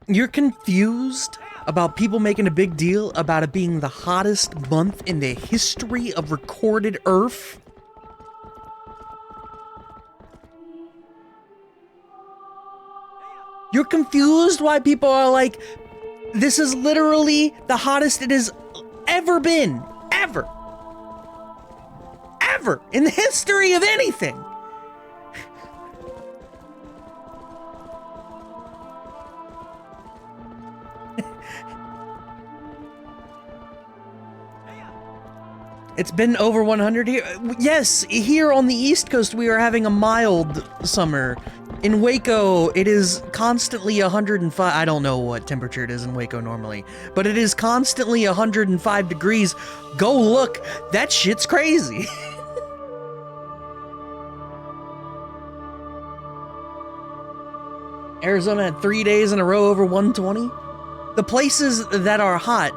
You're confused about people making a big deal about it being the hottest month in the history of recorded Earth? You're confused why people are like, this is literally the hottest it has ever been. Ever. Ever. In the history of anything. It's been over 100 here. Yes, here on the East Coast, we are having a mild summer. In Waco, it is constantly 105. I don't know what temperature it is in Waco normally, but it is constantly 105 degrees. Go look. That shit's crazy. Arizona had 3 days in a row over 120. The places that are hot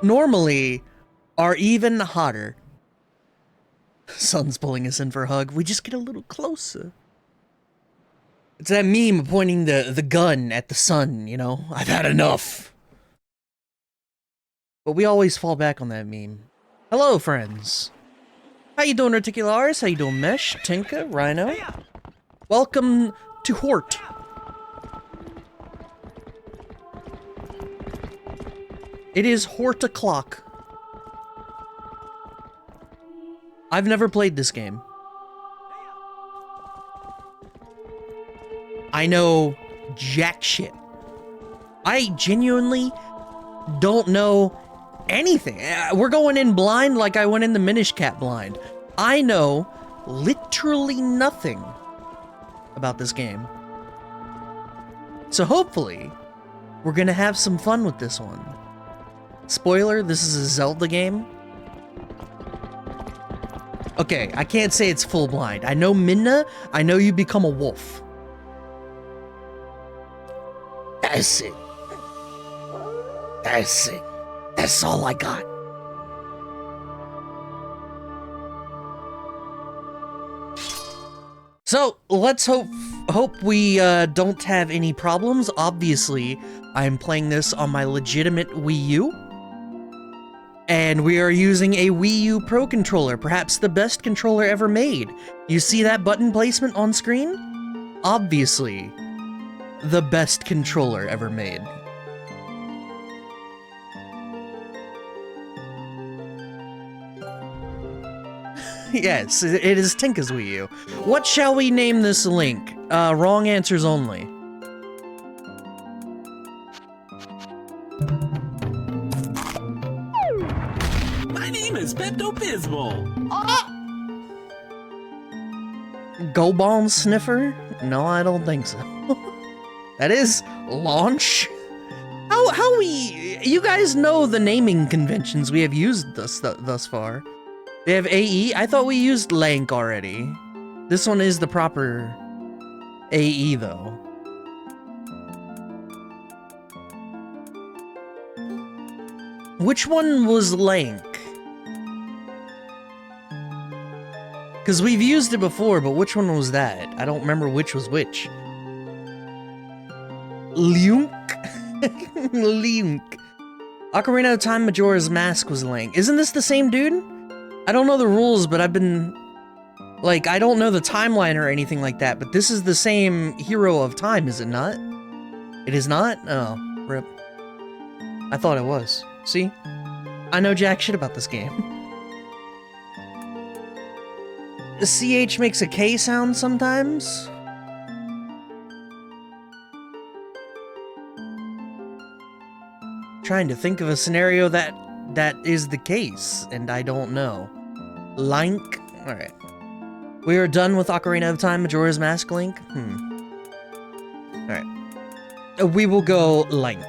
normally are even hotter. Sun's pulling us in for a hug. We just get a little closer. It's that meme pointing the gun at the sun, you know? I've had enough. But we always fall back on that meme. Hello, friends. How you doing, Reticularis? How you doing, Mesh, Tinka, Rhino? Welcome to Hort. It is Hort o'clock. I've never played this game. I know jack shit. I genuinely don't know anything. We're going in blind like I went in the Minish Cap blind. I know literally nothing about this game. So hopefully, we're gonna have some fun with this one. Spoiler, this is a Zelda game. Okay, I can't say it's full blind. I know Minna, I know you become a wolf. That's it. That's it. That's all I got. So, let's hope we don't have any problems. Obviously, I'm playing this on my legitimate Wii U. And we are using a Wii U Pro controller, perhaps the best controller ever made. You see that button placement on screen? Obviously, the best controller ever made. Yes, it is Tinka's Wii U. What shall we name this link? Wrong answers only. My name is Pepto-Bismol. Go Ball Sniffer? No, I don't think so. That is launch? How we... You guys know the naming conventions we have used thus far. They have AE? I thought we used Lank already. This one is the proper AE though. Which one was Lank? Because we've used it before, but which one was that? I don't remember which was which. Link? Link. Ocarina of Time Majora's Mask was Link. Isn't this the same dude? I don't know the rules, but I've been... Like, I don't know the timeline or anything like that, but this is the same Hero of Time, is it not? It is not? Oh, rip. I thought it was. See? I know jack shit about this game. The CH makes a K sound sometimes. Trying to think of a scenario that is the case, and I don't know. Link? Alright. We are done with Ocarina of Time, Majora's Mask Link? Alright. We will go Link.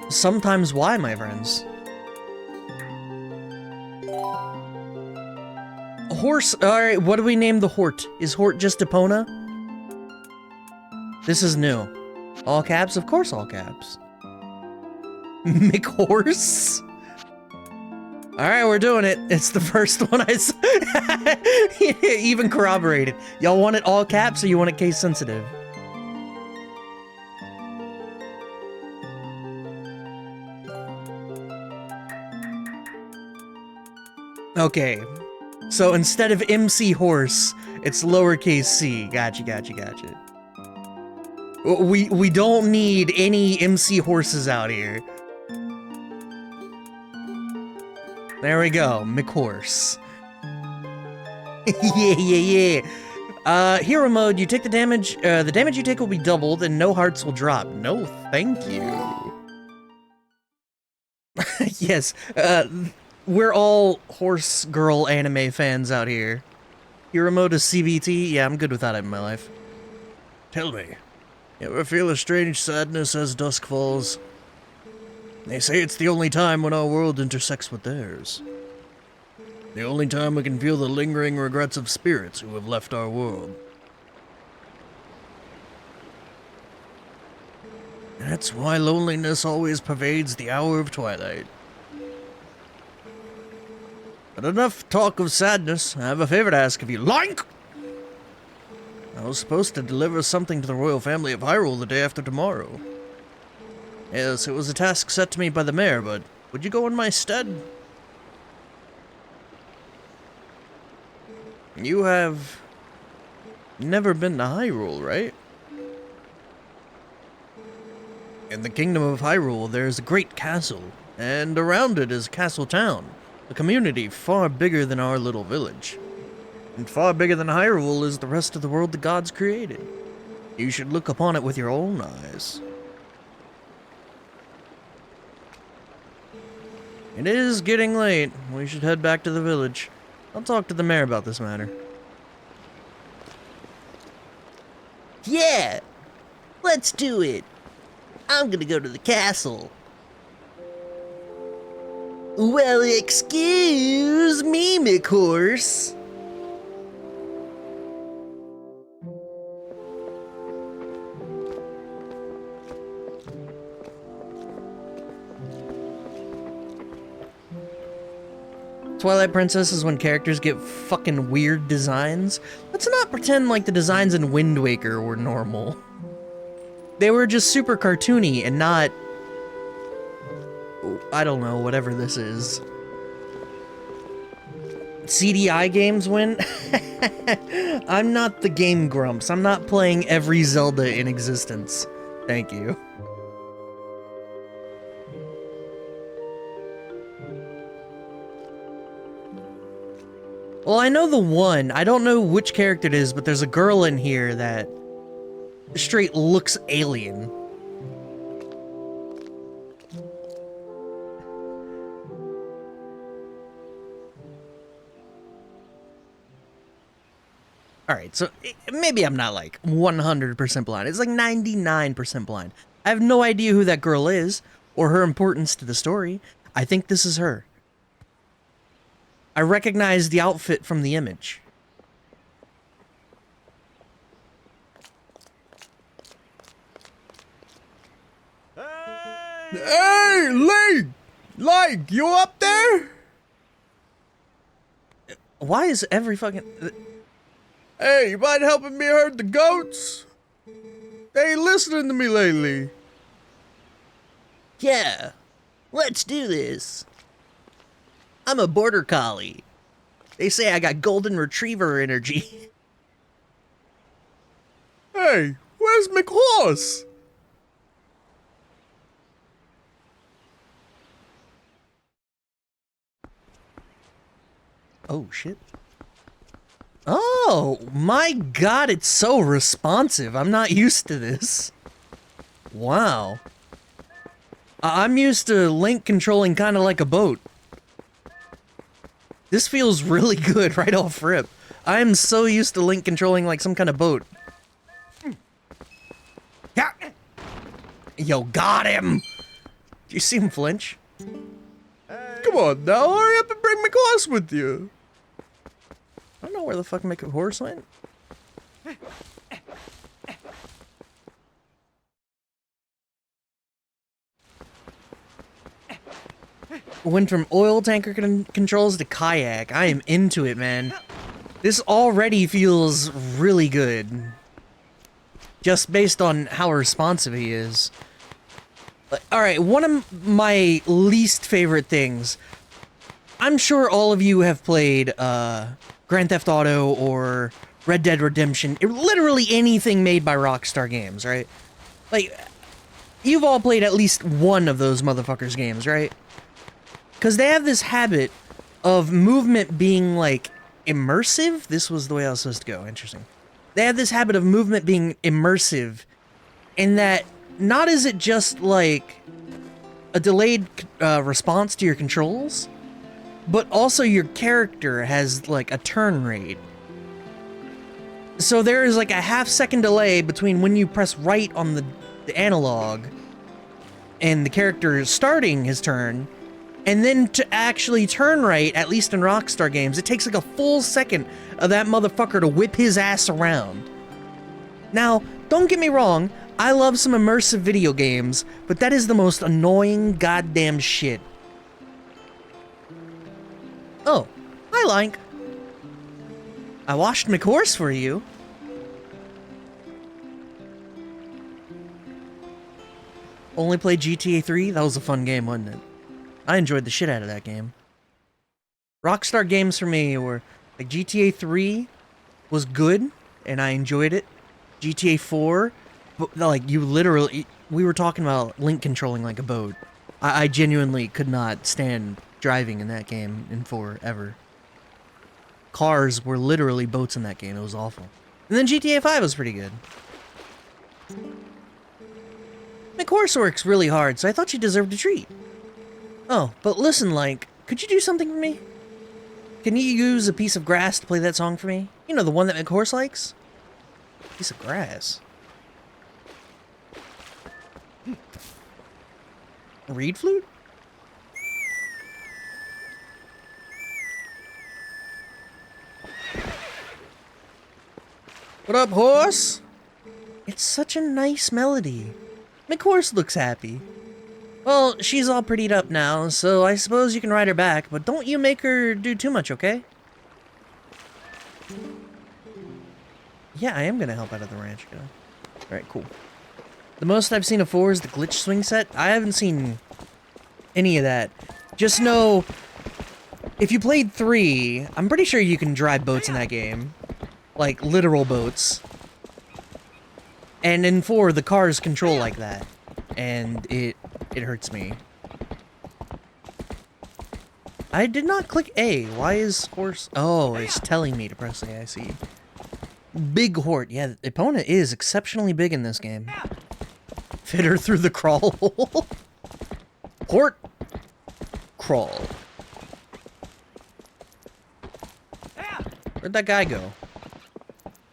Sometimes why, my friends? Horse. Alright, what do we name the Hort? Is Hort just Epona? This is new. All caps? Of course all caps. McHorse? Alright, we're doing it. It's the first one I saw. Even corroborated. Y'all want it all caps or you want it case sensitive? Okay. So instead of MC horse, it's lowercase c. Gotcha. We don't need any MC horses out here. There we go, McHorse. yeah. Hero mode, you take the damage you take will be doubled and no hearts will drop. No, thank you. Yes, we're all horse girl anime fans out here. Hero mode is CBT? Yeah, I'm good without it in my life. Tell me, you ever feel a strange sadness as dusk falls? They say it's the only time when our world intersects with theirs. The only time we can feel the lingering regrets of spirits who have left our world. That's why loneliness always pervades the hour of twilight. But enough talk of sadness. I have a favor to ask of you. Link! I was supposed to deliver something to the royal family of Hyrule the day after tomorrow. Yes, it was a task set to me by the mayor, but would you go in my stead? You have never been to Hyrule, right? In the kingdom of Hyrule, there is a great castle, and around it is Castle Town, a community far bigger than our little village. And far bigger than Hyrule is the rest of the world the gods created. You should look upon it with your own eyes. It is getting late. We should head back to the village. I'll talk to the mayor about this matter. Yeah! Let's do it! I'm gonna go to the castle. Well, excuse me, McHorse. Twilight Princess is when characters get fucking weird designs. Let's not pretend like the designs in Wind Waker were normal. They were just super cartoony and not... I don't know, whatever this is. CDI games win? I'm not the Game Grumps. I'm not playing every Zelda in existence. Thank you. Well, I know the one. I don't know which character it is, but there's a girl in here that straight looks alien. Alright, so maybe I'm not like 100% blind. It's like 99% blind. I have no idea who that girl is or her importance to the story. I think this is her. I recognize the outfit from the image. Hey, Link, you up there? Why is every fucking... Hey, you mind helping me herd the goats? They ain't listening to me lately. Yeah, let's do this. I'm a border collie. They say I got golden retriever energy. Hey, where's McHorse? Oh, shit. Oh, my god, it's so responsive. I'm not used to this. Wow. I'm used to Link controlling kind of like a boat. This feels really good right off rip. I am so used to Link controlling like some kind of boat. Yeah. Yo, got him! Do you see him flinch? Come on now, hurry up and bring McHorse with you. I don't know where the fuck McHorse went. Went from oil tanker controls to kayak. I am into it, man. This already feels really good. Just based on how responsive he is. Alright, one of my least favorite things. I'm sure all of you have played Grand Theft Auto or Red Dead Redemption, literally anything made by Rockstar Games, right? Like, you've all played at least one of those motherfuckers' games, right? Because they have this habit of movement being, like, immersive. This was the way I was supposed to go. Interesting. They have this habit of movement being immersive in that not is it just, like, a delayed response to your controls, but also your character has, like, a turn rate. So there is, like, a half-second delay between when you press right on the analog and the character is starting his turn, and then to actually turn right, at least in Rockstar games, it takes, like, a full second of that motherfucker to whip his ass around. Now, don't get me wrong, I love some immersive video games, but that is the most annoying goddamn shit. Oh, hi, Link. I washed my horse for you. Only played GTA 3? That was a fun game, wasn't it? I enjoyed the shit out of that game. Rockstar games for me were, like, GTA 3 was good, and I enjoyed it. GTA 4, but, like, you literally, we were talking about Link controlling like a boat. I genuinely could not stand driving in that game in 4 ever. Cars were literally boats in that game. It was awful. And then GTA 5 was pretty good. My course works really hard, so I thought you deserved a treat. Oh, but listen, like, could you do something for me? Can you use a piece of grass to play that song for me? You know, the one that McHorse likes? Piece of grass. A reed flute? What up, horse? It's such a nice melody. McHorse looks happy. Well, she's all prettied up now, so I suppose you can ride her back, but don't you make her do too much, okay? Yeah, I am gonna help out at the ranch, guy. Alright, cool. The most I've seen of 4 is the glitch swing set. I haven't seen any of that. Just know, if you played 3, I'm pretty sure you can drive boats in that game. Like, literal boats. And in 4, the cars control like that. And it hurts me. I did not click A. Why is horse... Oh, it's telling me to press A, I see. Big Hort. Yeah, the opponent is exceptionally big in this game. Fit her through the crawl hole. Hort. Crawl. Where'd that guy go?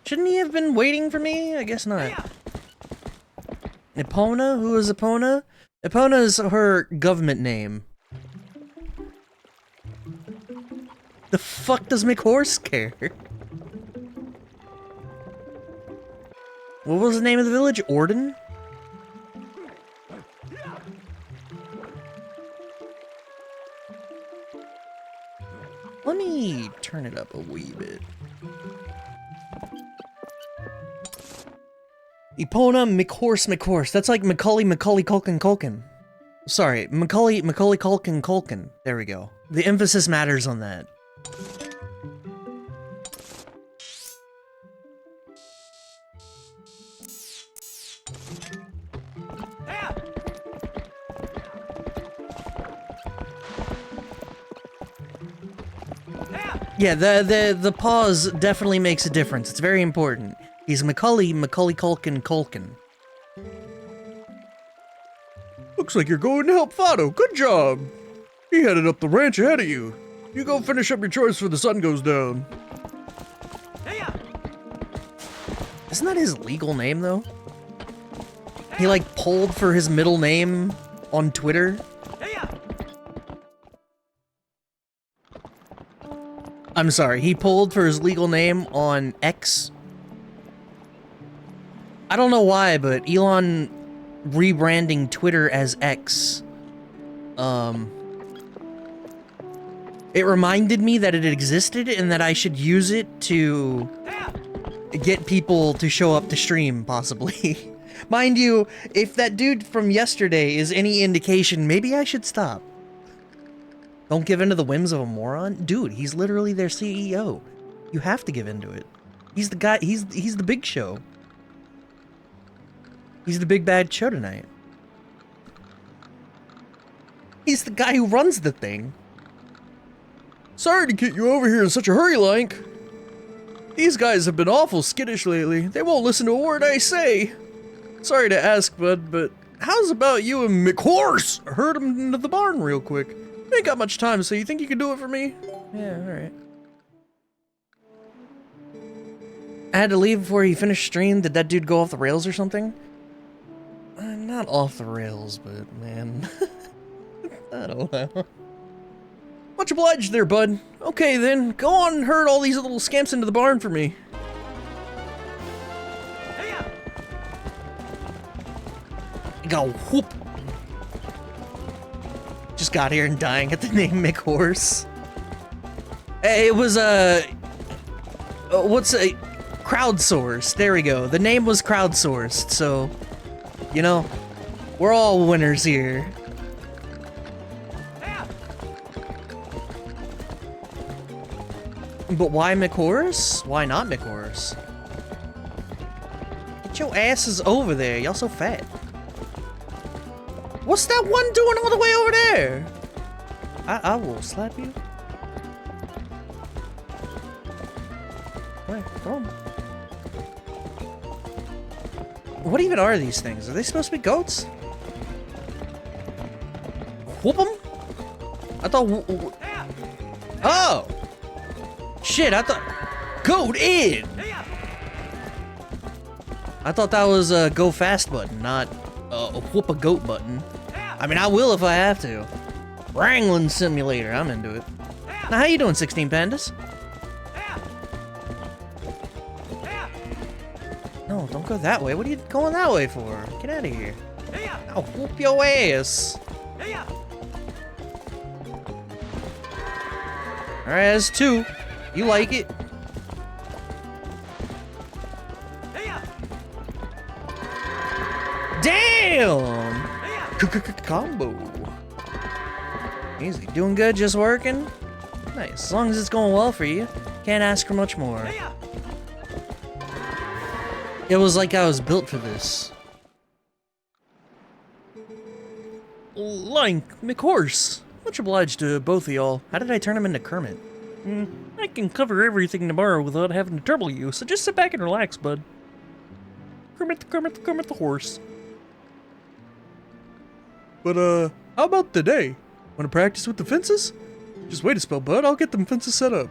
Shouldn't he have been waiting for me? I guess not. Epona? Who is Epona? Epona is her government name. The fuck does McHorse care? What was the name of the village? Orden? Let me turn it up a wee bit. Epona, McHorse. That's like Macaulay, Culkin. Sorry, Macaulay, Culkin. There we go. The emphasis matters on that. Yeah, the pause definitely makes a difference. It's very important. He's Macaulay, Culkin. Looks like you're going to help Fado. Good job. He headed up the ranch ahead of you. You go finish up your chores before the sun goes down. Isn't that his legal name, though? He, like, pulled for his middle name on Twitter. I'm sorry, he pulled for his legal name on X. I don't know why, but Elon rebranding Twitter as X, it reminded me that it existed and that I should use it to get people to show up to stream, possibly. Mind you, if that dude from yesterday is any indication, maybe I should stop. Don't give in to the whims of a moron? Dude, he's literally their CEO. You have to give in to it. He's the guy, he's the big show. He's the big bad show tonight. He's the guy who runs the thing. Sorry to get you over here in such a hurry, Link. These guys have been awful skittish lately. They won't listen to a word I say. Sorry to ask, bud, but how's about you and McHorse herd him into the barn real quick? Ain't got much time, so you think you can do it for me? Yeah, alright. I had to leave before he finished stream. Did that dude go off the rails or something? Not off the rails, but man. I don't know. Much obliged there, bud. Okay then, go on and herd all these little scamps into the barn for me. Go whoop. Just got here and dying at the name McHorse. It was what's a crowdsourced? There we go. The name was crowdsourced, so you know, we're all winners here. But why McHorse? Why not McHorse? Get your asses over there. Y'all so fat. What's that one doing all the way over there? I will slap you. Alright, throw 'em. What even are these things? Are they supposed to be goats? Whoop 'em? I thought. Oh! Shit, I thought. Goat in! I thought that was a go fast button, not a whoop a goat button. I mean, I will if I have to. Wrangling simulator, I'm into it. Now, how you doing, 16 Pandas? No, don't go that way. What are you going that way for? Get out of here. I'll whoop your ass. Alright, that's 2. You like it? Damn! Combo. Easy. Doing good, just working? Nice. As long as it's going well for you, can't ask for much more. It was like I was built for this. Link, McHorse. Much obliged to both of y'all. How did I turn him into Kermit? I can cover everything tomorrow without having to trouble you, so just sit back and relax, bud. Kermit the horse. But, how about today? Wanna practice with the fences? Just wait a spell, bud. I'll get them fences set up.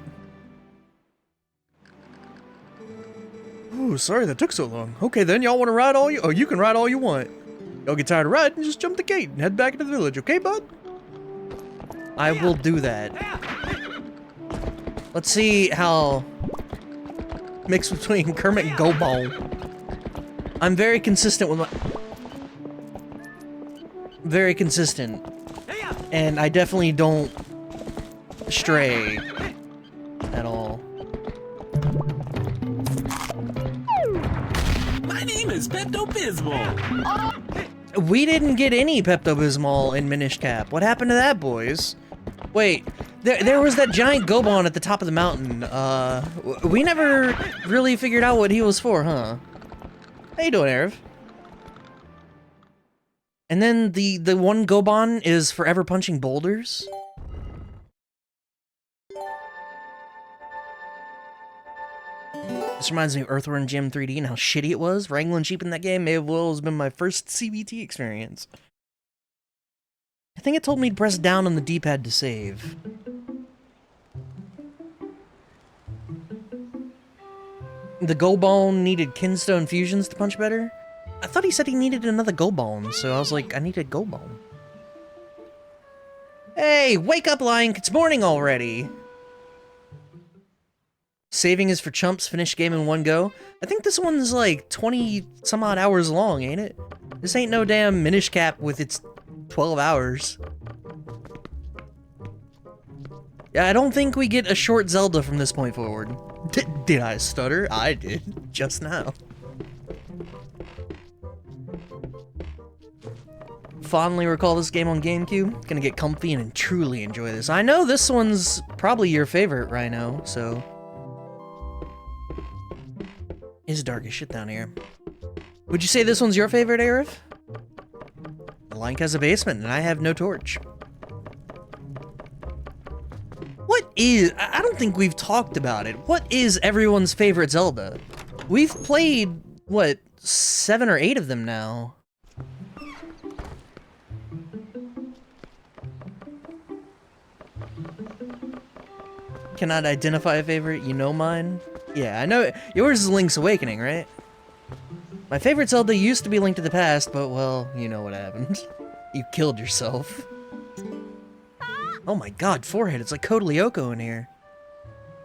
Ooh, sorry that took so long. Okay, then, y'all wanna ride all you- Oh, you can ride all you want. Y'all get tired of riding, just jump the gate and head back into the village, okay, bud? I will do that. Let's see how mixed between Kermit and Go Ball. I'm very consistent with my... Very consistent. And I definitely don't stray at all. My name is Pepto-Bismol. We didn't get any Pepto-Bismol in Minish Cap. What happened to that, boys? Wait, there was that giant Gobon at the top of the mountain. We never really figured out what he was for, huh? How you doing, Arif? And then the one Gobon is forever punching boulders? This reminds me of Earthworm Jim 3D and how shitty it was. Wrangling sheep in that game may have well has been my first CBT experience. I think it told me to press down on the D-pad to save. The Gobone needed Kinstone fusions to punch better? I thought he said he needed another Gobone, so I was like, I need a Gobone. Hey, wake up, Link! It's morning already! Saving is for chumps, finish game in one go. I think this one's like 20 some odd hours long, ain't it? This ain't no damn Minish Cap with its 12 hours. Yeah, I don't think we get a short Zelda from this point forward. Did I stutter? I did, just now. fondly recall this game on GameCube. Gonna get comfy and truly enjoy this. I know this one's probably your favorite, Rhino, so... It's dark as shit down here. Would you say this one's your favorite, Arif? Link has a basement, and I have no torch. What is... I don't think we've talked about it. What is everyone's favorite Zelda? We've played, what, 7 or 8 of them now. Cannot identify a favorite. You know mine? Yeah, I know. Yours is Link's Awakening, right? My favorite Zelda used to be Link to the Past, but, well, you know what happened. You killed yourself. Oh my god, forehead, it's like Code Lyoko in here.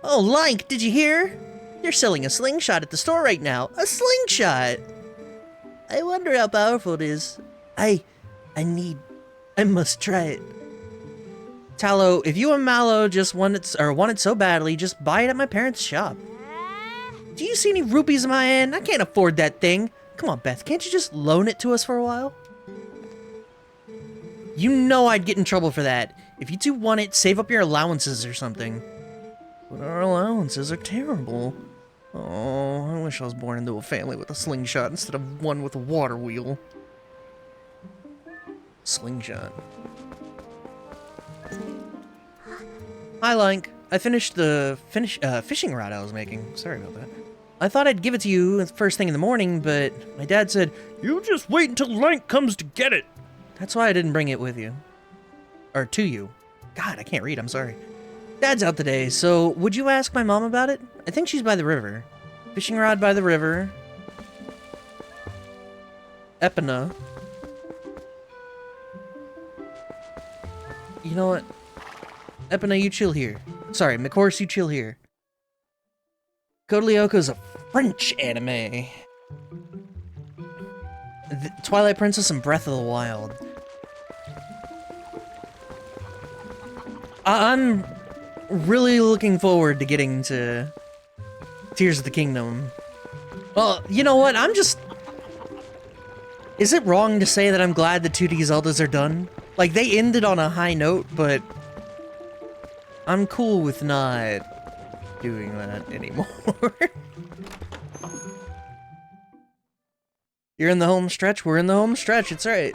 Oh, Link, did you hear? They're selling a slingshot at the store right now. A slingshot! I wonder how powerful it is. I must try it. Tallow, if you and Mallow just want it so badly, just buy it at my parents' shop. Do you see any rupees in my hand? I can't afford that thing. Come on, Beth, can't you just loan it to us for a while? You know I'd get in trouble for that. If you two want it, save up your allowances or something. But our allowances are terrible. Oh, I wish I was born into a family with a slingshot instead of one with a water wheel. Slingshot. Hi, Link. I finished the fishing rod I was making. Sorry about that. I thought I'd give it to you first thing in the morning, but my dad said, "You just wait until Link comes to get it." That's why I didn't bring it with you. Or to you. God, I can't read, I'm sorry. Dad's out today, so would you ask my mom about it? I think she's by the river. Fishing rod by the river. Epina. You know what? Epina, you chill here. Sorry, McHorse, you chill here. Code Lyoko's a French anime. Twilight Princess and Breath of the Wild. I'm really looking forward to getting to Tears of the Kingdom. Well, you know what? Is it wrong to say that I'm glad the 2D Zeldas are done? Like, they ended on a high note, but I'm cool with not doing that anymore. You're in the home stretch, we're in the home stretch, it's right.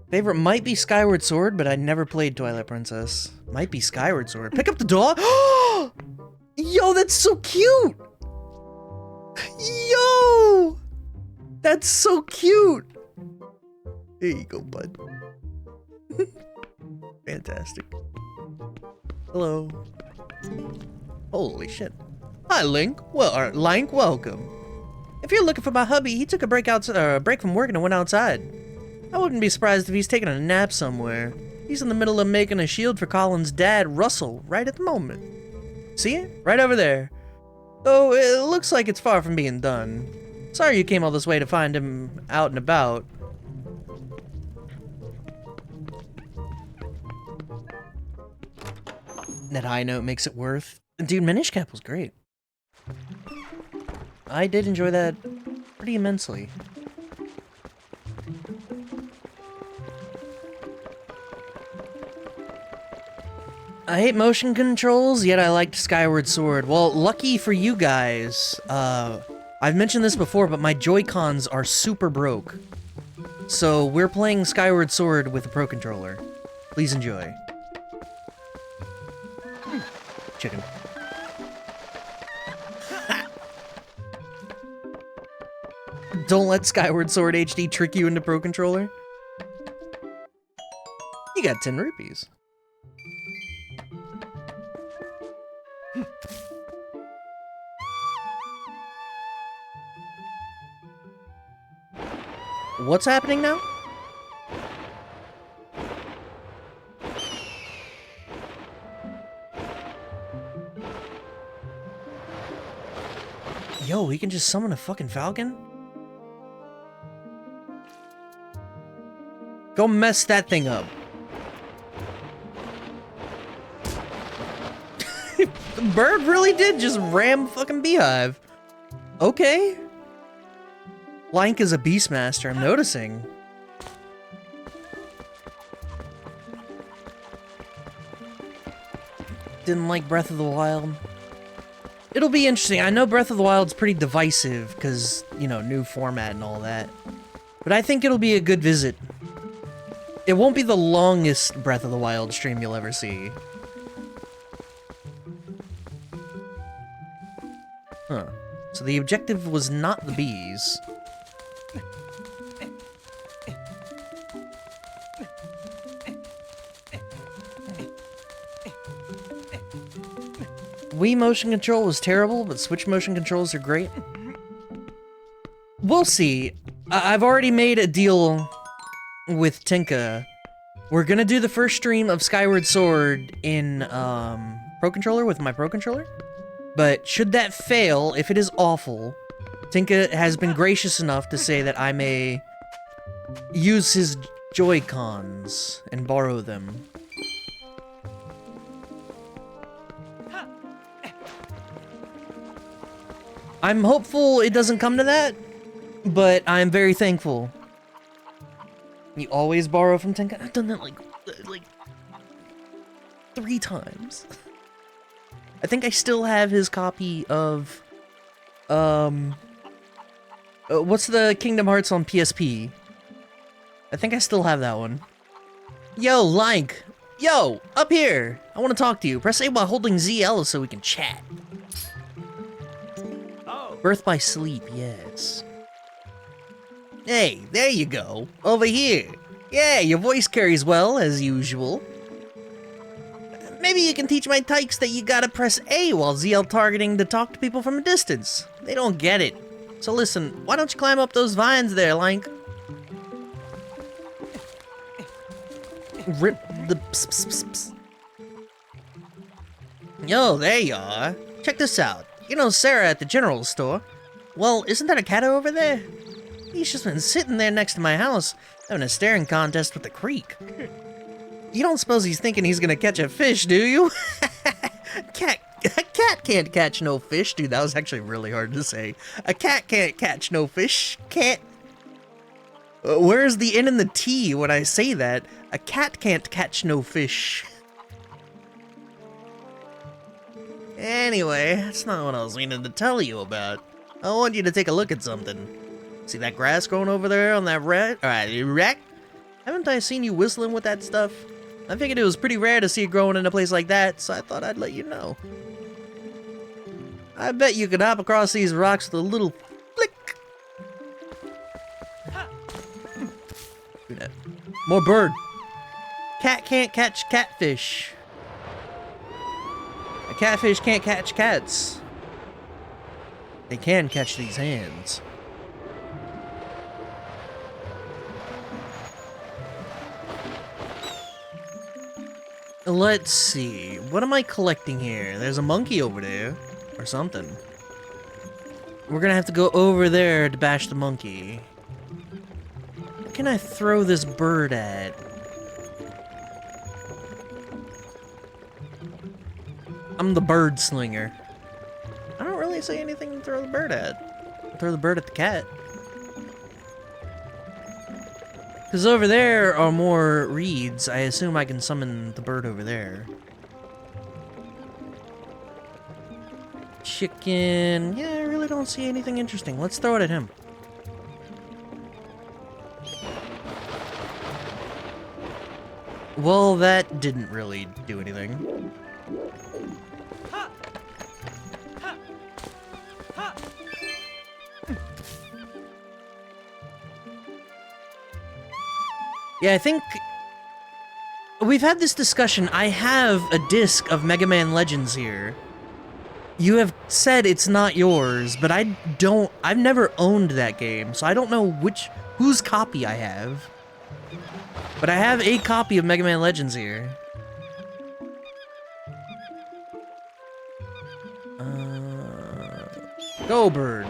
Favorite might be Skyward Sword, but I never played Twilight Princess. Might be Skyward Sword. Pick up the dog! Yo, that's so cute! Yo! That's so cute! There you go, bud. Fantastic. Hello. Holy shit. Hi, Link. Well, Link, welcome. If you're looking for my hubby, he took a break from work and went outside. I wouldn't be surprised if he's taking a nap somewhere. He's in the middle of making a shield for Colin's dad, Russell, right at the moment. See it? Right over there. Though it looks like it's far from being done. Sorry you came all this way to find him out and about. That high note makes it worth. Dude, Minish Cap was great. I did enjoy that pretty immensely. I hate motion controls, yet I liked Skyward Sword. Well, lucky for you guys, I've mentioned this before, but my Joy-Cons are super broke. So we're playing Skyward Sword with a Pro Controller. Please enjoy. Chicken. Don't let Skyward Sword HD trick you into Pro Controller. You got 10 rupees. What's happening now? Yo, he can just summon a fucking falcon? Go mess that thing up. The bird really did just ram fucking beehive. Okay. Lank is a Beastmaster, I'm noticing. Didn't like Breath of the Wild. It'll be interesting. I know Breath of the Wild's pretty divisive, because, you know, new format and all that. But I think it'll be a good visit. It won't be the longest Breath of the Wild stream you'll ever see. Huh. So the objective was not the bees. Wii motion control was terrible, but Switch motion controls are great. We'll see. I've already made a deal with Tinka. We're gonna do the first stream of Skyward Sword in Pro Controller with my Pro Controller. But should that fail, if it is awful, Tinka has been gracious enough to say that I may use his Joy-Cons and borrow them. I'm hopeful it doesn't come to that, but I'm very thankful. You always borrow from Tinka? I've done that like 3 times. I think I still have his copy of, what's the Kingdom Hearts on PSP? I think I still have that one. Yo, Lank! Yo, up here! I want to talk to you. Press A while holding ZL so we can chat. Birth by sleep, yes. Hey, there you go. Over here. Yeah, your voice carries well, as usual. Maybe you can teach my tykes that you gotta press A while ZL targeting to talk to people from a distance. They don't get it. So listen, why don't you climb up those vines there, Lank? Rip the pss. Yo, there you are. Check this out. You know Sarah at the general store? Well, isn't that a cat over there? He's just been sitting there next to my house, having a staring contest with the creek. You don't suppose he's thinking he's gonna catch a fish, do you? A cat can't catch no fish. Dude, that was actually really hard to say. A cat can't catch no fish. Can't... where's the N and the T when I say that? A cat can't catch no fish. Anyway, that's not what I was meaning to tell you about. I want you to take a look at something. See that grass growing over there on that rack? Haven't I seen you whistling with that stuff? I figured it was pretty rare to see it growing in a place like that, so I thought I'd let you know. I bet you could hop across these rocks with a little flick. Do that. More bird. Cat can't catch catfish. A catfish can't catch cats. They can catch these hands. Let's see. What am I collecting here? There's a monkey over there. Or something. We're gonna have to go over there to bash the monkey. What can I throw this bird at? I'm the bird slinger. I don't really say anything to throw the bird at. Throw the bird at the cat. Because over there are more reeds. I assume I can summon the bird over there. Chicken. Yeah, I really don't see anything interesting. Let's throw it at him. Well, that didn't really do anything. Yeah, I think we've had this discussion. I have a disc of Mega Man Legends here. You have said it's not yours, but I've never owned that game, so I don't know whose copy I have. But I have a copy of Mega Man Legends here. Go, bird.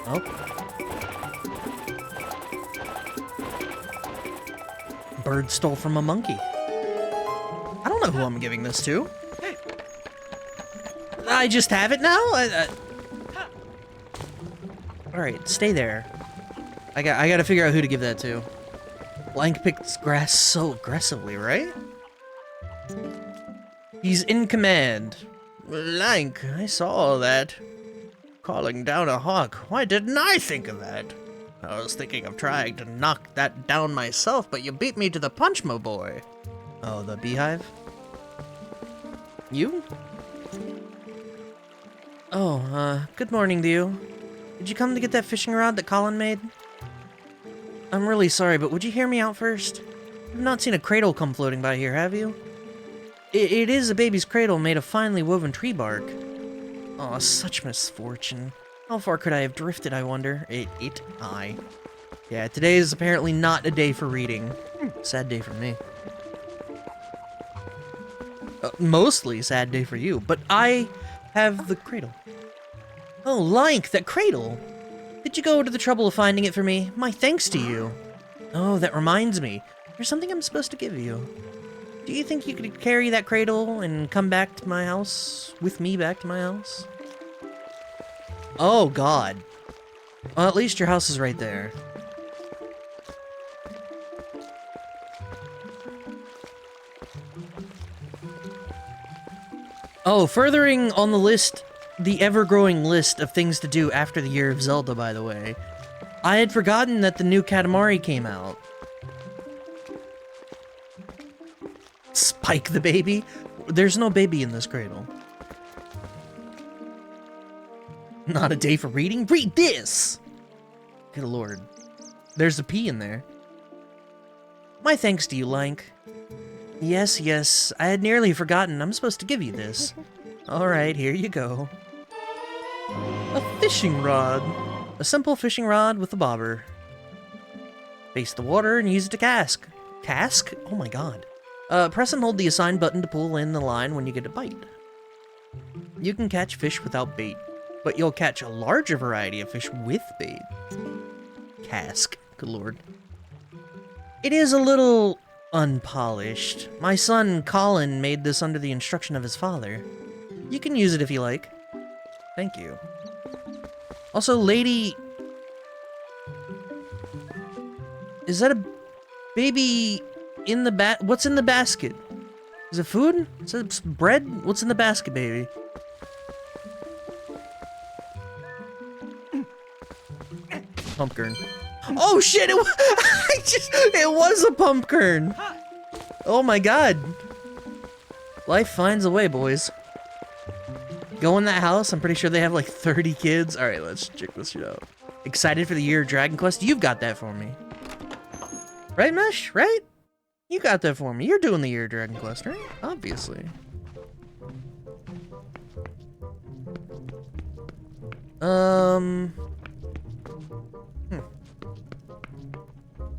Oh. Bird stole from a monkey. I don't know who I'm giving this to. I just have it now? Alright, stay there. I gotta figure out who to give that to. Blank picks grass so aggressively, right? He's in command. Lank, I saw all that. Calling down a hawk. Why didn't I think of that? I was thinking of trying to knock that down myself, but you beat me to the punch, my boy. Oh, the beehive? You? Oh, good morning to you. Did you come to get that fishing rod that Colin made? I'm really sorry, but would you hear me out first? You've not seen a cradle come floating by here, have you? It is a baby's cradle made of finely woven tree bark. Oh, such misfortune. How far could I have drifted, I wonder? Yeah, today is apparently not a day for reading. Sad day for me. Mostly sad day for you, but I have the cradle. Oh, Lank, that cradle! Did you go to the trouble of finding it for me? My thanks to you. Oh, that reminds me. There's something I'm supposed to give you. Do you think you could carry that cradle and come back to my house? With me back to my house? Oh, God. Well, at least your house is right there. Oh, furthering on the list, the ever-growing list of things to do after the Year of Zelda, by the way. I had forgotten that the new Katamari came out. Spike the baby? There's no baby in this cradle. Not a day for reading? Read this! Good lord. There's a P in there. My thanks to you, Lank. Yes, I had nearly forgotten. I'm supposed to give you this. Alright, here you go. A fishing rod. A simple fishing rod with a bobber. Face the water and use it to cast. Cask? Oh my god. Press and hold the assigned button to pull in the line when you get a bite. You can catch fish without bait, but you'll catch a larger variety of fish with bait. Cask. Good lord. It is a little unpolished. My son, Colin, made this under the instruction of his father. You can use it if you like. Thank you. Also, lady... Is that a baby in the what's in the basket? Is it food? Is it bread? What's in the basket, baby? Pumpkin. Oh shit! It was a pumpkin. Oh my god. Life finds a way, boys. Go in that house. I'm pretty sure they have like 30 kids. All right, let's check this shit out. Excited for the Year of Dragon Quest? You've got that for me, right, Mesh? Right? You got that for me. You're doing the Year of Dragon Quest, right? Obviously.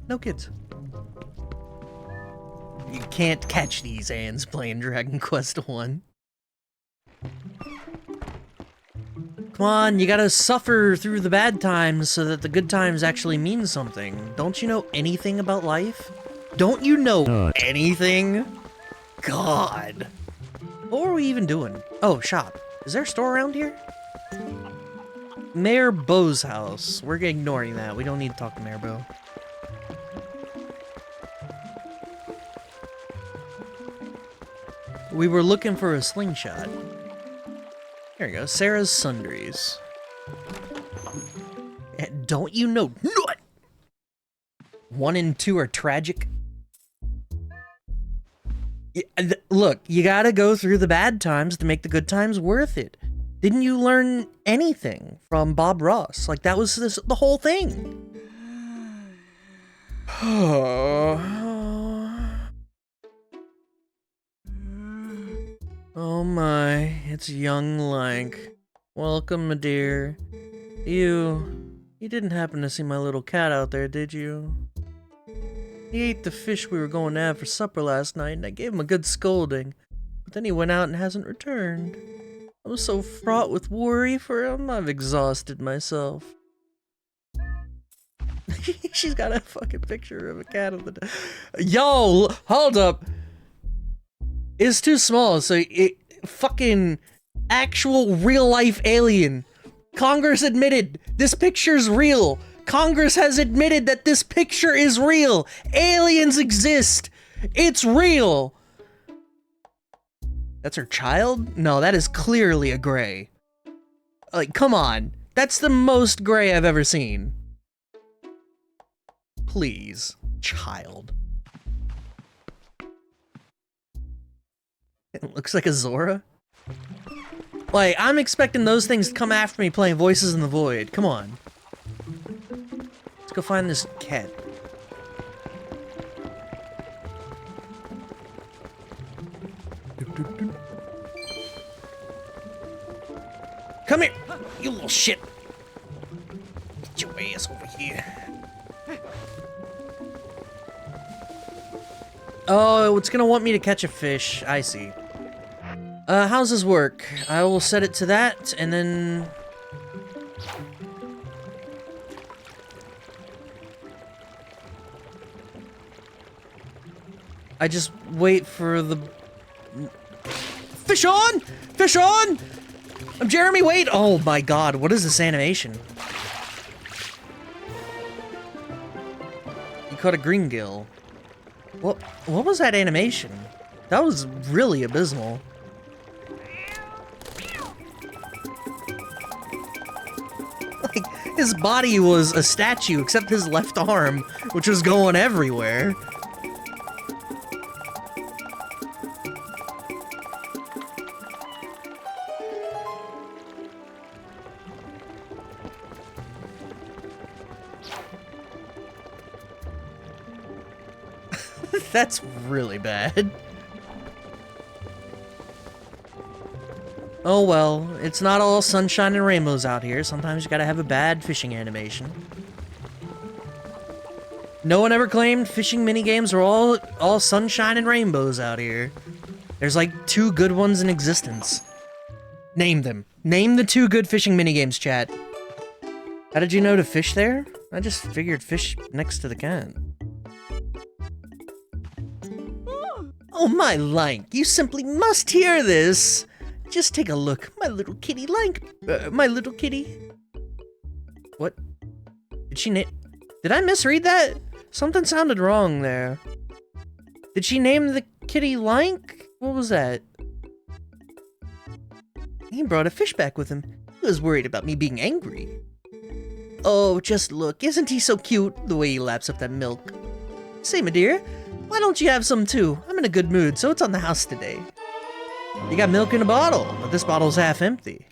No kids. You can't catch these ants playing Dragon Quest 1. Come on, you gotta suffer through the bad times so that the good times actually mean something. Don't you know anything about life? Don't you know anything? God. What were we even doing? Oh, shop. Is there a store around here? Mayor Bo's house. We're ignoring that. We don't need to talk to Mayor Bo. We were looking for a slingshot. There you go. Sarah's Sundries. Don't you know? 1 and 2 are tragic. Look, you gotta go through the bad times to make the good times worth it. Didn't you learn anything from Bob Ross? Like, that was the whole thing. Oh my, it's young Lank. Welcome, my dear. You didn't happen to see my little cat out there, did you? He ate the fish we were going to have for supper last night, and I gave him a good scolding. But then he went out and hasn't returned. I'm so fraught with worry for him, I've exhausted myself. She's got a fucking picture of a cat of the... Yo, hold up. It's too small, so it fucking actual real life alien Congress admitted this picture's real. Congress has admitted that this picture is real. Aliens exist. It's real. That's her child? No, that is clearly a gray. Like, come on. That's the most gray I've ever seen. Please, child. It looks like a Zora. Like, I'm expecting those things to come after me playing Voices in the Void. Come on. Let's go find this cat. Come here, you little shit. Get your ass over here. Oh, it's gonna want me to catch a fish. I see. How's this work? I will set it to that, and then... I just wait for the... Fish on! Fish on! I'm Jeremy, wait! Oh my god, what is this animation? You caught a green gill. What was that animation? That was really abysmal. Like, his body was a statue except his left arm, which was going everywhere. That's really bad. Oh well, it's not all sunshine and rainbows out here. Sometimes you gotta have a bad fishing animation. No one ever claimed fishing minigames are all sunshine and rainbows out here. There's like 2 good ones in existence. Name them. Name the 2 good fishing minigames, chat. How did you know to fish there? I just figured fish next to the cat. Oh my Lank, you simply must hear this! Just take a look, my little kitty Lank, my little kitty. What? Did I misread that? Something sounded wrong there. Did she name the kitty Lank? What was that? He brought a fish back with him. He was worried about me being angry. Oh, just look, isn't he so cute, the way he laps up that milk? Say, my dear, why don't you have some too? I'm in a good mood, so it's on the house today. You got milk in a bottle, but this bottle's half empty.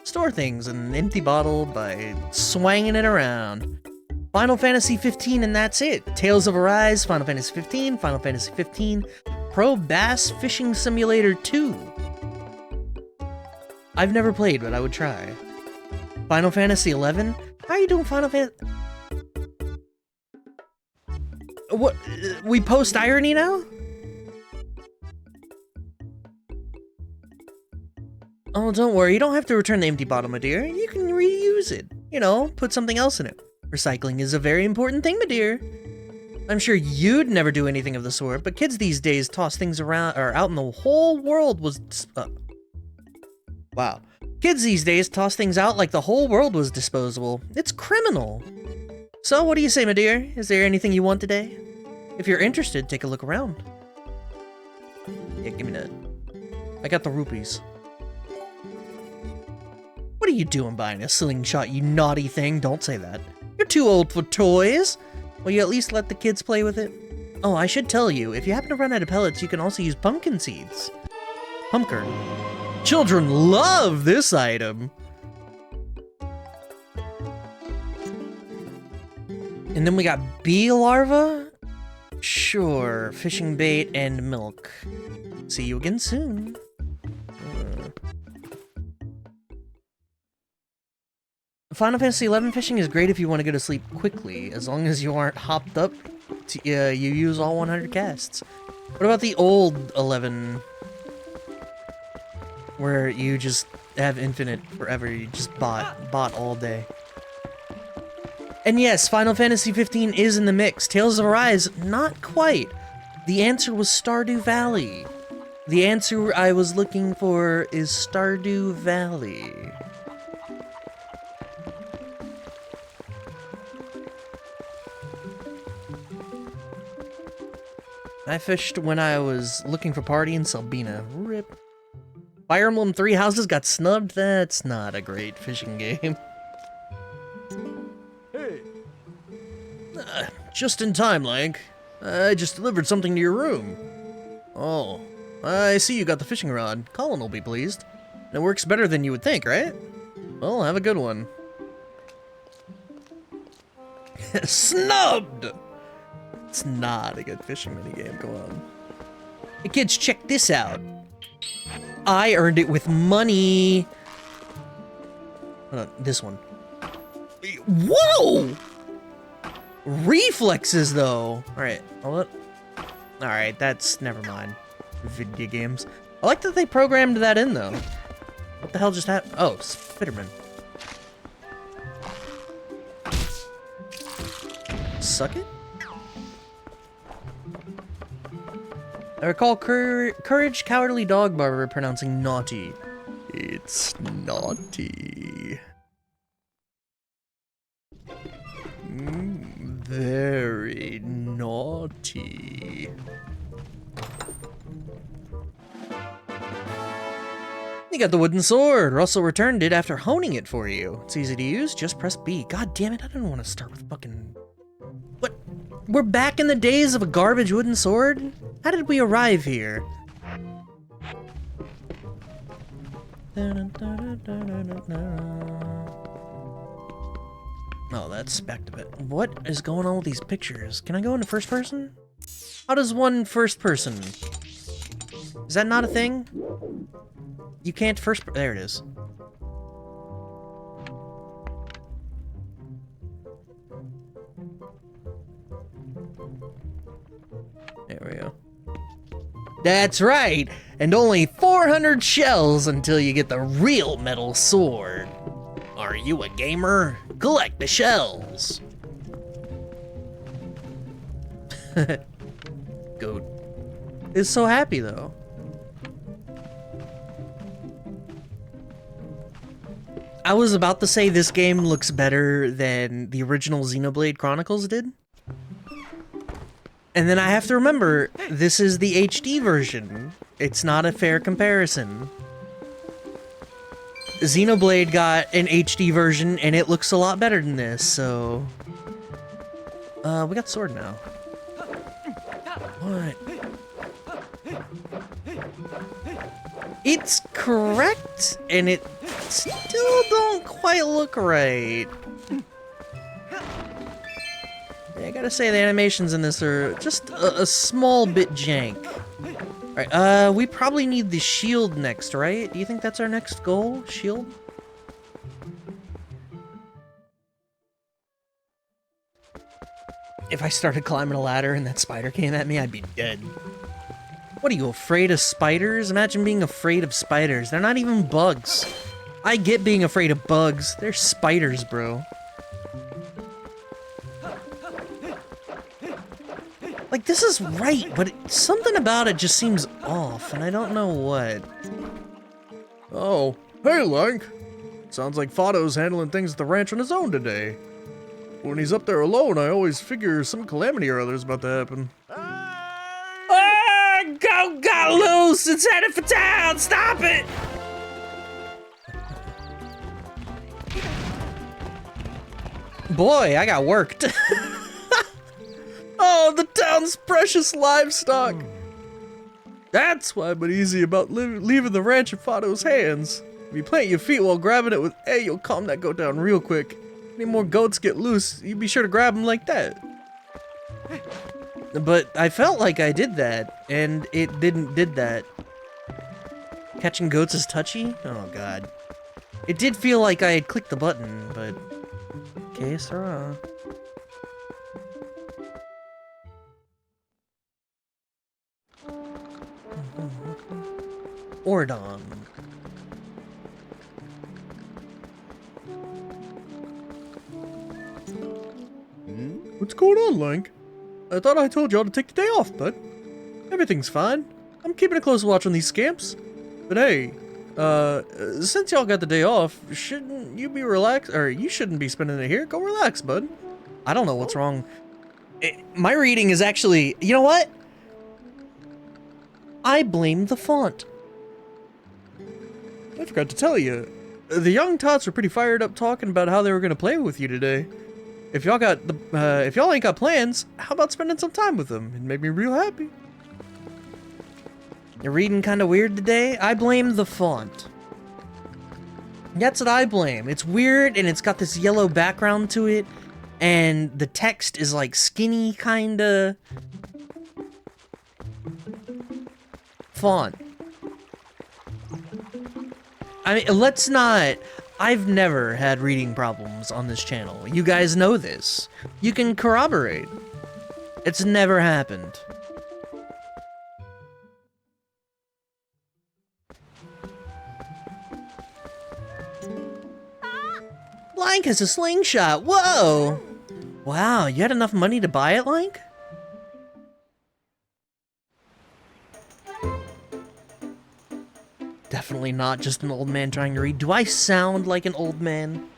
Store things in an empty bottle by swanging it around. Final Fantasy 15 and that's it. Tales of Arise, Final Fantasy 15, Final Fantasy 15, Pro Bass Fishing Simulator 2. I've never played, but I would try. Final Fantasy 11? How are you doing Final Fantasy? What? We post irony now? Oh, don't worry. You don't have to return the empty bottle, my dear. You can reuse it. You know, put something else in it. Recycling is a very important thing, my dear. I'm sure you'd never do anything of the sort, but kids these days toss things around, or out in the whole world was... Wow. Kids these days toss things out like the whole world was disposable. It's criminal. So, what do you say, my dear? Is there anything you want today? If you're interested, take a look around. Yeah, give me that. I got the rupees. What are you doing buying a slingshot, you naughty thing? Don't say that. You're too old for toys. Will you at least let the kids play with it? Oh, I should tell you, if you happen to run out of pellets, you can also use pumpkin seeds. Pumpkin. Children love this item. And then we got bee larva? Sure, fishing bait and milk. See you again soon. Final Fantasy XI fishing is great if you want to go to sleep quickly, as long as you aren't hopped up to, you use all 100 casts. What about the old 11? Where you just have infinite forever, you just bot all day. And yes, Final Fantasy 15 is in the mix. Tales of Arise, not quite. The answer was Stardew Valley. The answer I was looking for is Stardew Valley. I fished when I was looking for party in Sabina. Rip. Fire Emblem Three Houses got snubbed? That's not a great fishing game. Hey. Just in time, Lank. I just delivered something to your room. Oh, I see you got the fishing rod. Colin will be pleased. It works better than you would think, right? Well, have a good one. Snubbed! It's not a good fishing minigame, come on. Hey kids, check this out. I earned it with money. Hold on, this one. Whoa! Reflexes, though. Alright, Alright, that's... never mind. Video games. I like that they programmed that in, though. What the hell just happened? Oh, Spiderman. Suck it? I recall Courage Cowardly Dog Barber pronouncing naughty. It's naughty. Very naughty. You got the wooden sword. Russell returned it after honing it for you. It's easy to use. Just press B. God damn it, I didn't want to start with fucking... What? We're back in the days of a garbage wooden sword? How did we arrive here? Oh, that's back to bed. What is going on with these pictures? Can I go into first person? How does one first person? Is that not a thing? You can't first... There it is. There we go. That's right! And only 400 shells until you get the real metal sword. Are you a gamer? Collect the shells! Goat is so happy though. I was about to say this game looks better than the original Xenoblade Chronicles did. And then I have to remember, this is the HD version. It's not a fair comparison. Xenoblade got an HD version, and it looks a lot better than this, so... we got sword now. What? It's correct, and it still don't quite look right. Yeah, I gotta say the animations in this are just a small bit jank. Alright, we probably need the shield next, right? Do you think that's our next goal? Shield? If I started climbing a ladder and that spider came at me, I'd be dead. What are you, afraid of spiders? Imagine being afraid of spiders. They're not even bugs. I get being afraid of bugs. They're spiders, bro. Like, this is right, but something about it just seems off, and I don't know what. Oh, hey, Lank. Sounds like Fado's handling things at the ranch on his own today. When he's up there alone, I always figure some calamity or other's about to happen. Goat got loose! It's headed for town! Stop it! Boy, I got worked. Oh, the town's precious livestock! That's why I'm uneasy about leaving the ranch in Fado's hands. If you plant your feet while grabbing it with A, you'll calm that goat down real quick. Any more goats get loose, you be sure to grab them like that. But I felt like I did that, and it did that. Catching goats is touchy? Oh god. It did feel like I had clicked the button, but... Que sera. Ordon. What's going on, Lank? I thought I told y'all to take the day off, bud. Everything's fine. I'm keeping a close watch on these scamps. But hey, since y'all got the day off, shouldn't you be relaxed? Or you shouldn't be spending it here. Go relax, bud. I don't know what's wrong. My reading is actually... You know what? I blame the font. I forgot to tell you, the young tots were pretty fired up talking about how they were gonna play with you today. If y'all ain't got plans, how about spending some time with them? It made me real happy. You're reading kind of weird today? I blame the font. That's what I blame. It's weird and it's got this yellow background to it, and the text is like skinny kinda font. I mean, let's not... I've never had reading problems on this channel. You guys know this. You can corroborate. It's never happened. Lank has a slingshot. Whoa! Wow, you had enough money to buy it, Lank? Definitely not just an old man trying to read. Do I sound like an old man?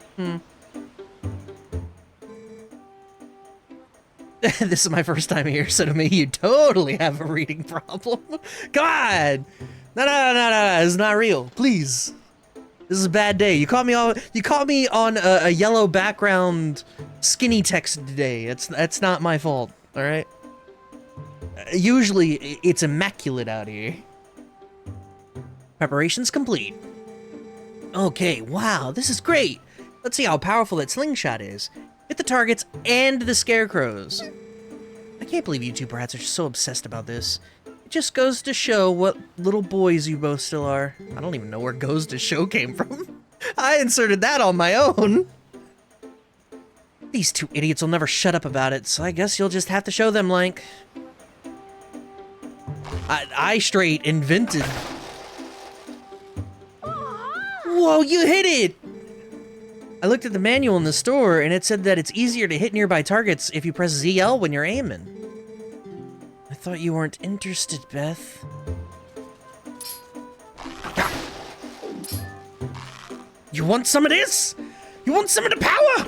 This is my first time here, so to me, you totally have a reading problem. God! No, it's not real. Please. This is a bad day. You caught me on a yellow background skinny text today. That's not my fault, alright? Usually, it's immaculate out here. Preparations complete. Okay, wow, this is great. Let's see how powerful that slingshot is. Hit the targets and the scarecrows. I can't believe you two brats are so obsessed about this. It just goes to show what little boys you both still are. I don't even know where goes to show came from. I inserted that on my own. These two idiots will never shut up about it, so I guess you'll just have to show them, Lank. I straight invented... Whoa, you hit it! I looked at the manual in the store, and it said that it's easier to hit nearby targets if you press ZL when you're aiming. I thought you weren't interested, Beth. You want some of this? You want some of the power?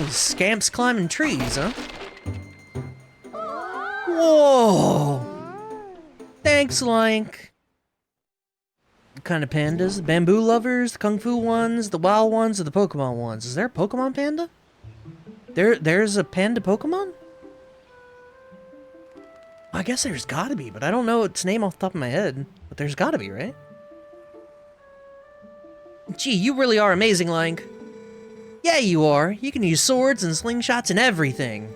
Scamps climbing trees, huh? Whoa! Thanks, Lank. What kind of pandas? The bamboo lovers, the kung fu ones, the wild ones, or the Pokemon ones? Is there a Pokemon panda? There's a panda Pokemon? I guess there's gotta be, but I don't know its name off the top of my head. But there's gotta be, right? Gee, you really are amazing, Lank. Yeah, you are. You can use swords and slingshots and everything.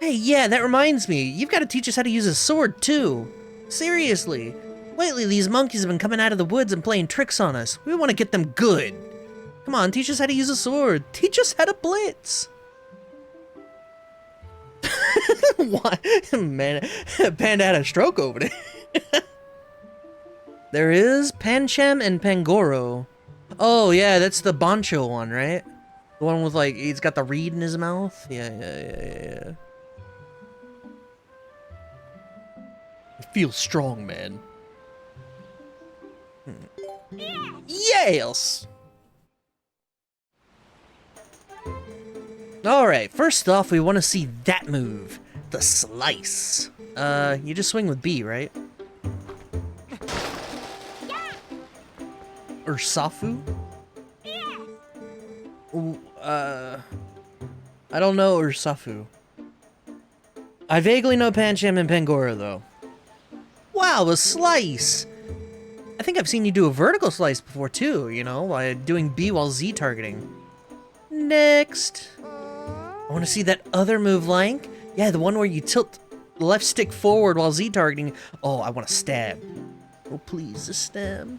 Hey, yeah, that reminds me. You've got to teach us how to use a sword, too. Seriously. Lately, these monkeys have been coming out of the woods and playing tricks on us. We want to get them good. Come on, teach us how to use a sword. Teach us how to blitz. What? Man, Panda had a stroke over there. There is Pancham and Pangoro. Oh, yeah, that's the Bancho one, right? The one with, like, he's got the reed in his mouth? Yeah. I feel strong, man. Yes! Alright, first off, we want to see that move. The slice. You just swing with B, right? Or Safu? I don't know Ursafu. I vaguely know Pancham and Pangoro, though. Wow, a slice! I think I've seen you do a vertical slice before, too, you know, by doing B while Z targeting. Next! I want to see that other move, Lank. Yeah, the one where you tilt the left stick forward while Z targeting. Oh, I want to stab. Oh, please, a stab.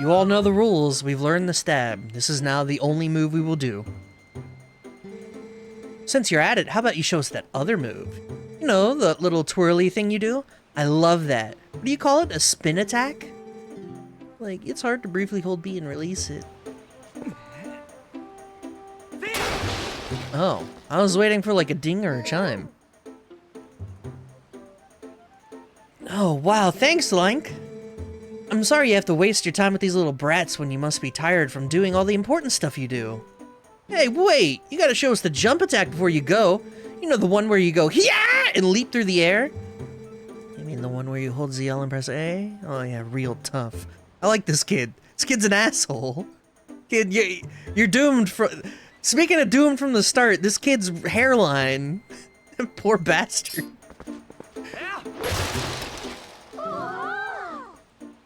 You all know the rules. We've learned the stab. This is now the only move we will do. Since you're at it, how about you show us that other move? You know, the little twirly thing you do? I love that. What do you call it? A spin attack? Like, it's hard to briefly hold B and release it. Oh, I was waiting for like a ding or a chime. Oh, wow, thanks, Lank. I'm sorry you have to waste your time with these little brats when you must be tired from doing all the important stuff you do. Hey, wait! You gotta show us the jump attack before you go. You know, the one where you go, yeah, and leap through the air? You mean the one where you hold ZL and press A? Oh yeah, real tough. I like this kid. This kid's an asshole. Kid, you're doomed from... Speaking of doomed from the start, this kid's hairline. Poor bastard.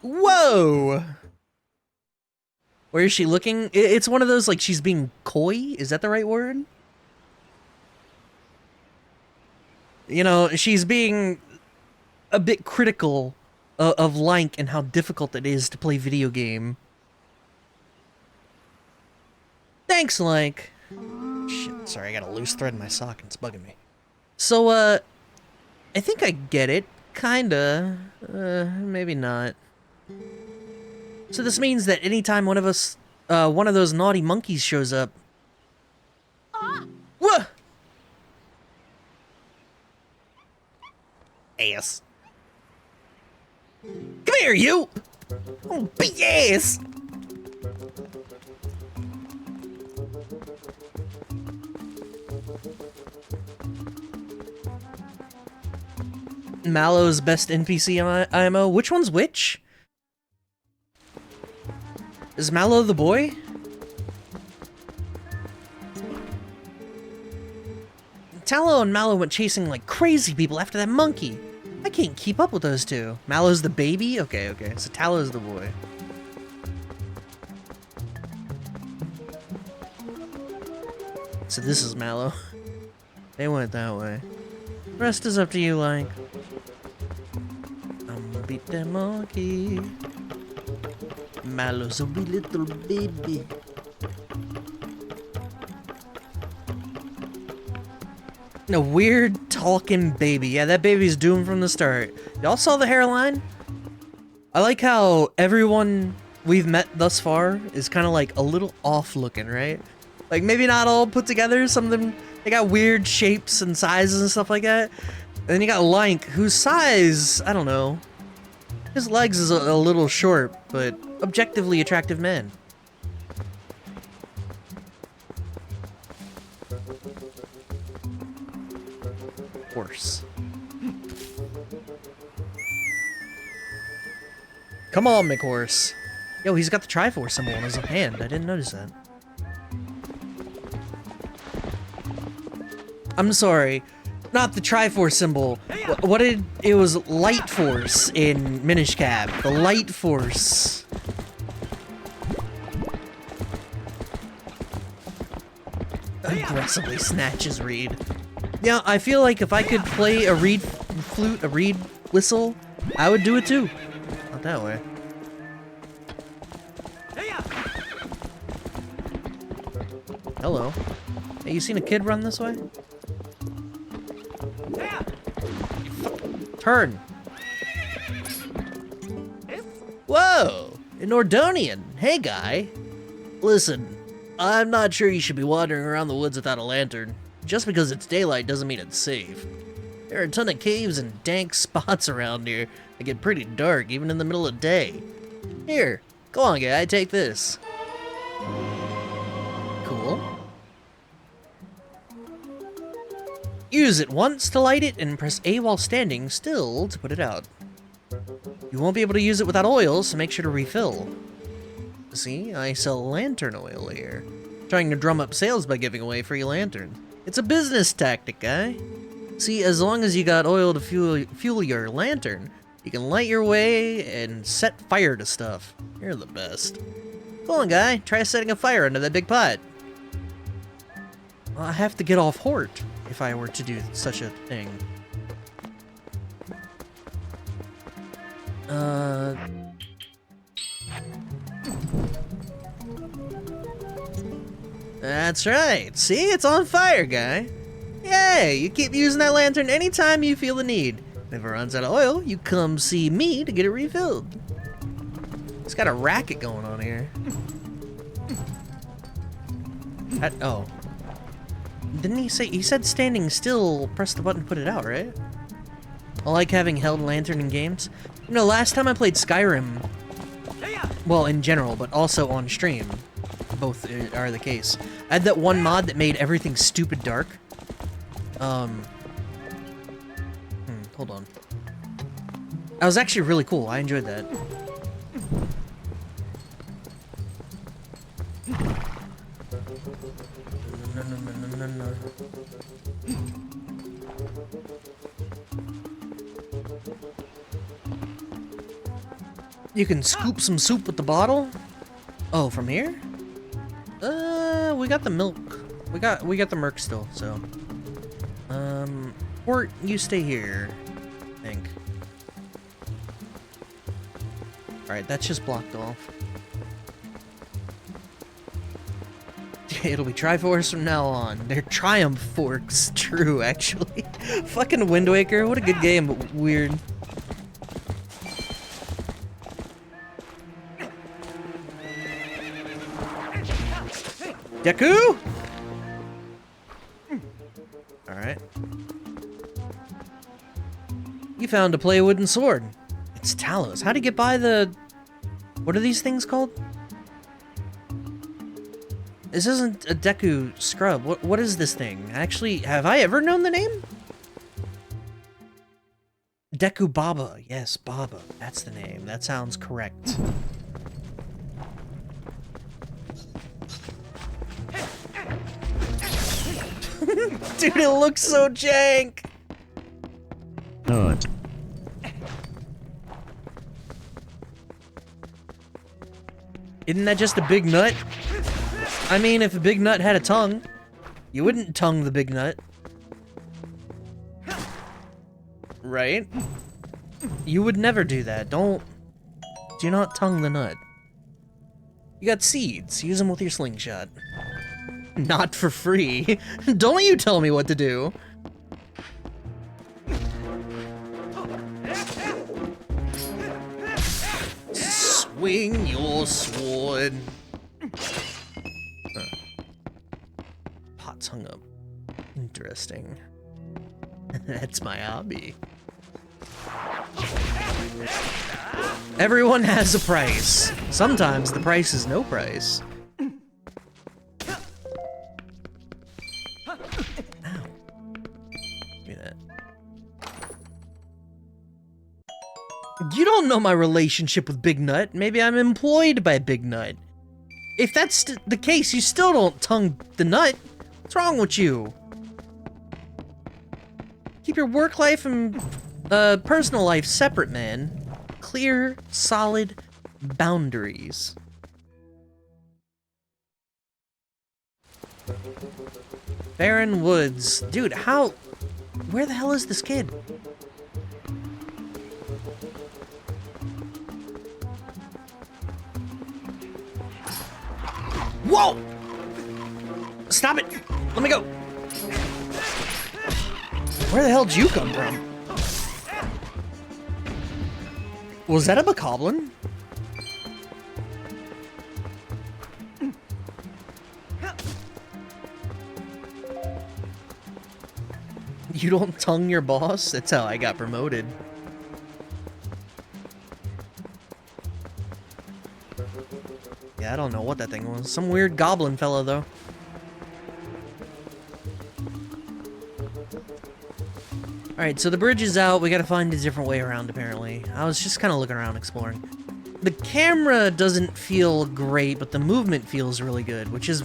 Whoa! Where is she looking? It's one of those, like, she's being coy? Is that the right word? You know, she's being a bit critical of Link and how difficult it is to play video game. Thanks, Link. Shit, sorry, I got a loose thread in my sock and it's bugging me. So, I think I get it. Kinda. Maybe not. So this means that anytime one of us, one of those naughty monkeys shows up... Whoa! Ass. Come here, you! Oh, big ass! Mallow's best NPC IMO. Which one's which? Is Mallow the boy? Tallow and Mallow went chasing like crazy people after that monkey. I can't keep up with those two. Mallow's the baby? Okay. So Tallow's the boy. So this is Mallow. They went that way. Rest is up to you, Link. I'm gonna beat that monkey. Mallow's a wee little baby. A weird talking baby. Yeah, that baby's doomed from the start. Y'all saw the hairline? I like how everyone we've met thus far is kind of like a little off looking, right? Like maybe not all put together. Some of them, they got weird shapes and sizes and stuff like that. And then you got Link, whose size, I don't know. His legs is a little short, but objectively attractive man. Horse. Come on, McHorse. Yo, he's got the Triforce symbol on his hand. I didn't notice that. I'm sorry. Not the Triforce symbol. What did... It was Light Force in Minish Cap. The Light Force. Aggressively snatches reed. Yeah, I feel like if I could play a reed flute, a reed whistle, I would do it too. Not that way. Hello. Hey, you seen a kid run this way? Turn. Whoa! An Ordonian. Hey, guy. Listen, I'm not sure you should be wandering around the woods without a lantern. Just because it's daylight doesn't mean it's safe. There are a ton of caves and dank spots around here that get pretty dark even in the middle of the day. Here, go on, guy, take this. Cool. Use it once to light it and press A while standing still to put it out. You won't be able to use it without oil, so make sure to refill. See, I sell lantern oil here. Trying to drum up sales by giving away free lantern. It's a business tactic, guy. See, as long as you got oil to fuel your lantern, you can light your way and set fire to stuff. You're the best. Go on, guy. Try setting a fire under that big pot. Well, I have to get off Hort if I were to do such a thing. That's right. See, it's on fire, guy. Yay, you keep using that lantern anytime you feel the need. And if it runs out of oil, you come see me to get it refilled. It's got a racket going on here. Oh. Didn't he say, he said standing still, press the button to put it out, right? I like having held lantern in games. You know, last time I played Skyrim, Well, in general, but also on stream. Both are the case. I had that one mod that made everything stupid dark. Hold on. That was actually really cool. I enjoyed that. No. You can scoop some soup with the bottle? Oh, from here? We got the milk. We got the merc still, so. Or you stay here, I think. Alright, that's just blocked off. It'll be Triforce from now on. They're Triumph Forks. True, actually. Fucking Wind Waker. What a good game, but weird. Deku! Alright. You found a play wooden sword. It's Talos. How'd you get by the... What are these things called? This isn't a Deku scrub. What is this thing? Actually, have I ever known the name? Deku Baba. Yes, Baba. That's the name. That sounds correct. Dude, it looks so jank! Nut. Isn't that just a big nut? I mean, if a big nut had a tongue, you wouldn't tongue the big nut. Right? You would never do that. Do not tongue the nut. You got seeds. Use them with your slingshot. Not for free. Don't you tell me what to do. Swing your sword. Pot's hung up. Interesting. That's my hobby. Everyone has a price. Sometimes the price is no price. You don't know my relationship with Big Nut. Maybe I'm employed by Big Nut. If that's the case, you still don't tongue the nut. What's wrong with you? Keep your work life and personal life separate, man. Clear, solid boundaries. Barren Woods. Dude, how... Where the hell is this kid? Whoa! Stop it! Let me go! Where the hell did you come from? Was that a bokoblin? You don't tongue your boss? That's how I got promoted. Yeah, I don't know what that thing was. Some weird goblin fella, though. Alright, so the bridge is out. We gotta find a different way around, apparently. I was just kind of looking around, exploring. The camera doesn't feel great, but the movement feels really good, which is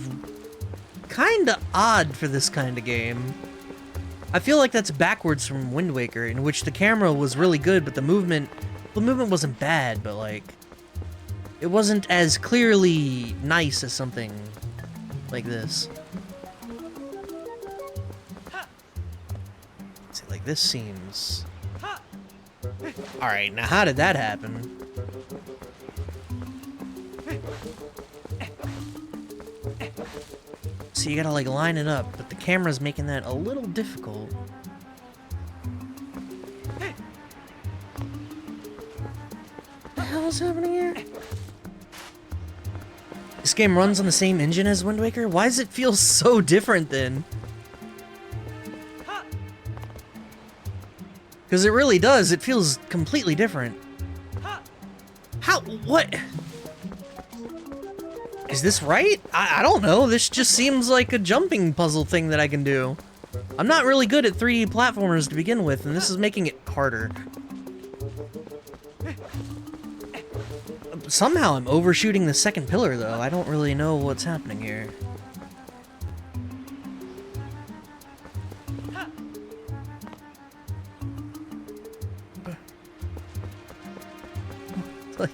kind of odd for this kind of game. I feel like that's backwards from Wind Waker, in which the camera was really good, but the movement wasn't bad, but like... It wasn't as clearly nice as something like this. See, like this seems... Alright, now how did that happen? So you gotta like line it up, but the camera's making that a little difficult. What the hell is happening here? This game runs on the same engine as Wind Waker? Why does it feel so different then? Because it really does. It feels completely different. How? What? Is this right? I don't know. This just seems like a jumping puzzle thing that I can do. I'm not really good at 3D platformers to begin with, and this is making it harder. Somehow I'm overshooting the second pillar, though. I don't really know what's happening here. Like,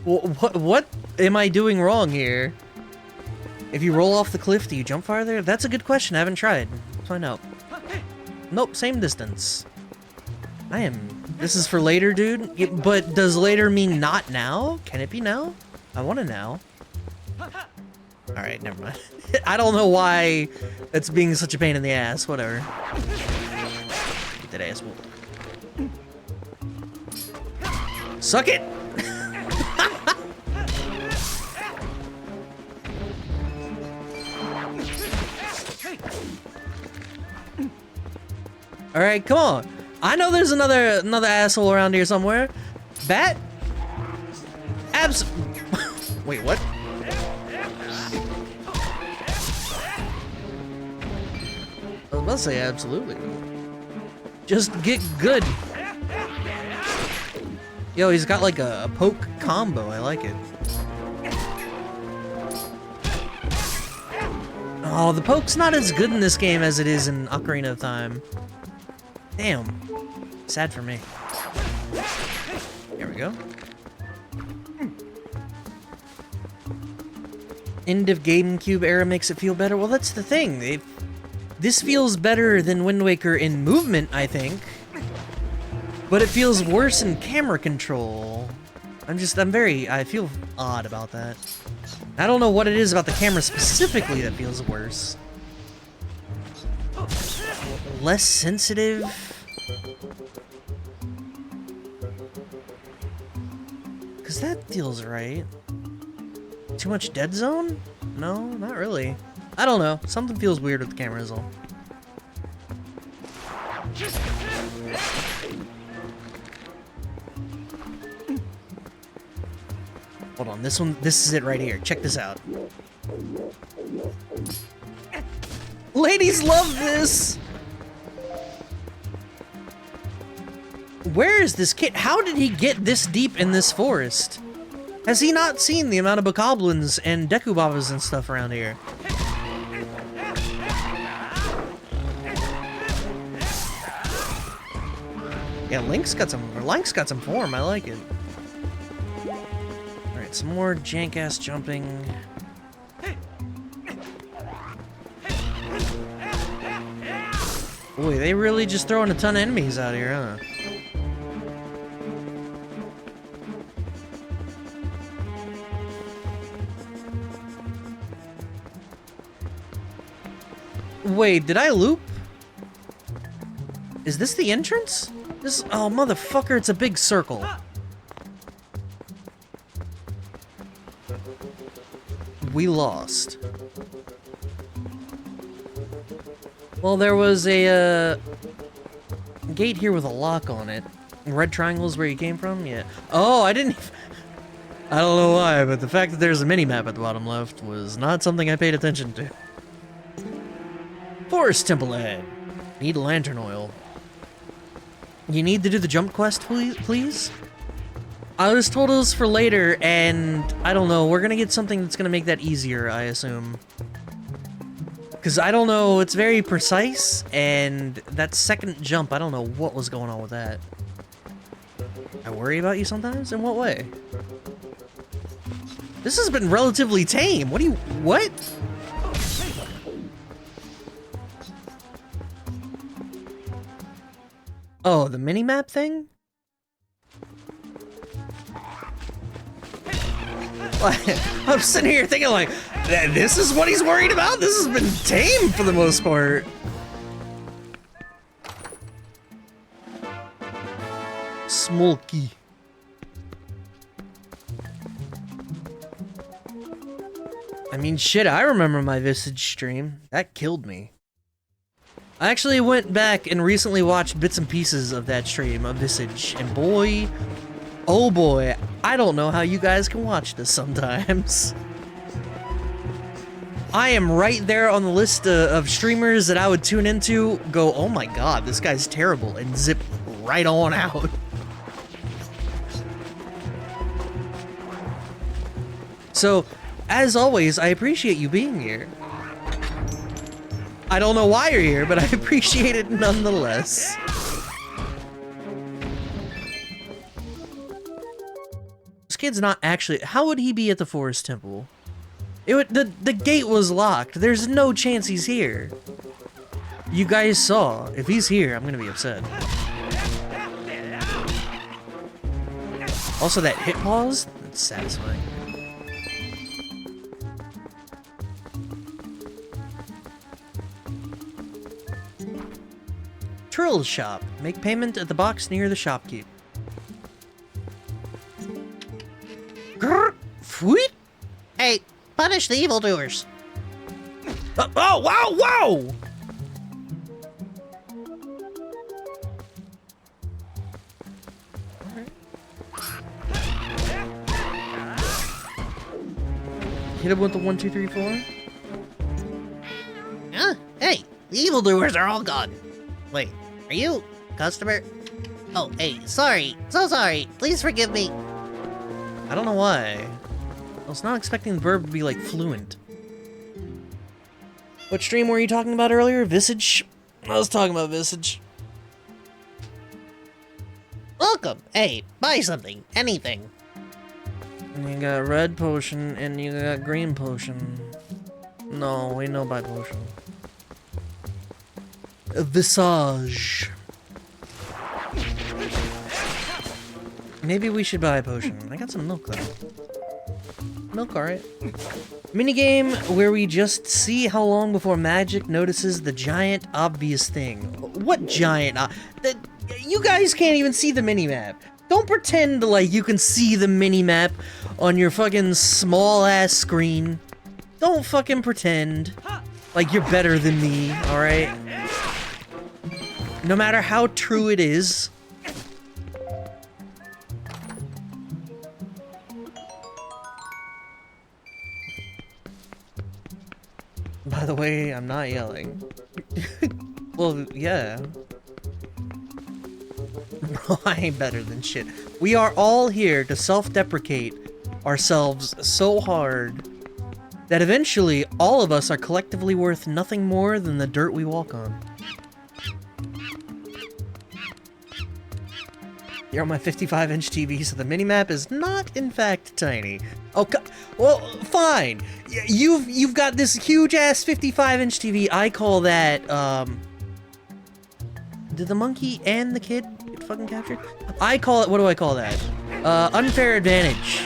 what am I doing wrong here? If you roll off the cliff, do you jump farther? That's a good question. I haven't tried. Let's find out. Nope, same distance. This is for later, dude? But does later mean not now? Can it be now? I want to now. Alright, never mind. I don't know why it's being such a pain in the ass. Whatever. Get that ass whooped. Suck it! Alright, come on. I know there's another asshole around here somewhere. Bat? Wait, what? I was about to say absolutely. Just get good. Yo, he's got like a poke combo. I like it. Oh, the poke's not as good in this game as it is in Ocarina of Time. Damn. Sad for me. Here we go. End of GameCube era makes it feel better. Well, that's the thing. This feels better than Wind Waker in movement, I think. But it feels worse in camera control. I feel odd about that. I don't know what it is about the camera specifically that feels worse. Less sensitive? Cause that feels right. Too much dead zone? No, not really. I don't know. Something feels weird with the camera is all. Hold on, this is it right here. Check this out. Ladies love this! Where is this kid? How did he get this deep in this forest? Has he not seen the amount of bokoblins and dekubabas and stuff around here? Yeah, Link's got some form. I like it. All right, some more jank-ass jumping. Boy, they really just throwing a ton of enemies out here, huh? Wait, did I loop? Is this the entrance? Oh, motherfucker, it's a big circle. We lost. Well, there was a gate here with a lock on it. Red triangles where you came from? Yeah. Oh, I don't know why, but the fact that there's a mini-map at the bottom left was not something I paid attention to. Forest Temple ahead. Need lantern oil. You need to do the jump quest, please? I was told it was for later, and I don't know. We're gonna get something that's gonna make that easier, I assume. Because I don't know, it's very precise, and that second jump, I don't know what was going on with that. I worry about you sometimes? In what way? This has been relatively tame. What? Oh, the mini-map thing? I'm sitting here thinking like, this is what he's worried about? This has been tame for the most part. Smolky. I mean, shit, I remember my Visage stream. That killed me. I actually went back and recently watched bits and pieces of that stream of Visage, and boy, oh boy, I don't know how you guys can watch this sometimes. I am right there on the list of streamers that I would tune into, go, oh my god, this guy's terrible, and zip right on out. So, as always, I appreciate you being here. I don't know why you're here, but I appreciate it nonetheless. This kid's not actually... How would he be at the Forest Temple? The gate was locked. There's no chance he's here. You guys saw. If he's here, I'm gonna be upset. Also, that hit pause? That's satisfying. Trill shop. Make payment at the box near the shopkeep. Grrr! Fweet! Hey, punish the evildoers. Oh, wow, wow! Hit him with the 1, 2, 3, 4. Huh? Hey, the evildoers are all gone. Wait, are you customer? Oh, hey, sorry. So sorry. Please forgive me. I don't know why. I was not expecting the verb to be, like, fluent. What stream were you talking about earlier? Visage? I was talking about Visage. Welcome. Hey, buy something. Anything. You got red potion and you got green potion. No, we know by potion. Visage. Maybe we should buy a potion. I got some milk though. Milk, alright. Minigame where we just see how long before Magic notices the giant obvious thing. What giant? You guys can't even see the minimap. Don't pretend like you can see the minimap on your fucking small ass screen. Don't fucking pretend like you're better than me, alright? No matter how true it is. By the way, I'm not yelling. Well, yeah. Bro, I ain't better than shit. We are all here to self-deprecate ourselves so hard that eventually all of us are collectively worth nothing more than the dirt we walk on. You're on my 55-inch TV, so the minimap is not, in fact, tiny. Oh, well, fine. You've got this huge-ass 55-inch TV. I call that, Did the monkey and the kid get fucking captured? I call it, what do I call that? Unfair advantage.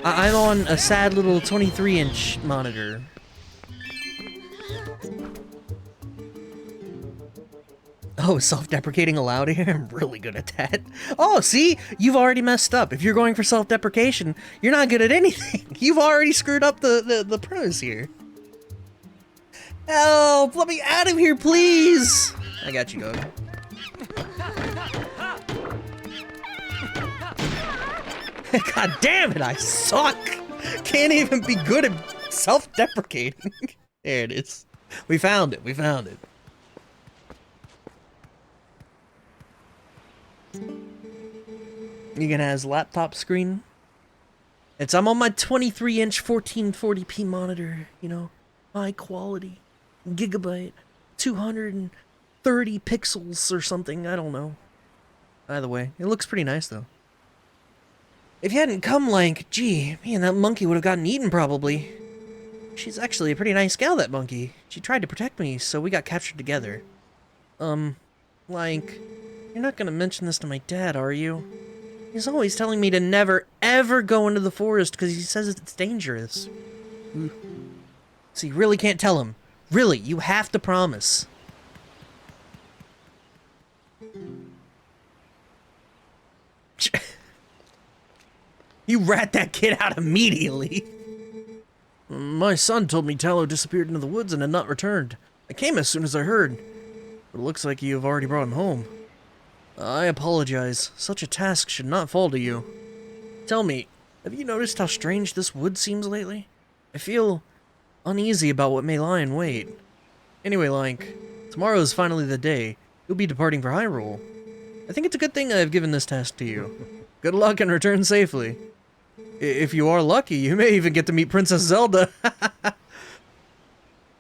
I'm on a sad little 23-inch monitor. Oh, self-deprecating allowed here? I'm really good at that. Oh, see? You've already messed up. If you're going for self-deprecation, you're not good at anything. You've already screwed up the premise here. Help! Let me out of here, please! I got you, Gog. God damn it, I suck! Can't even be good at self-deprecating. There it is. We found it, we found it. You gonna have his laptop screen? I'm on my 23-inch 1440p monitor, you know, high quality, gigabyte, 230 pixels or something, I don't know. Either way, it looks pretty nice though. If you hadn't come, like, gee, me and that monkey would have gotten eaten probably. She's actually a pretty nice gal, that monkey. She tried to protect me, so we got captured together. Like, you're not gonna mention this to my dad, are you? He's always telling me to never, ever go into the forest because he says it's dangerous. So you really can't tell him. Really, you have to promise. You rat that kid out immediately. My son told me Tallow disappeared into the woods and had not returned. I came as soon as I heard. But it looks like you have already brought him home. I apologize. Such a task should not fall to you. Tell me, have you noticed how strange this wood seems lately? I feel uneasy about what may lie in wait. Anyway, Link, tomorrow is finally the day. You'll be departing for Hyrule. I think it's a good thing I've given this task to you. Good luck and return safely. If you are lucky, you may even get to meet Princess Zelda.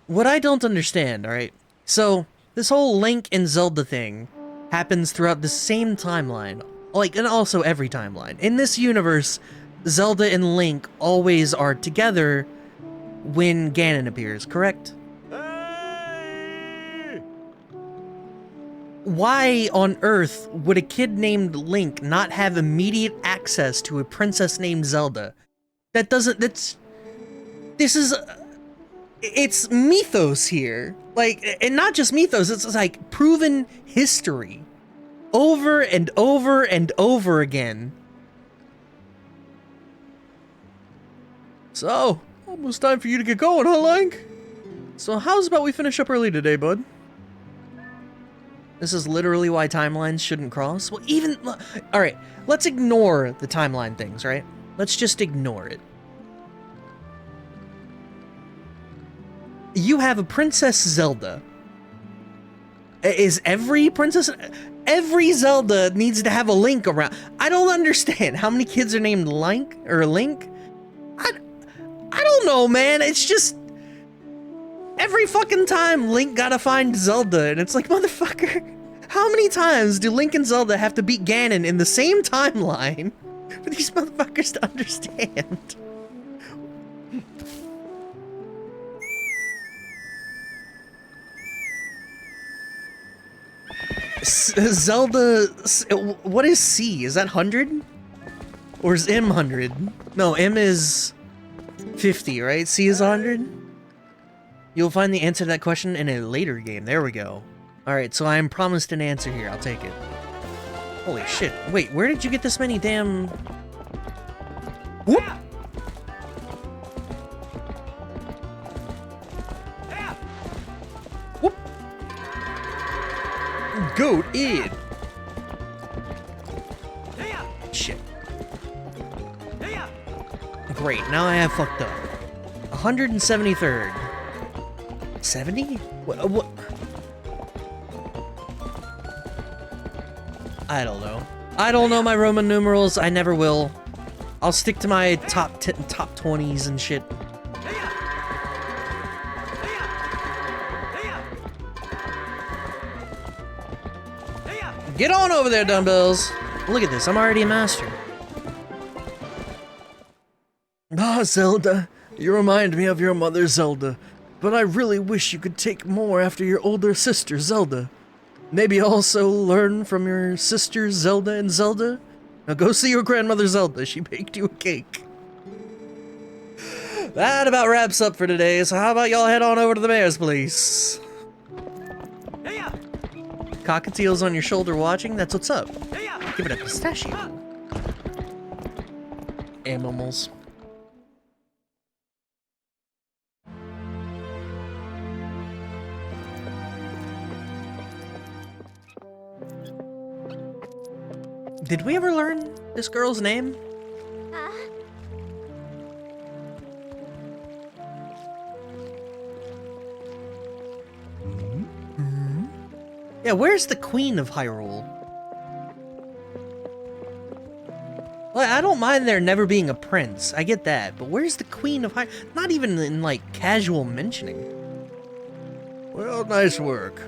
What I don't understand, alright? So, this whole Link and Zelda thing happens throughout the same timeline. Like, and also every timeline. In this universe, Zelda and Link always are together when Ganon appears, correct? Why on earth would a kid named Link not have immediate access to a princess named Zelda? It's mythos here. Like, and not just mythos, it's like proven history. Over and over and over again. So, almost time for you to get going, huh, Link? So how's about we finish up early today, bud? This is literally why timelines shouldn't cross. Well, even... Alright, let's ignore the timeline things, right? Let's just ignore it. You have a Princess Zelda. Is every princess... Every Zelda needs to have a Link around. I don't understand. How many kids are named Link? Or Link? I don't know, man. It's just... Every fucking time Link gotta find Zelda, and it's like, motherfucker, how many times do Link and Zelda have to beat Ganon in the same timeline for these motherfuckers to understand? Zelda, what is C? Is that 100? Or is M 100? No, M is 50, right? C is 100? You'll find the answer to that question in a later game. There we go. Alright, so I am promised an answer here. I'll take it. Holy shit. Wait, where did you get this many damn... Whoop! Whoop! Goat in! Shit. Great, now I have fucked up. 173rd. 70? What? I don't know. I don't know my Roman numerals. I never will. I'll stick to my top 20s and shit. Get on over there, dumbbells. Look at this. I'm already a master. Ah, Zelda. You remind me of your mother, Zelda. But I really wish you could take more after your older sister, Zelda. Maybe also learn from your sisters, Zelda and Zelda? Now go see your grandmother, Zelda. She baked you a cake. That about wraps up for today, so how about y'all head on over to the mayor's place? Cockatiels on your shoulder watching, that's what's up. Give it a pistachio. Animals. Did we ever learn this girl's name? Yeah, where's the Queen of Hyrule? Well, I don't mind there never being a prince. I get that. But where's the Queen of Hyrule? Not even in, like, casual mentioning. Well, nice work.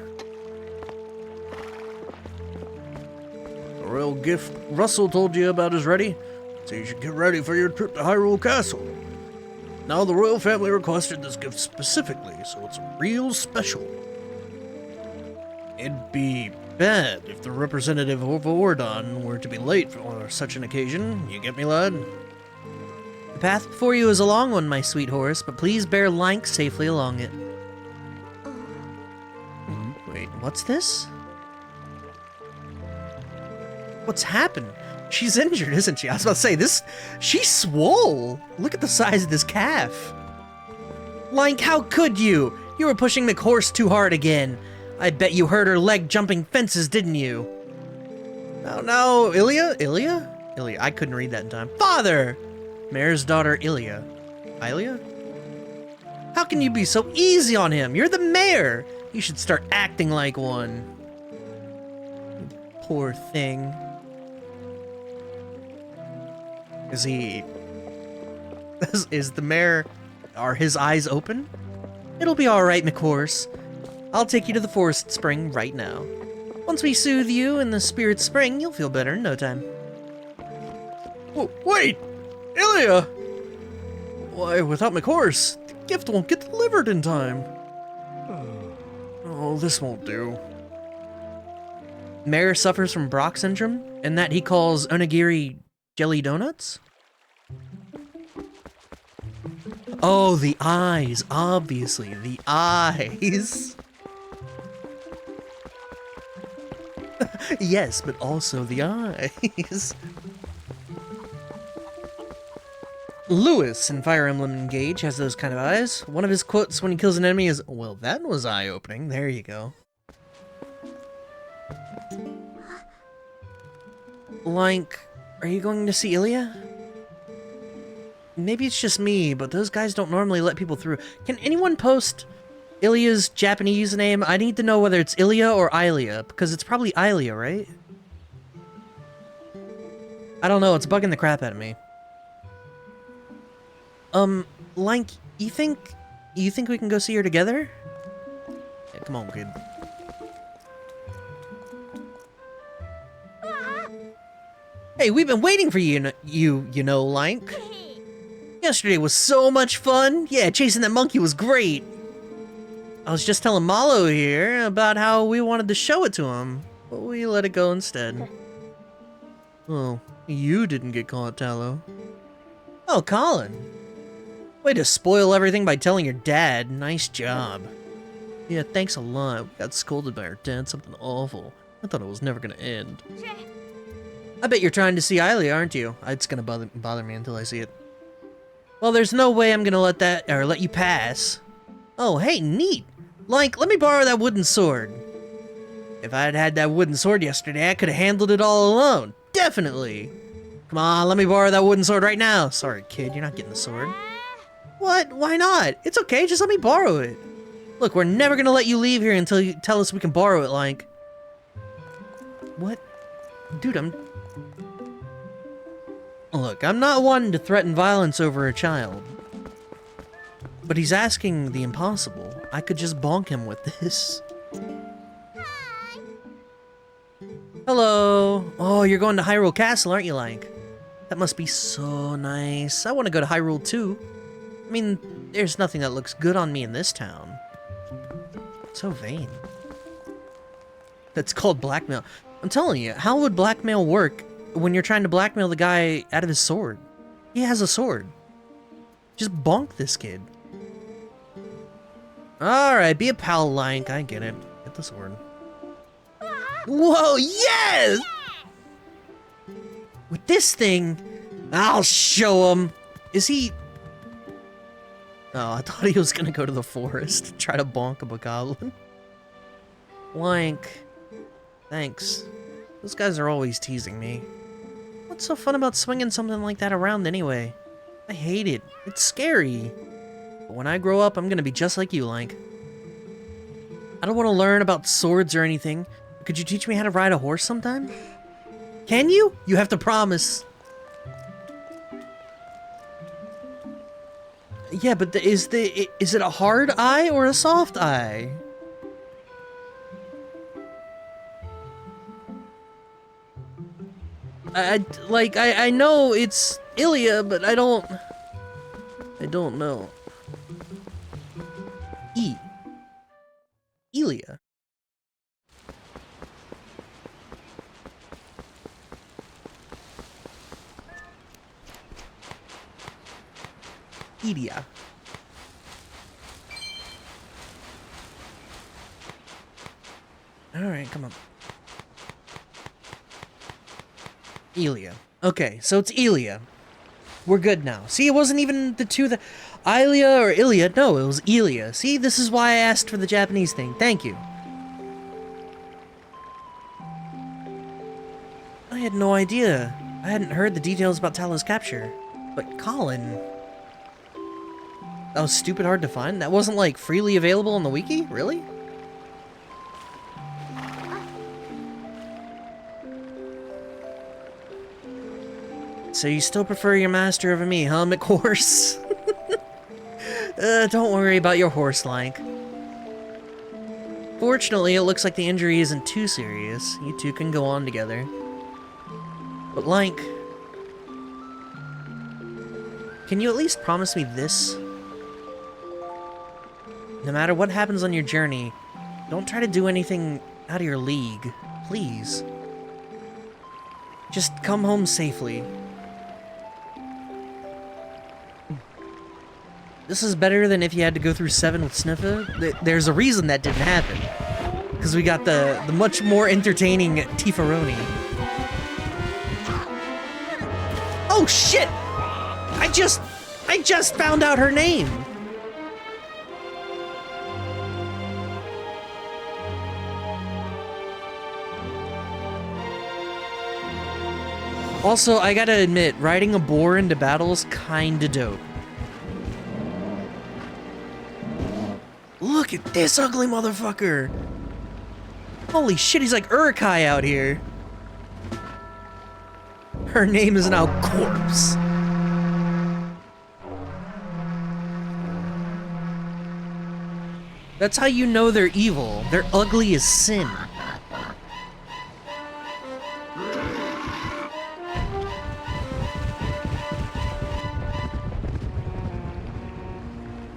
The royal gift Russell told you about is ready, so you should get ready for your trip to Hyrule Castle. Now, the royal family requested this gift specifically, so it's real special. It'd be bad if the representative of Ordon were to be late for such an occasion. You get me, lad? The path before you is a long one, my sweet horse, but please bear Link safely along it. Wait, what's this? What's happened? She's injured, isn't she? I was about to say, she's swole. Look at the size of this calf. Link, how could you? You were pushing the horse too hard again. I bet you hurt her leg jumping fences, didn't you? No, Ilya? I couldn't read that in time. Father! Mayor's daughter, Ilya. How can you be so easy on him? You're the mayor. You should start acting like one. Poor thing. Is he... Is the mayor... Are his eyes open? It'll be alright, McHorse. I'll take you to the forest spring right now. Once we soothe you in the spirit spring, you'll feel better in no time. Oh, wait! Ilya! Why, without McHorse, the gift won't get delivered in time. Oh, this won't do. Mayor suffers from Brock syndrome, and that he calls onigiri jelly donuts? Oh, the eyes, obviously, the eyes. Yes, but also the eyes. Lewis in Fire Emblem Engage has those kind of eyes. One of his quotes when he kills an enemy is, "Well, that was eye-opening." There you go. Like, are you going to see Ilya? Maybe it's just me, but those guys don't normally let people through. Can anyone post Ilya's Japanese name? I need to know whether it's Ilya or Ilya, because it's probably Ilya, right? I don't know, it's bugging the crap out of me. Lank, you think we can go see her together? Yeah, come on, kid. Hey, we've been waiting for you, you know, Lank. Yesterday was so much fun. Yeah, chasing that monkey was great. I was just telling Malo here about how we wanted to show it to him, but we let it go instead. Oh, you didn't get caught, Tallow. Oh, Colin. Way to spoil everything by telling your dad. Nice job. Yeah, thanks a lot. We got scolded by our dad, something awful. I thought it was never gonna end. I bet you're trying to see Ilya, aren't you? It's gonna bother me until I see it. Well, there's no way I'm gonna let you pass. Oh, hey, neat. Like, let me borrow that wooden sword. If I had had that wooden sword yesterday, I could have handled it all alone. Definitely. Come on, let me borrow that wooden sword right now. Sorry, kid, you're not getting the sword. What? Why not? It's okay, just let me borrow it. Look, we're never gonna let you leave here until you tell us we can borrow it, like... What? Dude, Look, I'm not one to threaten violence over a child. But he's asking the impossible. I could just bonk him with this. Hi. Hello. Oh, you're going to Hyrule Castle, aren't you, Lank? That must be so nice. I want to go to Hyrule too. I mean, there's nothing that looks good on me in this town. So vain. That's called blackmail. I'm telling you, how would blackmail work when you're trying to blackmail the guy out of his sword? He has a sword. Just bonk this kid. Alright, be a pal, Lank. I get it. Get the sword. Whoa, yes! With this thing, I'll show him. Is he... Oh, I thought he was gonna go to the forest to try to bonk a goblin. Lank. Thanks. Those guys are always teasing me. What's so fun about swinging something like that around anyway? I hate it. It's scary. But when I grow up, I'm gonna be just like you, Lank. I don't want to learn about swords or anything. Could you teach me how to ride a horse sometime? Can you? You have to promise. Yeah, but is it a hard eye or a soft eye? I know it's Ilya, but I don't know. Ilya. Ilya. Alright, come on. Ilya. Okay, so it's Ilya. We're good now. See, it wasn't even the two that... Ilya or Ilya. No, it was Ilya. See, this is why I asked for the Japanese thing. Thank you. I had no idea. I hadn't heard the details about Talon's capture. But Colin... That was stupid hard to find? That wasn't, like, freely available on the wiki? Really? So you still prefer your master over me, huh, McHorse? Don't worry about your horse, Lank. Fortunately, it looks like the injury isn't too serious. You two can go on together. But Lank, can you at least promise me this? No matter what happens on your journey, don't try to do anything out of your league, please. Just come home safely. This is better than if you had to go through 7 with Sniffa. There's a reason that didn't happen. Because we got the much more entertaining Tifaroni. Oh shit! I just found out her name! Also, I gotta admit, riding a boar into battle is kinda dope. Look at this ugly motherfucker! Holy shit, he's like Urukai out here. Her name is now Corpse. That's how you know they're evil. They're ugly as sin.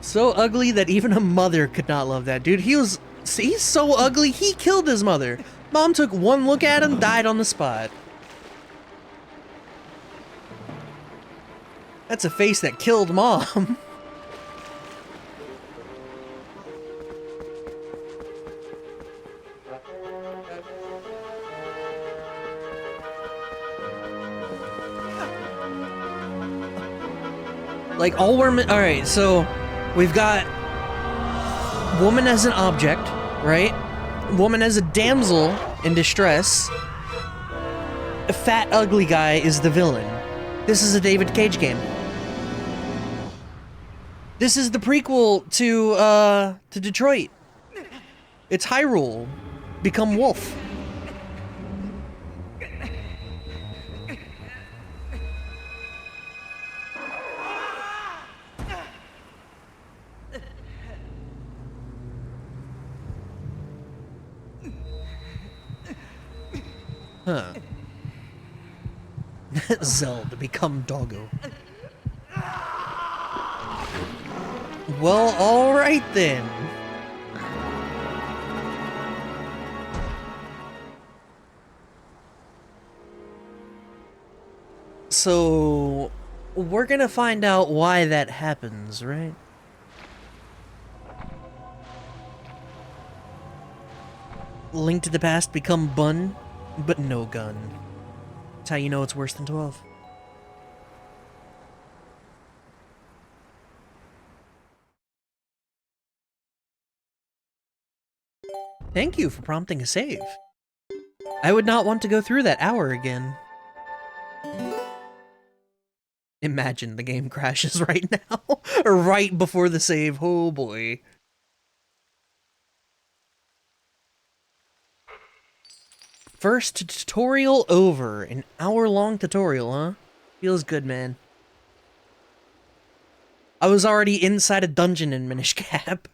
So ugly that even a mother could not love that dude. He's so ugly, he killed his mother. Mom took one look at him, died on the spot. That's a face that killed Mom. Like, alright, so we've got woman as an object, right? Woman as a damsel in distress. A fat, ugly guy is the villain. This is a David Cage game. This is the prequel to Detroit. It's Hyrule. Become Wolf. Huh. Zelda become Doggo. Well, alright then. So, we're gonna find out why that happens, right? Link to the Past become Bun, but no gun. That's how you know it's worse than 12. Thank you for prompting a save. I would not want to go through that hour again. Imagine the game crashes right now, or right before the save. Oh boy. First tutorial over. An hour-long tutorial, huh? Feels good, man. I was already inside a dungeon in Minish Cap.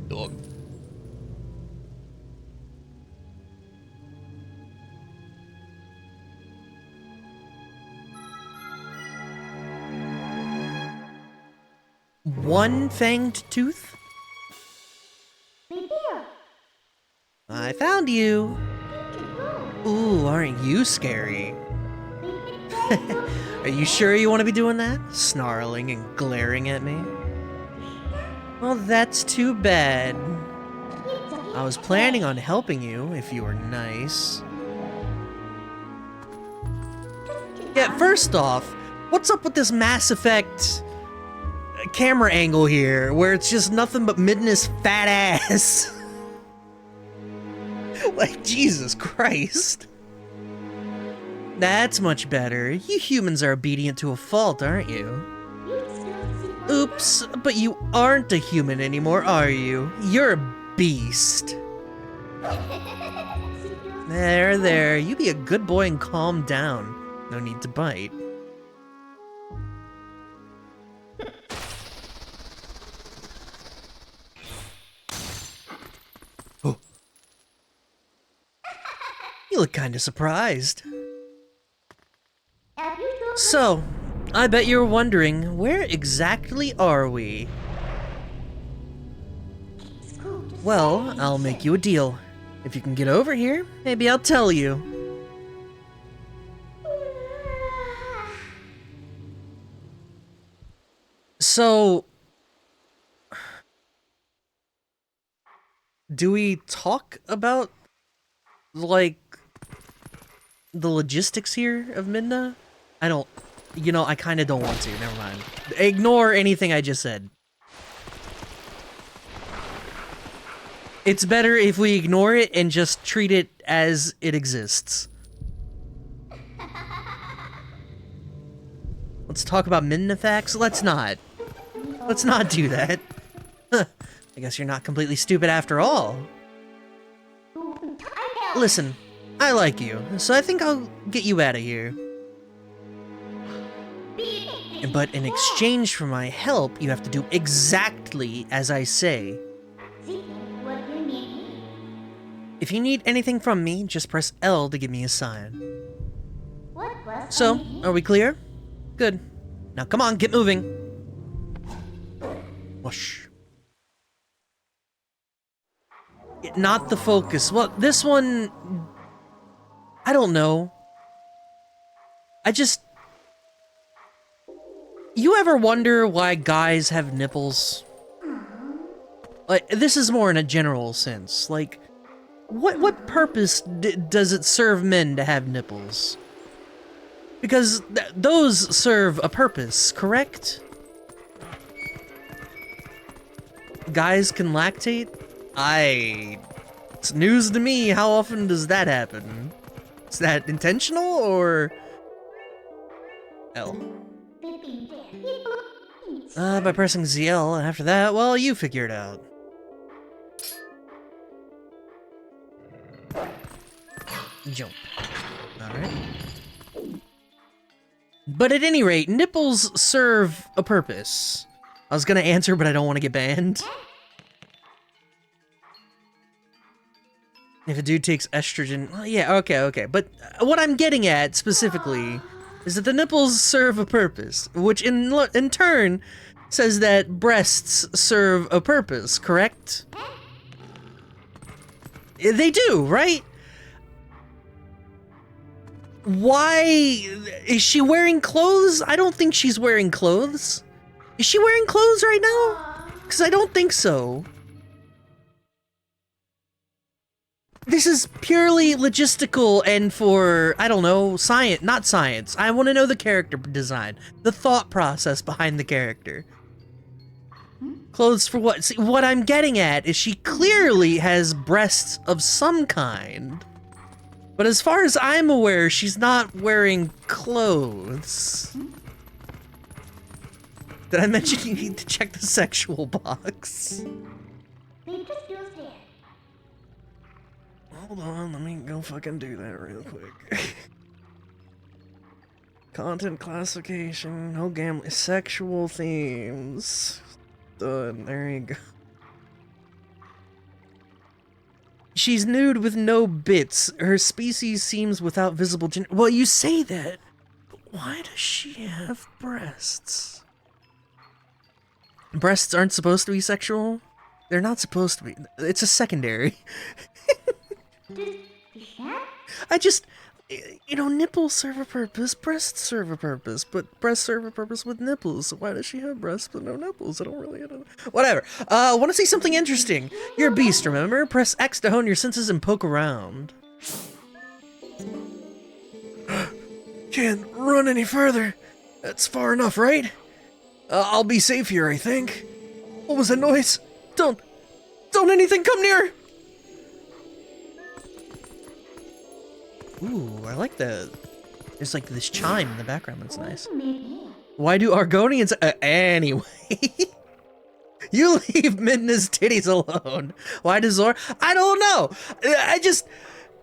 Dog. One-fanged tooth? I found you. Ooh, aren't you scary? Are you sure you want to be doing that? Snarling and glaring at me? Well, that's too bad. I was planning on helping you, if you were nice. Yeah, first off, what's up with this Mass Effect camera angle here where it's just nothing but Midna's fat ass. Like, Jesus Christ. That's much better. You humans are obedient to a fault, aren't you? Oops, but you aren't a human anymore, are you? You're a beast. There, you be a good boy and calm down. No need to bite. Oh. You look kinda surprised. So, I bet you're wondering, where exactly are we? Well, I'll make you a deal. If you can get over here, maybe I'll tell you. So, do we talk about, like, the logistics here of Midna? I don't, I kind of don't want to. Never mind. Ignore anything I just said. It's better if we ignore it and just treat it as it exists. Let's talk about Midna facts? Let's not. Let's not do that. Huh. I guess you're not completely stupid after all. Listen, I like you, so I think I'll get you out of here. But in exchange for my help, you have to do exactly as I say. If you need anything from me, just press L to give me a sign. So, are we clear? Good. Now come on, get moving. Whoosh. Not the focus. Well, this one... I don't know. You ever wonder why guys have nipples? Like, this is more in a general sense. Like, what purpose does it serve men to have nipples? Because those serve a purpose, correct? Guys can lactate? It's news to me. How often does that happen? Is that intentional, or... L? By pressing ZL, and after that, well, you figure it out. Jump. Alright. But at any rate, nipples serve a purpose. I was gonna answer, but I don't want to get banned. If a dude takes estrogen... Well, yeah, okay. But what I'm getting at, specifically, is that the nipples serve a purpose, which in turn says that breasts serve a purpose, correct? They do, right? Why? Is she wearing clothes? I don't think she's wearing clothes. Is she wearing clothes right now? Because I don't think so. This is purely logistical and for, I don't know, science, not science. I want to know the character design, the thought process behind the character. Clothes for what? See, what I'm getting at is she clearly has breasts of some kind. But as far as I'm aware, she's not wearing clothes. Did I mention you need to check the sexual box? Hold on, let me go fucking do that real quick. Content classification, no gambling, sexual themes. Done, there you go. She's nude with no bits. Her species seems without visible gender. Well, you say that, but why does she have breasts? Breasts aren't supposed to be sexual? They're not supposed to be. It's a secondary. Nipples serve a purpose, breasts serve a purpose, but breasts serve a purpose with nipples, so why does she have breasts but no nipples? I don't know. Whatever. Want to see something interesting? You're a beast, remember? Press X to hone your senses and poke around. Can't run any further. That's far enough, right? I'll be safe here, I think. What was that noise? Don't anything come near! Ooh, I like there's like this chime in the background that's nice. Why do Argonians, anyway. You leave Midna's titties alone. Why does Zora? I don't know.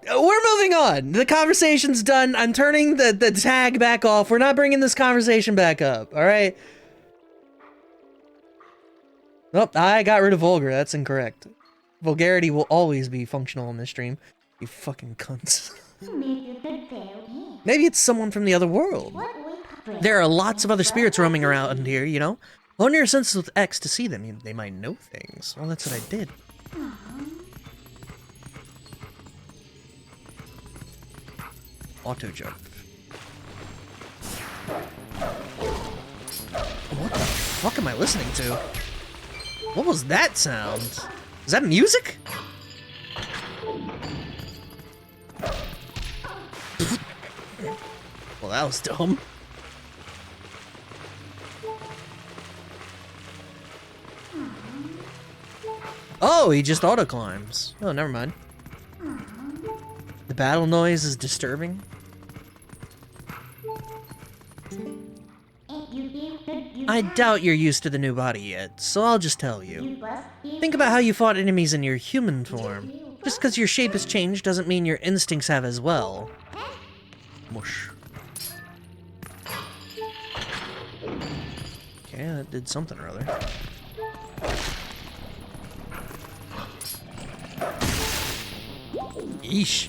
We're moving on. The conversation's done. I'm turning the tag back off. We're not bringing this conversation back up. All right. Nope, I got rid of vulgar. That's incorrect. Vulgarity will always be functional in this stream. You fucking cunts. Maybe it's someone from the other world. There are lots of other spirits roaming around here, you know? Hone your senses with X to see them. They might know things. Well, that's what I did. Auto jump. What the fuck am I listening to? What was that sound? Is that music? Well, that was dumb. Oh, he just auto climbs. Oh, never mind. The battle noise is disturbing. I doubt you're used to the new body yet, so I'll just tell you. Think about how you fought enemies in your human form. Just because your shape has changed doesn't mean your instincts have as well. Mush. Okay, that did something or other. Yeesh.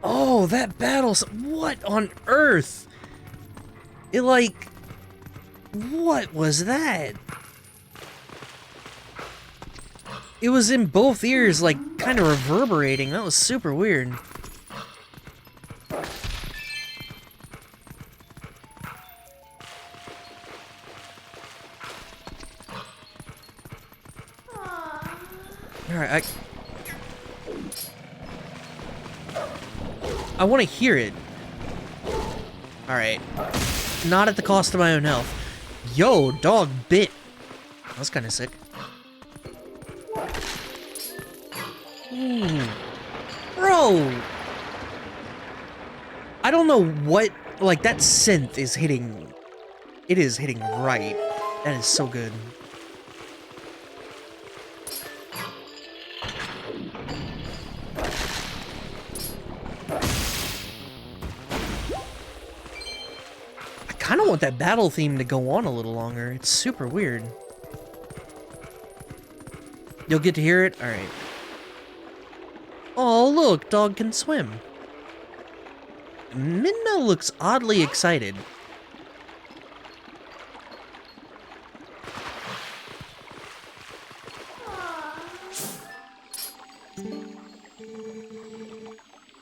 Oh, that battle. What on earth? It like. What was that? It was in both ears, like, kind of reverberating. That was super weird. Alright, I want to hear it. Alright. Not at the cost of my own health. Yo, dog bit. That's kind of sick. Ooh. Bro! I don't know what... Like, that synth is hitting... It is hitting right. That is so good. I kind of want that battle theme to go on a little longer. It's super weird. You'll get to hear it? Alright. Oh, look, dog can swim. Midna looks oddly excited.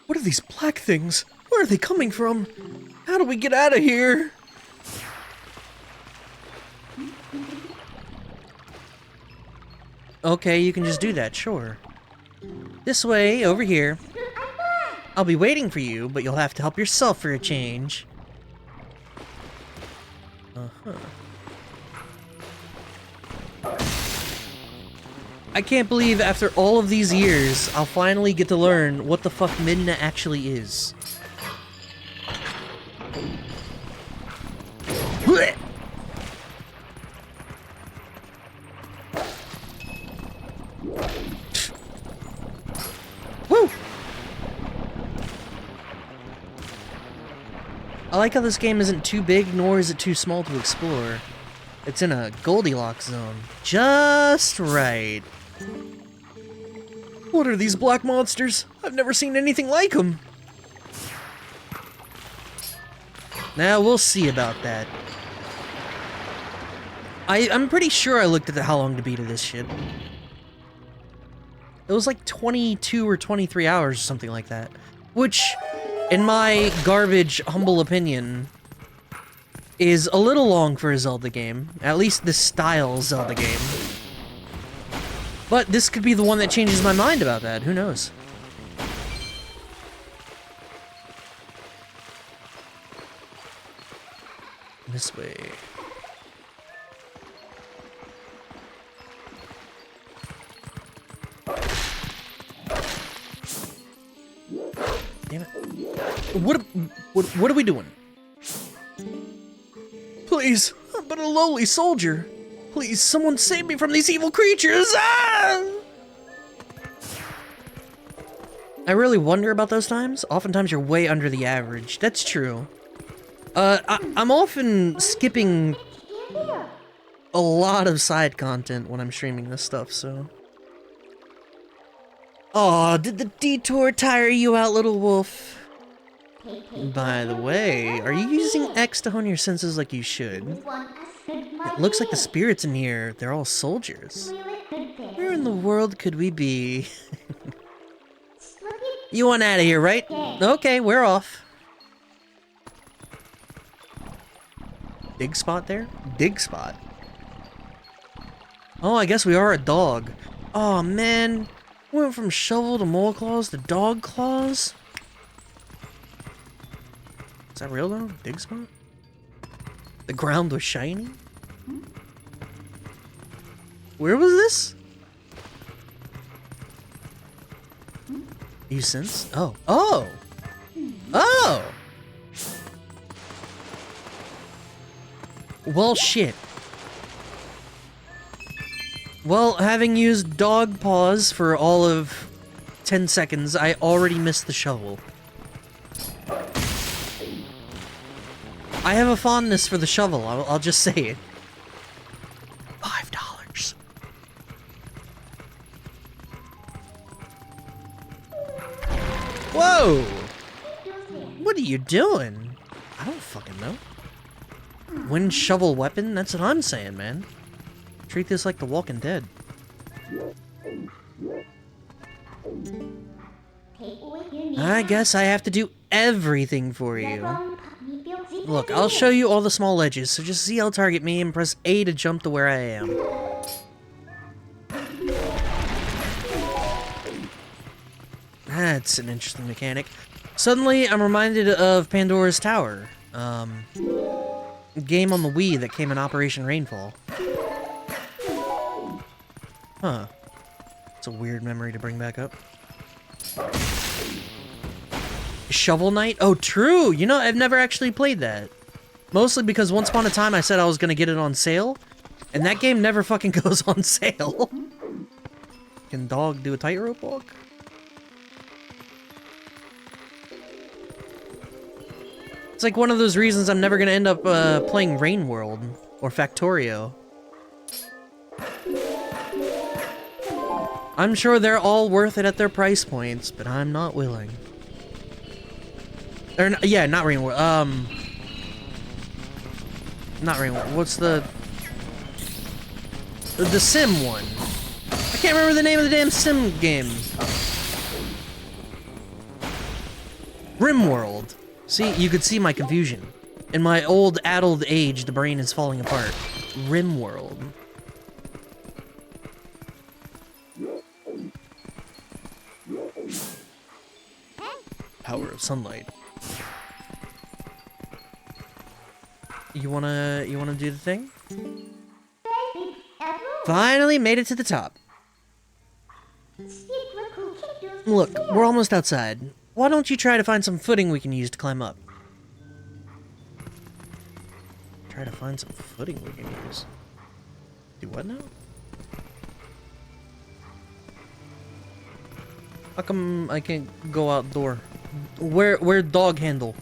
What are these black things? Where are they coming from? How do we get out of here? Okay, you can just do that, sure. This way, over here. I'll be waiting for you, but you'll have to help yourself for a change. Uh-huh. I can't believe after all of these years, I'll finally get to learn what the fuck Midna actually is. Woo! I like how this game isn't too big, nor is it too small to explore. It's in a Goldilocks zone. Just right. What are these black monsters? I've never seen anything like them. Now, we'll see about that. I'm pretty sure I looked at how long to beat of this shit. It was like 22 or 23 hours or something like that. Which, in my garbage, humble opinion, is a little long for a Zelda game. At least this style Zelda game. But this could be the one that changes my mind about that. Who knows? This way. Damn it. What are we doing? Please, I'm but a lowly soldier. Please, someone save me from these evil creatures! Ah! I really wonder about those times. Oftentimes you're way under the average. That's true. I'm often skipping a lot of side content when I'm streaming this stuff, so... Aw, did the detour tire you out, little wolf? By the way, are you using X to hone your senses like you should? It looks like the spirits in here, they're all soldiers. Where in the world could we be? You want out of here, right? Okay, we're off. Dig spot there? Dig spot. Oh, I guess we are a dog. Oh, man. Went from shovel to mole claws to dog claws? Is that real though? Dig spot? The ground was shiny? Where was this? You sense? Oh. Oh! Oh! Well, shit. Well, having used dog paws for all of 10 seconds, I already missed the shovel. I have a fondness for the shovel, I'll just say it. $5. Whoa! What are you doing? I don't fucking know. Wind shovel weapon? That's what I'm saying, man. Treat this like The Walking Dead. I guess I have to do everything for you. Look, I'll show you all the small ledges, so just ZL target me and press A to jump to where I am. That's an interesting mechanic. Suddenly, I'm reminded of Pandora's Tower. Game on the Wii that came in Operation Rainfall. Huh. It's a weird memory to bring back up. Shovel Knight? Oh, true! You know, I've never actually played that. Mostly because once upon a time I said I was gonna get it on sale, and that game never fucking goes on sale. Can dog do a tightrope walk? It's like one of those reasons I'm never gonna end up playing Rain World or Factorio. I'm sure they're all worth it at their price points, but I'm not willing. Or, yeah, not Rain World, not Rain World, what's the Sim one? I can't remember the name of the damn Sim game. RimWorld. See, you could see my confusion. In my old, addled age, the brain is falling apart. RimWorld. Power of sunlight. You wanna do the thing? Finally made it to the top. Look, we're almost outside. Why don't you try to find some footing we can use to climb up? Try to find some footing we can use. Do what now? How come I can't go outdoor? Where dog handle?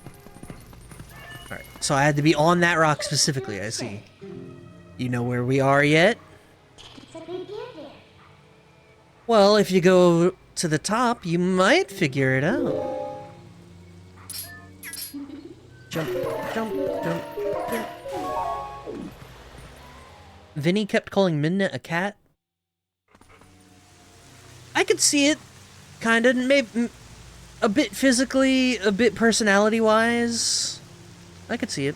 Alright, so I had to be on that rock specifically, I see. You know where we are yet? Well, if you go to the top, you might figure it out. Jump, jump, jump, jump. Vinny kept calling Midna a cat. I could see it, kinda, maybe a bit physically, a bit personality-wise. I could see it.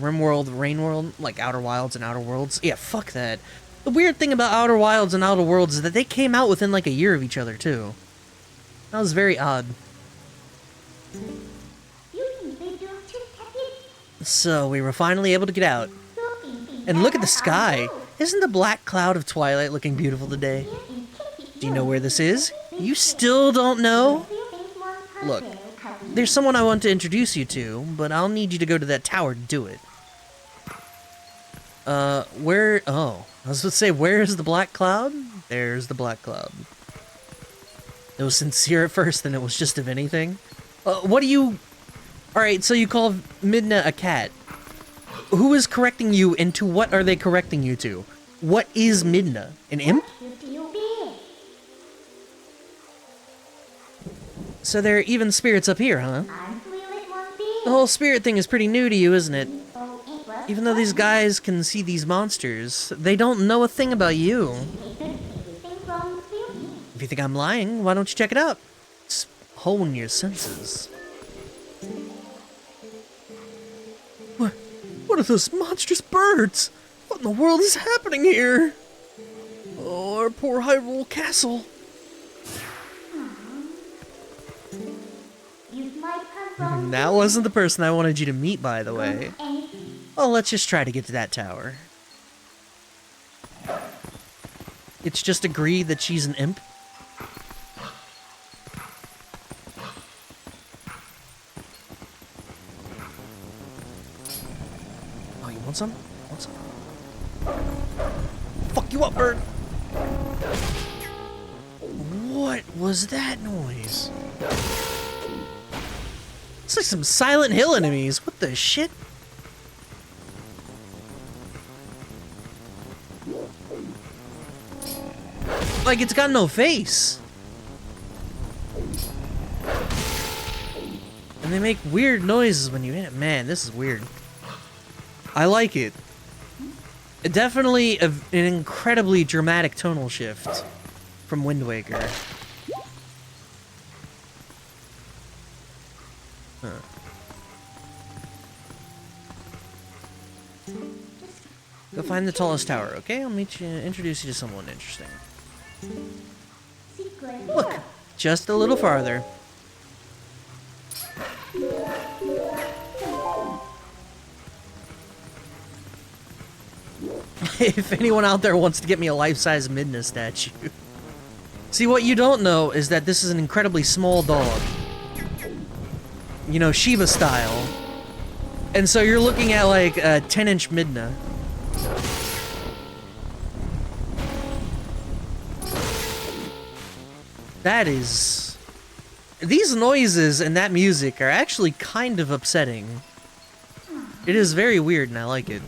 RimWorld, Rainworld, like Outer Wilds and Outer Worlds. Yeah, fuck that. The weird thing about Outer Wilds and Outer Worlds is that they came out within like a year of each other, too. That was very odd. So, we were finally able to get out. And look at the sky! Isn't the black cloud of Twilight looking beautiful today? Do you know where this is? You still don't know? Look, there's someone I want to introduce you to, but I'll need you to go to that tower to do it. Where... Oh, I was about to say, where's the black cloud? There's the black cloud. It was sincere at first, then it was just of anything. What do you... Alright, so you call Midna a cat. Who is correcting you, and to what are they correcting you to? What is Midna? An imp? So there are even spirits up here, huh? The whole spirit thing is pretty new to you, isn't it? Even though these guys can see these monsters, they don't know a thing about you. If you think I'm lying, why don't you check it out? Just hone your senses. What are those monstrous birds? What in the world is happening here? Oh, our poor Hyrule Castle. That wasn't the person I wanted you to meet, by the way. Well, let's just try to get to that tower. It's just agreed that she's an imp. Oh, you want some? Want some? Fuck you up, bird! What was that noise? It's like some Silent Hill enemies. What the shit? Like, it's got no face. And they make weird noises when you hit it. Man, this is weird. I like it. Definitely an incredibly dramatic tonal shift from Wind Waker. Huh. Go find the tallest tower, okay? I'll introduce you to someone interesting. Look, just a little farther. If anyone out there wants to get me a life-size Midna statue. See, what you don't know is that this is an incredibly small dog. You know, Shiva style. And so you're looking at like a 10-inch Midna. That is... These noises and that music are actually kind of upsetting. It is very weird and I like it.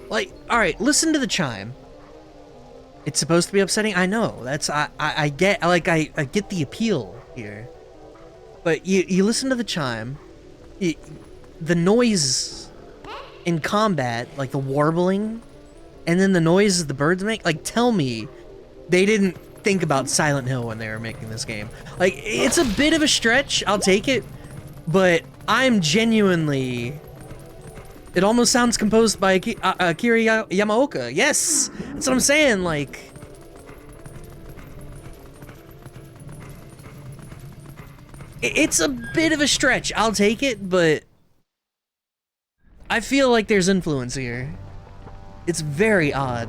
Like, alright, listen to the chime. It's supposed to be upsetting? I know. That's, I get, like, I get the appeal here. But you listen to the chime, the noise in combat, like the warbling, and then the noises the birds make, like, tell me they didn't think about Silent Hill when they were making this game. Like, it's a bit of a stretch, I'll take it, but I'm genuinely... It almost sounds composed by Akira Yamaoka. Yes! That's what I'm saying, like... It's a bit of a stretch, I'll take it, but... I feel like there's influence here. It's very odd.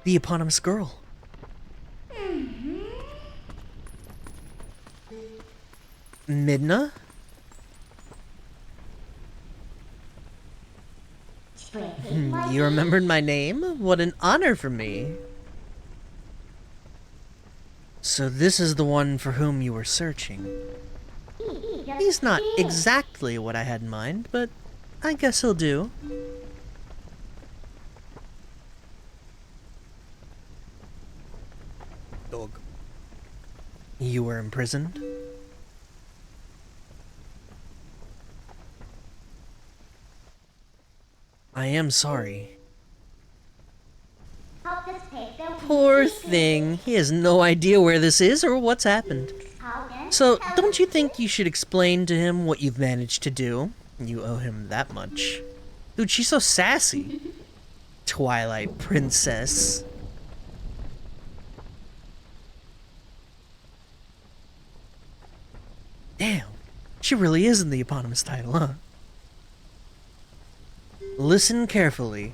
The eponymous girl. Midna? You remembered my name? What an honor for me. So this is the one for whom you were searching. He's not exactly what I had in mind, but I guess he'll do. Dog. You were imprisoned? I am sorry. Poor thing. He has no idea where this is or what's happened. So, don't you think you should explain to him what you've managed to do? You owe him that much. Dude, she's so sassy. Twilight Princess. Damn, she really is in the eponymous title, huh? Listen carefully.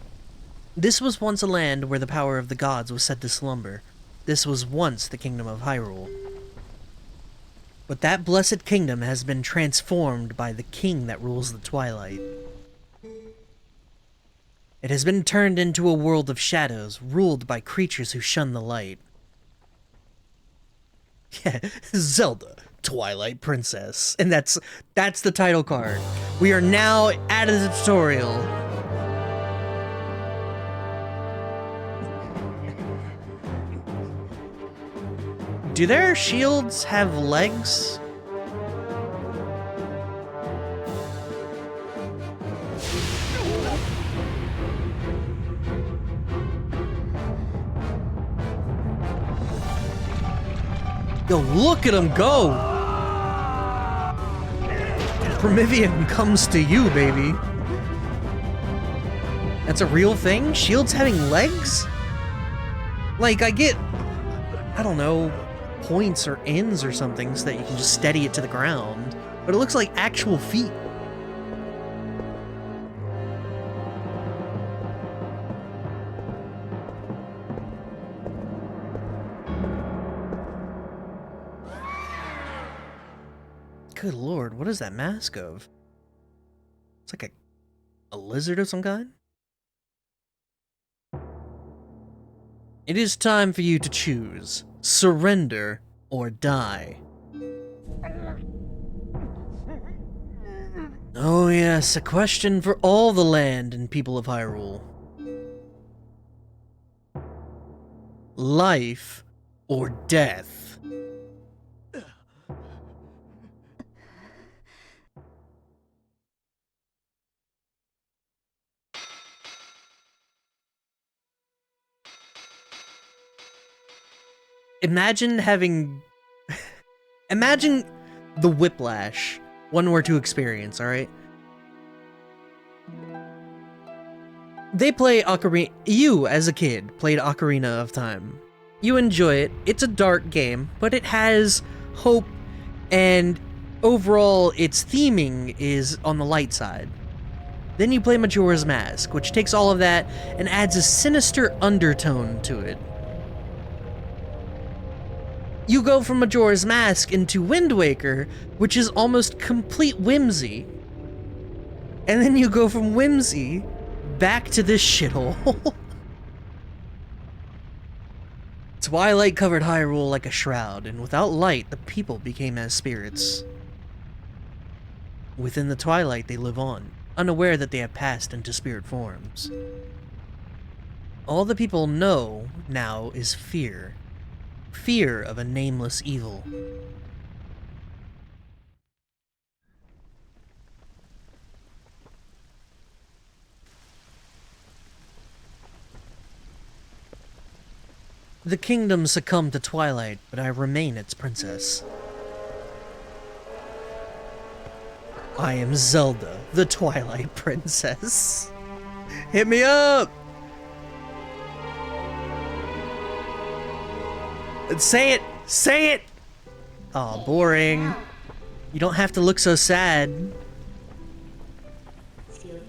This was once a land where the power of the gods was said to slumber. This was once the kingdom of Hyrule. But that blessed kingdom has been transformed by the king that rules the Twilight. It has been turned into a world of shadows, ruled by creatures who shun the light. Yeah, Zelda, Twilight Princess. And that's the title card. We are now at a tutorial. Do their shields have legs? Yo, look at him go! Primivian comes to you, baby. That's a real thing? Shields having legs? Like, I get, I don't know, points or ends or something so that you can just steady it to the ground. But it looks like actual feet. Good lord, what is that mask of? It's like a lizard of some kind? It is time for you to choose. Surrender or die. Oh yes, a question for all the land and people of Hyrule. Life or death? Imagine having... Imagine the whiplash one were to experience, alright? They play Ocarina... You, as a kid, played Ocarina of Time. You enjoy it. It's a dark game, but it has hope, and overall, its theming is on the light side. Then you play Majora's Mask, which takes all of that and adds a sinister undertone to it. You go from Majora's Mask into Wind Waker, which is almost complete whimsy. And then you go from whimsy back to this shithole. Twilight covered Hyrule like a shroud, and without light, the people became as spirits. Within the Twilight, they live on, unaware that they have passed into spirit forms. All the people know now is fear. Fear of a nameless evil. The kingdom succumbed to Twilight, but I remain its princess. I am Zelda, the Twilight Princess. Hit me up! Say it! Say it! Aw, boring. You don't have to look so sad.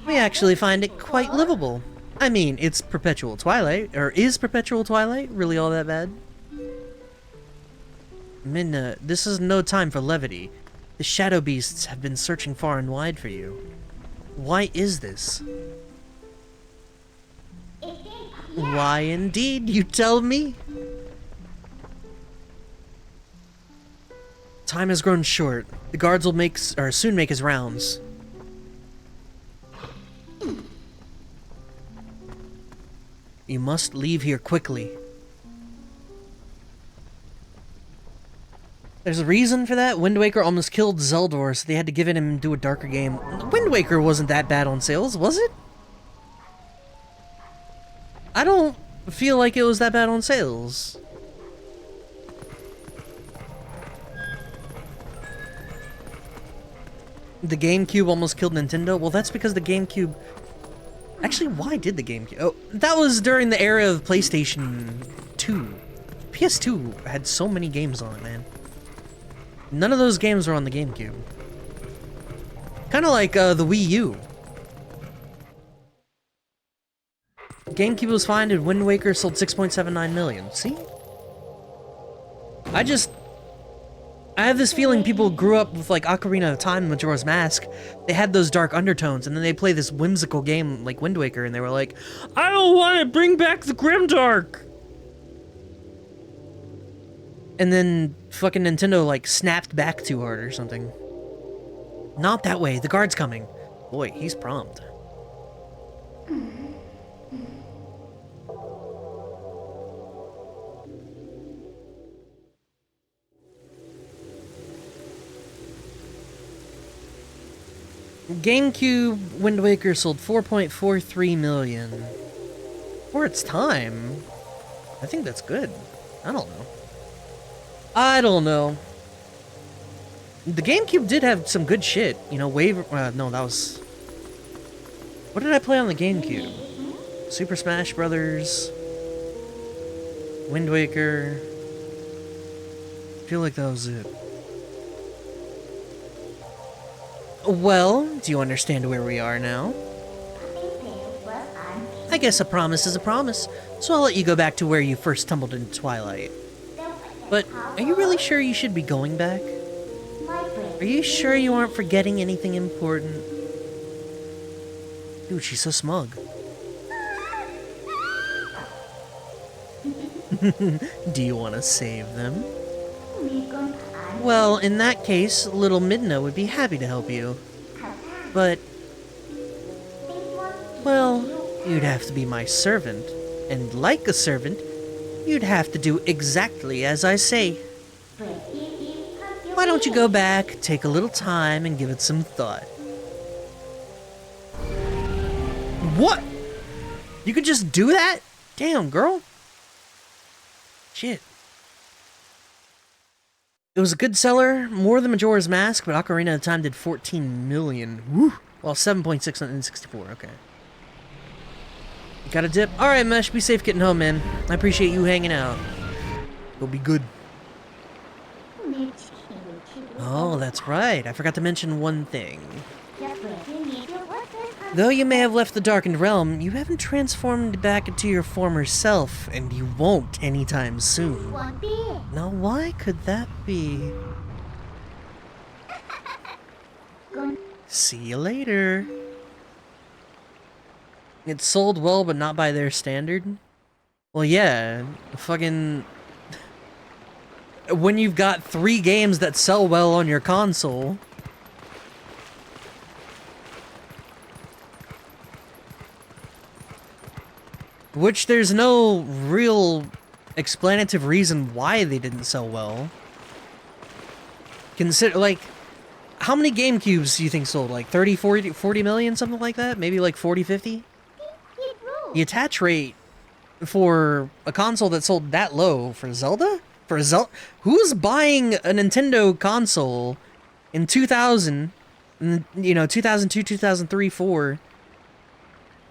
We actually find it quite livable. I mean, it's Perpetual Twilight, or is Perpetual Twilight really all that bad? Midna, this is no time for levity. The Shadow Beasts have been searching far and wide for you. Why is this? Why indeed, you tell me? Time has grown short. The guards will soon make his rounds. You must leave here quickly. There's a reason for that. Wind Waker almost killed Zeldor, so they had to give it him and do a darker game. Wind Waker wasn't that bad on sales, was it? I don't feel like it was that bad on sales. The GameCube almost killed Nintendo? Well, that's because the GameCube... Actually, why did the GameCube... Oh, that was during the era of PlayStation 2. PS2 had so many games on it, man. None of those games were on the GameCube. Kind of like the Wii U. GameCube was fine and Wind Waker sold 6.79 million. See? I have this feeling people grew up with like Ocarina of Time and Majora's Mask. They had those dark undertones, and then they play this whimsical game like Wind Waker, and they were like, I don't want to bring back the grimdark! And then fucking Nintendo like snapped back too hard or something. Not that way, the guard's coming. Boy, he's prompt. GameCube Wind Waker sold 4.43 million. For its time, I think that's good. I don't know. The GameCube did have some good shit. You know, no, that was... What did I play on the GameCube? Super Smash Brothers... Wind Waker... I feel like that was it. Well, do you understand where we are now? I guess a promise is a promise, so I'll let you go back to where you first stumbled into Twilight. But, are you really sure you should be going back? Are you sure you aren't forgetting anything important? Dude, she's so smug. Do you want to save them? Well, in that case, little Midna would be happy to help you. But... well, you'd have to be my servant. And like a servant, you'd have to do exactly as I say. Why don't you go back, take a little time, and give it some thought? What? You could just do that? Damn, girl. Shit. It was a good seller, more than Majora's Mask, but Ocarina of Time did 14 million. Woo! Well, 7.6 on 64, okay. You got a dip? Alright, Mesh, be safe getting home, man. I appreciate you hanging out. Go be good. Oh, that's right. I forgot to mention one thing. Though you may have left the Darkened Realm, you haven't transformed back into your former self, and you won't anytime soon. Now, why could that be? See you later. It sold well, but not by their standard? Well, yeah. Fucking... when you've got 3 games that sell well on your console... which there's no real explanative reason why they didn't sell well. Consider, like, how many GameCubes do you think sold? Like 30, 40 million, something like that? Maybe like 40, 50? The attach rate for a console that sold that low for Zelda? Who's buying a Nintendo console in 2000, you know, 2002, 2003, 4?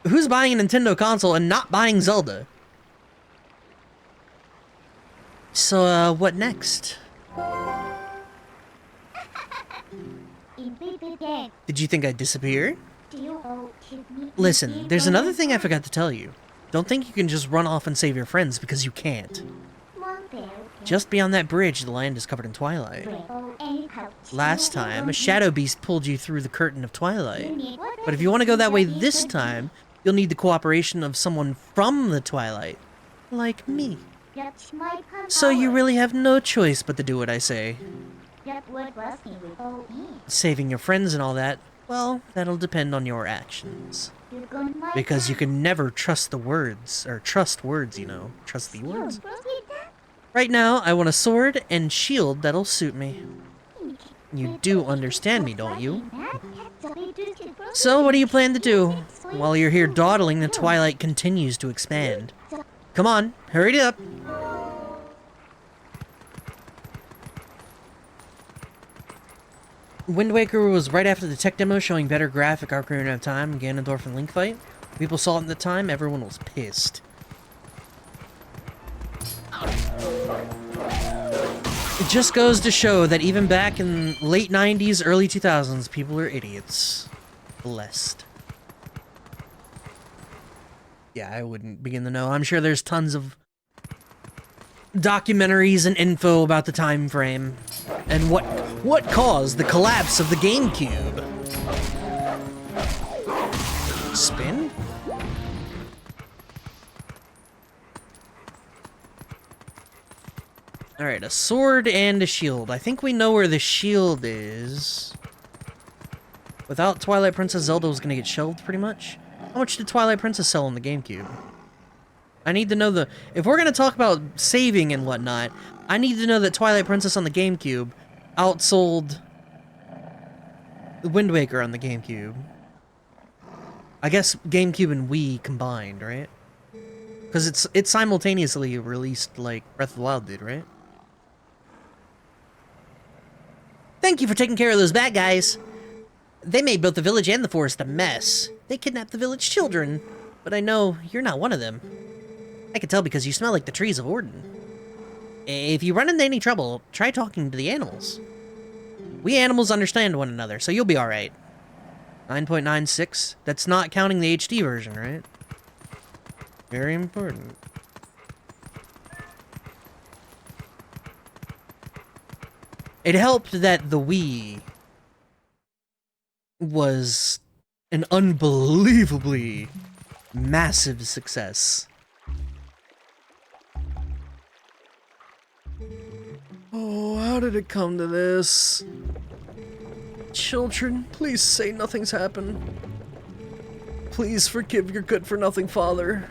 Who's buying a Nintendo console and not buying Zelda? So, what next? Did you think I'd disappear? Listen, there's another thing I forgot to tell you. Don't think you can just run off and save your friends, because you can't. Just beyond that bridge, the land is covered in twilight. Last time, a shadow beast pulled you through the curtain of twilight. But if you want to go that way this time, you'll need the cooperation of someone from the twilight. Like me. So you really have no choice but to do what I say. Saving your friends and all that, well, that'll depend on your actions. Because you can never trust the words, or trust words, you know. Trust the words. Right now, I want a sword and shield that'll suit me. You do understand me, don't you? So, what do you plan to do? While you're here dawdling, the twilight continues to expand. Come on, hurry it up. Wind Waker was right after the tech demo showing better graphic Ocarina of Time, Ganondorf and Link fight. People saw it at the time, everyone was pissed. It just goes to show that even back in late 90s, early 2000s, people are idiots. Blessed. Yeah, I wouldn't begin to know. I'm sure there's tons of documentaries and info about the time frame and what caused the collapse of the GameCube. Spin? Alright, a sword and a shield. I think we know where the shield is. Without Twilight Princess, Zelda was gonna get shelved pretty much. How much did Twilight Princess sell on the GameCube? I need to know the... If we're gonna talk about saving and whatnot, I need to know that Twilight Princess on the GameCube outsold Wind Waker on the GameCube. I guess GameCube and Wii combined, right? Because it's simultaneously released like Breath of the Wild did, right? Thank you for taking care of those bad guys. They made both the village and the forest a mess. They kidnapped the village children, but I know you're not one of them. I can tell because you smell like the trees of Orden. If you run into any trouble, try talking to the animals. We animals understand one another, so you'll be alright. 9.96? That's not counting the HD version, right? Very important. It helped that the Wii was an unbelievably massive success. Oh, how did it come to this? Children, please say nothing's happened. Please forgive your good-for-nothing father.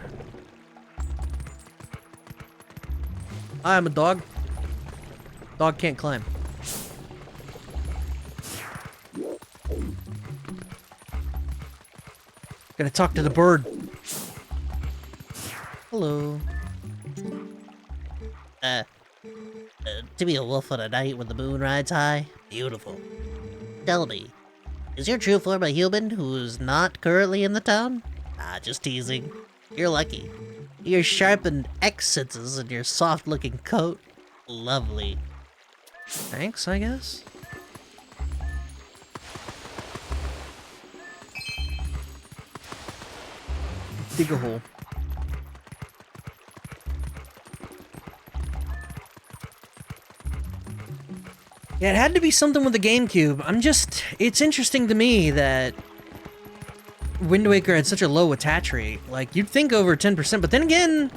I'm a dog. Dog can't climb. Gotta talk to the bird. Hello. To be a wolf on a night when the moon rides high? Beautiful. Tell me, is your true form a human who's not currently in the town? Ah, just teasing. You're lucky. Your sharpened X senses and your soft-looking coat. Lovely. Thanks, I guess. Dig a hole. Yeah, it had to be something with the GameCube. It's interesting to me that Wind Waker had such a low attach rate. Like, you'd think over 10%, but then again,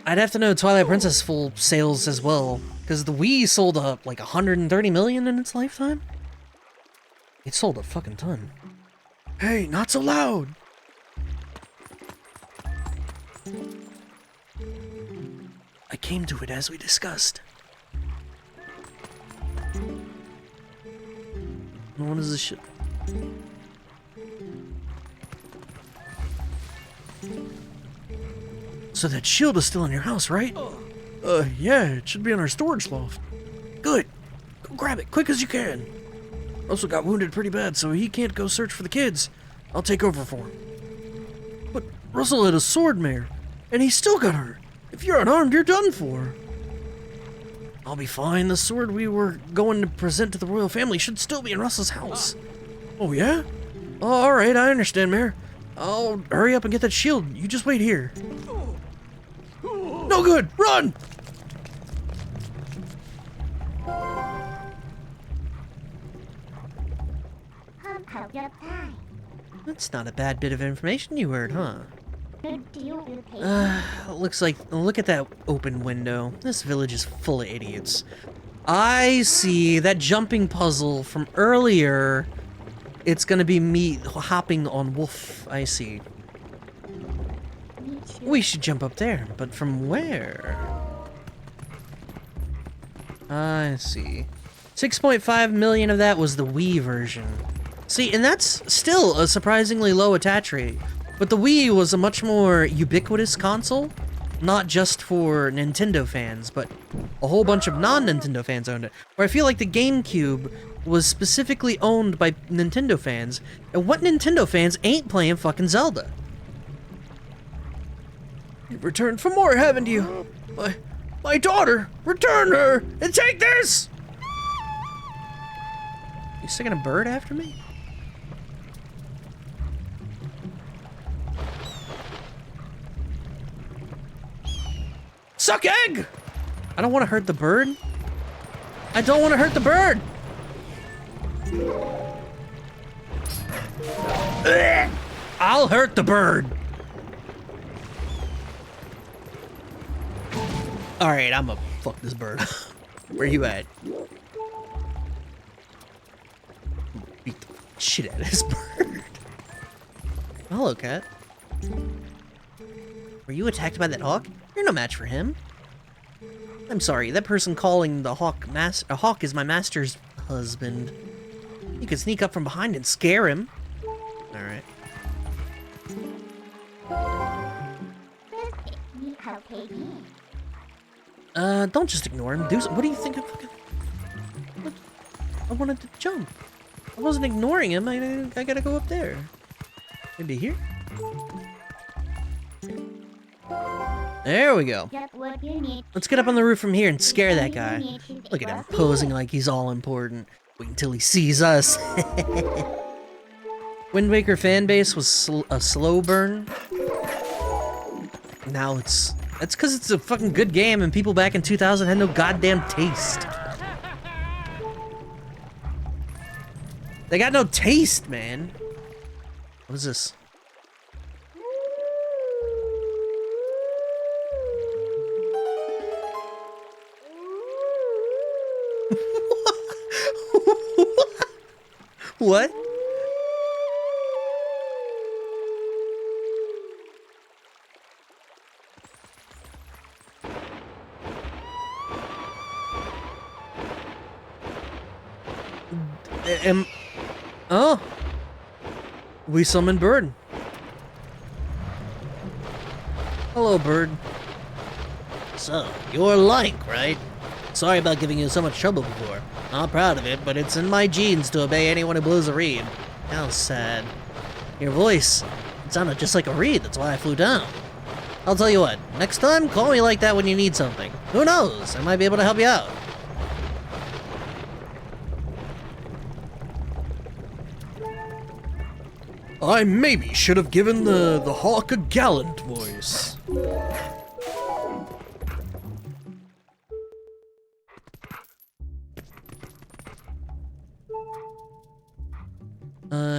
I'd have to know Twilight Princess full sales as well, because the Wii sold up like 130 million in its lifetime. It sold a fucking ton. Hey, not so loud! I came to it as we discussed. What is this shit? So that shield is still in your house, right? Yeah, it should be in our storage loft. Good. Go grab it, quick as you can. Russell got wounded pretty bad, so he can't go search for the kids. I'll take over for him. But Russell had a sword mare, and he still got hurt. If you're unarmed, you're done for. I'll be fine. The sword we were going to present to the royal family should still be in Russell's house. Oh, yeah? All right, I understand, Mare. I'll hurry up and get that shield. You just wait here. No good! Run! That's not a bad bit of information you heard, huh? Looks like... Look at that open window. This village is full of idiots. I see that jumping puzzle from earlier. It's gonna be me hopping on Wolf. I see. We should jump up there, but from where? I see. 6.5 million of that was the Wii version. See, and that's still a surprisingly low attach rate. But the Wii was a much more ubiquitous console, not just for Nintendo fans, but a whole bunch of non-Nintendo fans owned it. Where I feel like the GameCube was specifically owned by Nintendo fans, and what Nintendo fans ain't playing fucking Zelda? You've returned for more, haven't you? My daughter! Return her! And take this! You sticking a bird after me? Suck egg! I don't want to hurt the bird. I don't want to hurt the bird! I'll hurt the bird! Alright, I'm gonna fuck this bird. Where you at? Beat the shit out of this bird. Hello, cat. Were you attacked by that hawk? You're no match for him. I'm sorry, that person calling the hawk a hawk is my master's husband. You could sneak up from behind and scare him. Alright. Don't just ignore him. What do you think of fucking... What? I wanted to jump. I wasn't ignoring him. I gotta go up there. Maybe here? There we go. Let's get up on the roof from here and scare that guy. Look at him posing like he's all important. Wait until he sees us. Wind Waker fan base was a slow burn. Now it's because it's a fucking good game and people back in 2000 had no goddamn taste. They got no taste, man. What is this? What? Oh, we summoned Bird. Hello, Bird. So, you're Link, right? Sorry about giving you so much trouble before. Not proud of it, but it's in my genes to obey anyone who blows a reed. How sad. Your voice, it sounded just like a reed, that's why I flew down. I'll tell you what, next time, call me like that when you need something. Who knows, I might be able to help you out. I maybe should have given the hawk a gallant voice.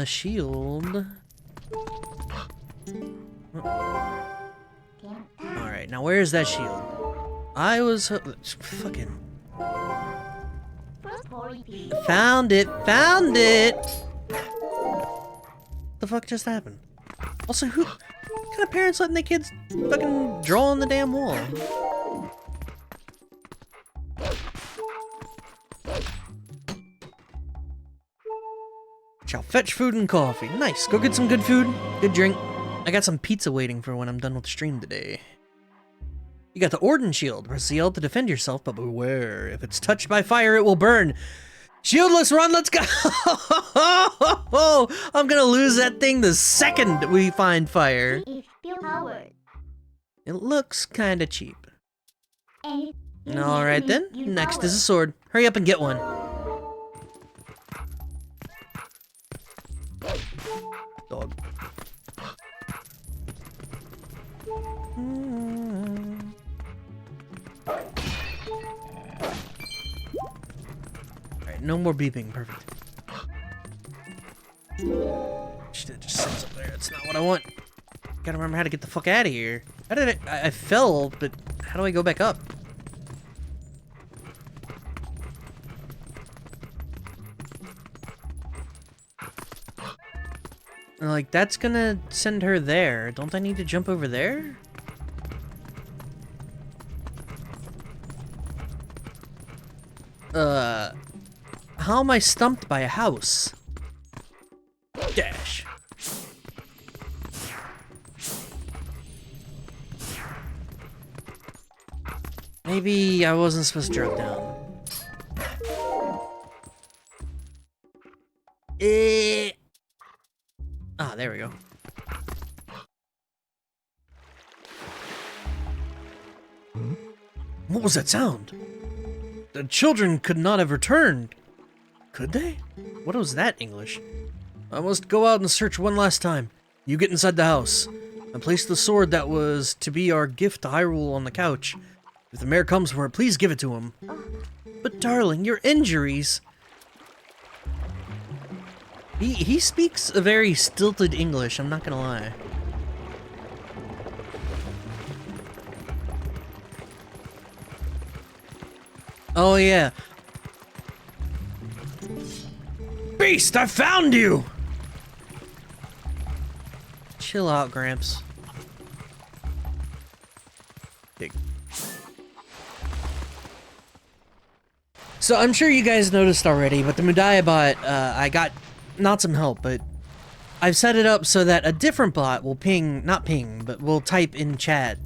Shield. Alright, now where's that shield? I was fucking... Found it! Found it! What the fuck just happened? Also, what kind of parents letting their kids fucking draw on the damn wall? Shall fetch food and coffee. Nice. Go get some good food, good drink. I got some pizza waiting for when I'm done with the stream today. You got the Orden Shield. Press the L to defend yourself, but beware. If it's touched by fire, it will burn. Shieldless run, let's go! I'm gonna lose that thing the second we find fire. It looks kinda cheap. Alright then, next is a sword. Hurry up and get one. Dog. Alright, no more beeping. Perfect. Shit, it just sits up there. That's not what I want. Gotta remember how to get the fuck out of here. How did I fell, but how do I go back up? Like, that's gonna send her there. Don't I need to jump over there? How am I stumped by a house? Dash. Maybe I wasn't supposed to drop down. Ah, there we go. What was that sound? The children could not have returned. Could they? What was that, English? I must go out and search one last time. You get inside the house. And place the sword that was to be our gift to Hyrule on the couch. If the mayor comes for it, please give it to him. But darling, your injuries... He speaks a very stilted English, I'm not gonna lie. Oh yeah. Beast, I found you! Chill out, Gramps. Big. So I'm sure you guys noticed already, but the Mudaya bot, I got not some help, but I've set it up so that a different bot will but will type in chat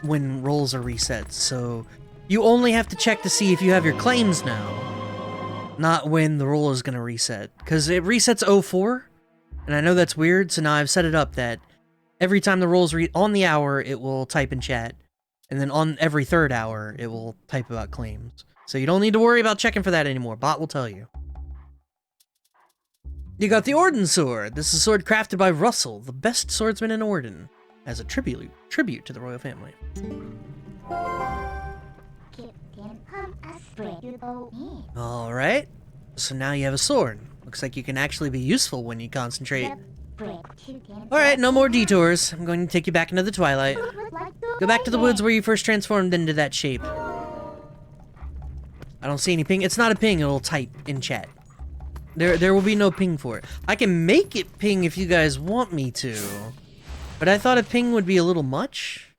when roles are reset. So you only have to check to see if you have your claims now, not when the role is going to reset. Because it resets 04, and I know that's weird, so now I've set it up that every time the role's on the hour, it will type in chat, and then on every third hour, it will type about claims. So you don't need to worry about checking for that anymore. Bot will tell you. You got the Orden Sword. This is a sword crafted by Russell, the best swordsman in Orden, as a tribute to the royal family. Alright, so now you have a sword. Looks like you can actually be useful when you concentrate. Alright, no more detours. I'm going to take you back into the Twilight. Go back to the woods where you first transformed into that shape. I don't see any ping. It's not a ping, it'll type in chat. There will be no ping for it. I can make it ping if you guys want me to, but I thought a ping would be a little much.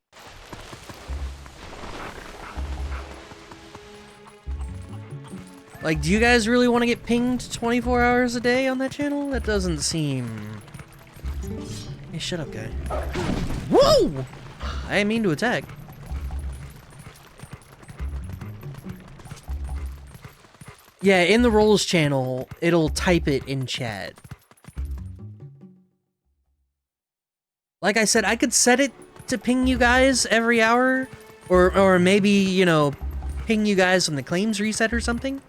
Like, do you guys really want to get pinged 24 hours a day on that channel? That doesn't seem... Hey, shut up, guy. Whoa! I didn't mean to attack. Yeah, in the roles channel, it'll type it in chat. Like I said, I could set it to ping you guys every hour, or maybe, you know, ping you guys when the claims reset or something.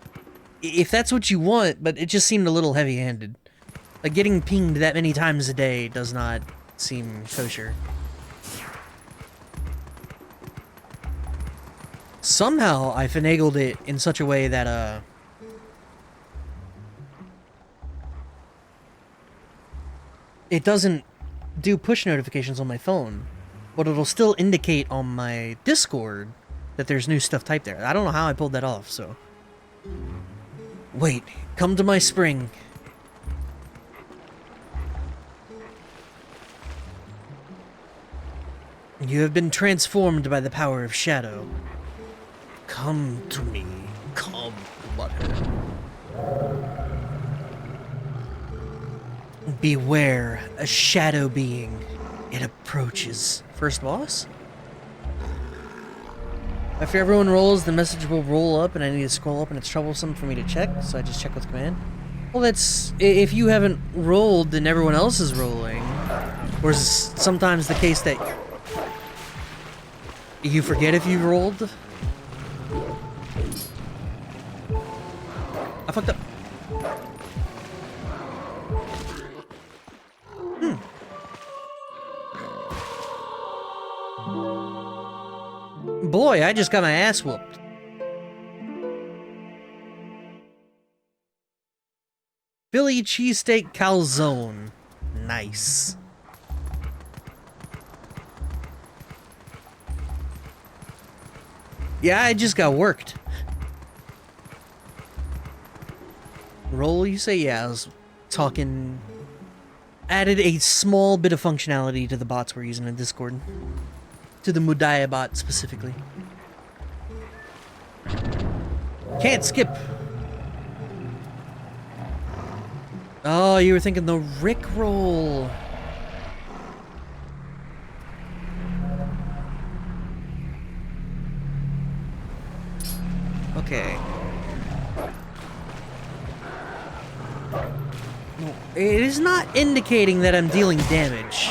If that's what you want, but it just seemed a little heavy-handed. Like, getting pinged that many times a day does not seem kosher. Somehow, I finagled it in such a way that, it doesn't do push notifications on my phone, but it'll still indicate on my Discord that there's new stuff typed there. I don't know how I pulled that off, so... Wait, come to my spring. You have been transformed by the power of shadow. Come to me. Come, Butthead. Beware, a shadow being. It approaches. First boss? After everyone rolls, the message will roll up and I need to scroll up and it's troublesome for me to check, so I just check with command. Well, that's... If you haven't rolled, then everyone else is rolling. Or is sometimes the case that you forget if you rolled? I fucked up. Boy, I just got my ass whooped. Philly cheesesteak calzone. Nice. Yeah, I just got worked. Roll, you say? Yeah, I was talking... Added a small bit of functionality to the bots we're using in Discord. To the Mudaya bot, specifically. Can't skip! Oh, you were thinking the Rick roll. it is not indicating that I'm dealing damage.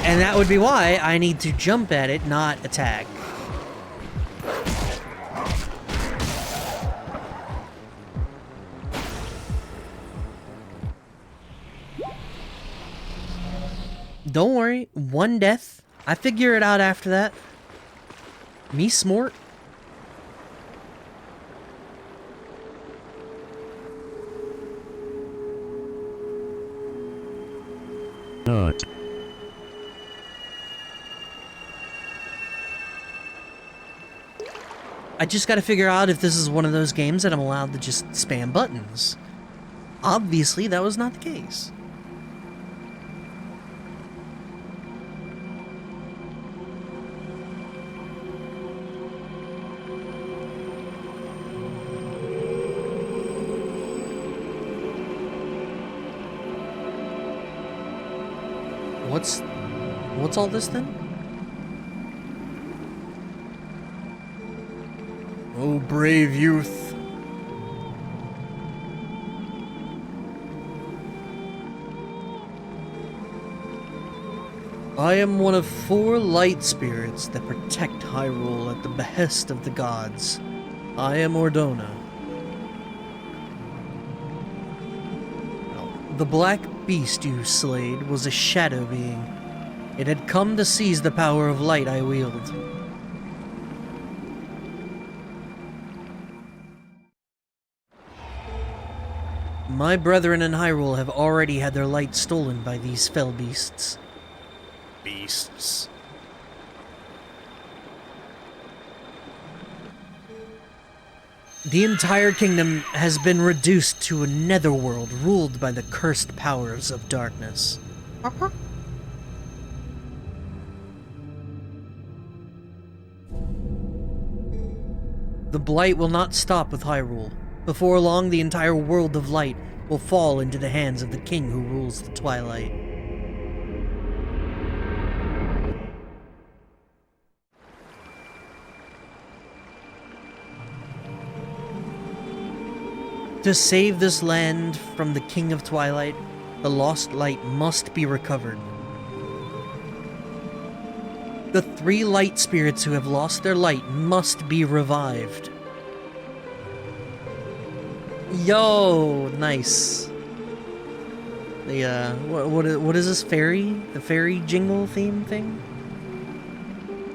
And that would be why I need to jump at it, not attack. Don't worry, one death. I figure it out after that. Me smart. Not. I just gotta figure out if this is one of those games that I'm allowed to just spam buttons. Obviously, that was not the case. What's all this then? Oh, brave youth. I am one of 4 light spirits that protect Hyrule at the behest of the gods. I am Ordona. The black beast you slayed was a shadow being. It had come to seize the power of light I wield. My brethren in Hyrule have already had their light stolen by these fell beasts. Beasts. The entire kingdom has been reduced to a netherworld ruled by the cursed powers of darkness. The blight will not stop with Hyrule. Before long, the entire world of light will fall into the hands of the king who rules the Twilight. To save this land from the King of Twilight, the lost light must be recovered. The 3 light spirits who have lost their light must be revived. Yo, nice. The, what is this, fairy? The fairy jingle theme thing?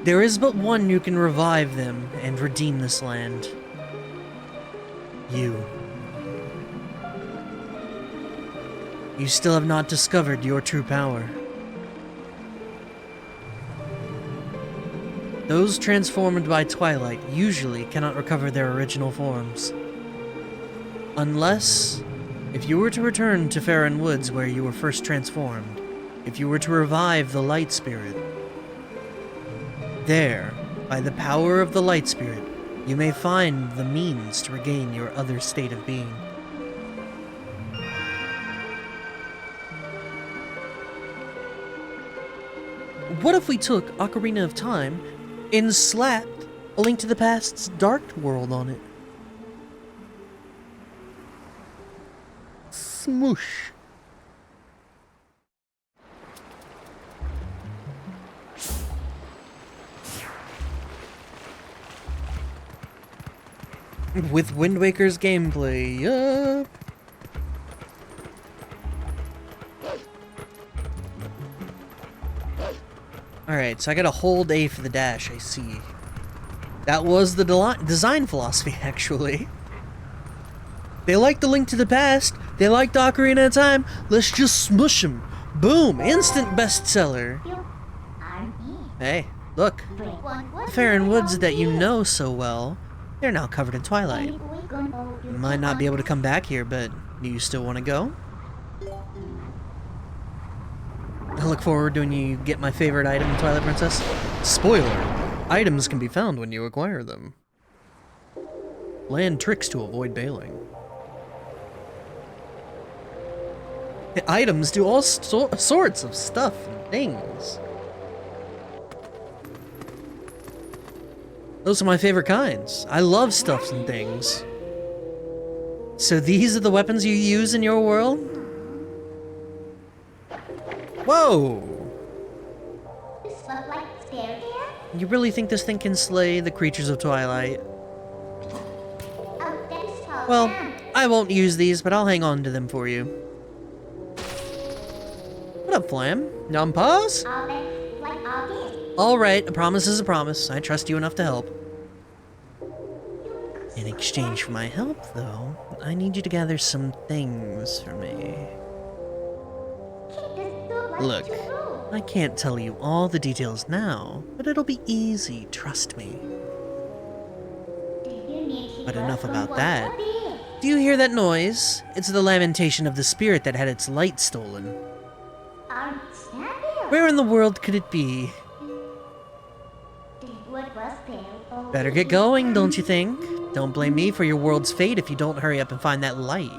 There is but one who can revive them and redeem this land. You. You still have not discovered your true power. Those transformed by Twilight usually cannot recover their original forms. Unless, if you were to return to Faron Woods where you were first transformed, if you were to revive the Light Spirit, there, by the power of the Light Spirit, you may find the means to regain your other state of being. What if we took Ocarina of Time and slapped A Link to the Past's Dark World on it? Smoosh. With Wind Waker's gameplay, yup. Alright, so I gotta hold A for the dash, I see. That was the design philosophy, actually. They liked the Link to the Past, they liked Ocarina of Time, let's just smush them. Boom, instant bestseller. Hey, look. The Faron Woods that you know so well, they're now covered in Twilight. You might not be able to come back here, but do you still want to go? I look forward to when you get my favorite item in Twilight Princess. Spoiler! Items can be found when you acquire them. Land tricks to avoid bailing. The items do all sorts of stuff and things. Those are my favorite kinds. I love stuffs and things. So these are the weapons you use in your world? Whoa! This look like spare here? You really think this thing can slay the creatures of Twilight? Oh, that is so Well, fun. I won't use these, but I'll hang on to them for you. What up, Flam? Numpause? All that, like all this. Alright, a promise is a promise. I trust you enough to help. In exchange for my help, though, I need you to gather some things for me. Keep this look like Look, to do. I can't tell you all the details now, but it'll be easy, trust me. Do you need But heroes enough from about what that. would be? Do you hear that noise? It's the lamentation of the spirit that had its light stolen. Aren't snappy? Where in the world could it be? What was there? Oh, Better get going, don't you think? Don't blame me for your world's fate if you don't hurry up and find that light.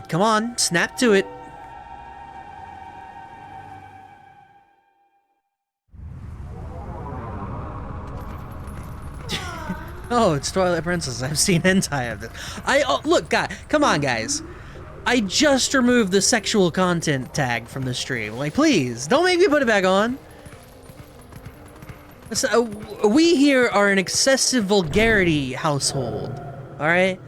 Come on, snap to it. Oh, it's Twilight Princess. I've seen hentai of this. Look, come on, guys. I just removed the sexual content tag from the stream. Like, please, don't make me put it back on. We here are an excessive vulgarity household, all right?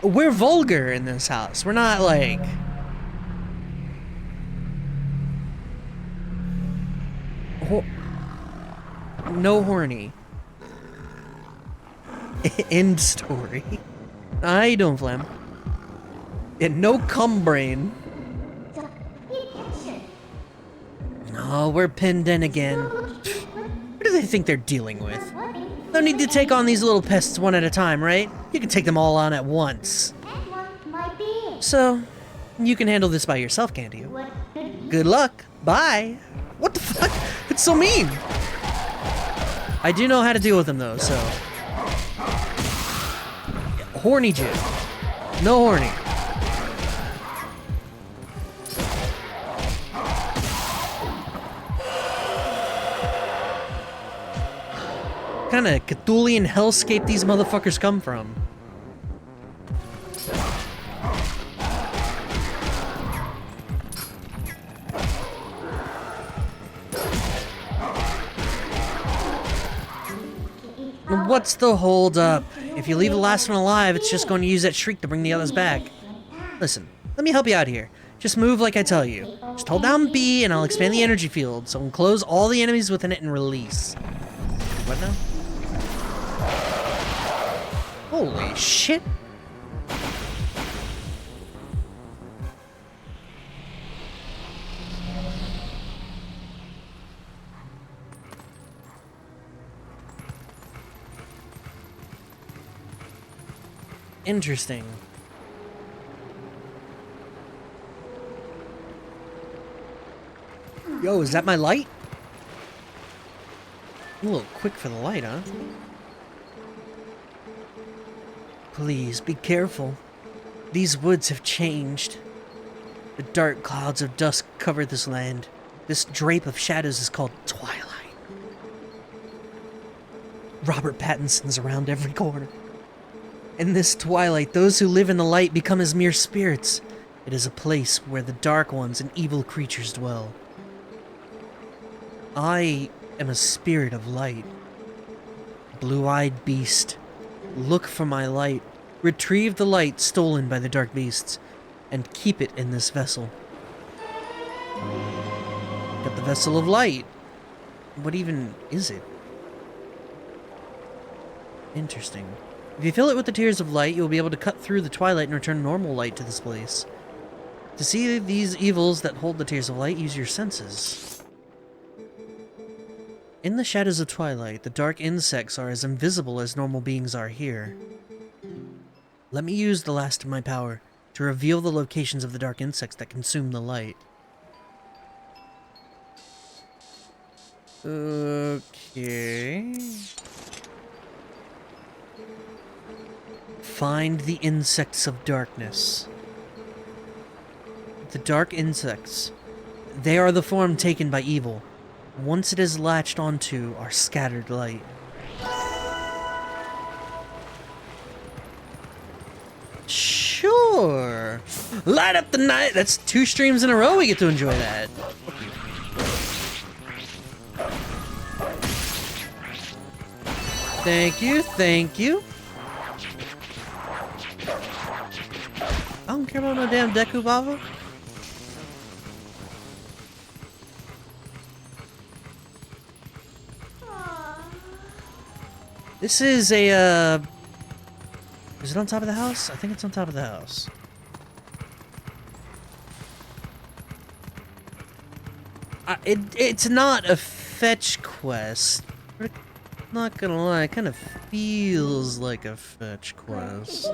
We're vulgar in this house. We're not like... No horny. End story. I don't flam. And no cum brain. so, pay attention. Oh, we're pinned in again. What do they think they're dealing with? What be? No need to take on these little pests one at a time, right? You can take them all on at once. And what might be? So, you can handle this by yourself, can't you? What could be? Good luck. Bye. What the fuck? It's so mean. I do know how to deal with them though, so. Horny jib. No horny. What kind of Cthulian hellscape these motherfuckers come from? What's the hold up? If you leave the last one alive, it's just going to use that shriek to bring the others back. Listen, let me help you out here. Just move like I tell you. Just hold down B and I'll expand the energy field so enclose all the enemies within it and release. What now? Holy shit. Interesting. Yo, is that my light? I'm a little quick for the light, huh? Please, be careful. These woods have changed. The dark clouds of dusk cover this land. This drape of shadows is called Twilight. Robert Pattinson's around every corner. In this twilight, those who live in the light become as mere spirits. It is a place where the dark ones and evil creatures dwell. I am a spirit of light. Blue-eyed beast, look for my light. Retrieve the light stolen by the dark beasts, and keep it in this vessel. Got the vessel of light. What even is it? Interesting. If you fill it with the tears of light, you'll be able to cut through the twilight and return normal light to this place. To see these evils that hold the tears of light, use your senses. In the shadows of twilight, the dark insects are as invisible as normal beings are here. Let me use the last of my power to reveal the locations of the dark insects that consume the light. Okay. Find the insects of darkness. The dark insects. They are the form taken by evil. Once it is latched onto our scattered light. Sure. Light up the night. That's 2 streams in a row we get to enjoy that. Thank you, thank you. I don't care about no damn Deku Baba. This is a, is it on top of the house? I think it's on top of the house. It's not a fetch quest. But not gonna lie, it kind of feels like a fetch quest.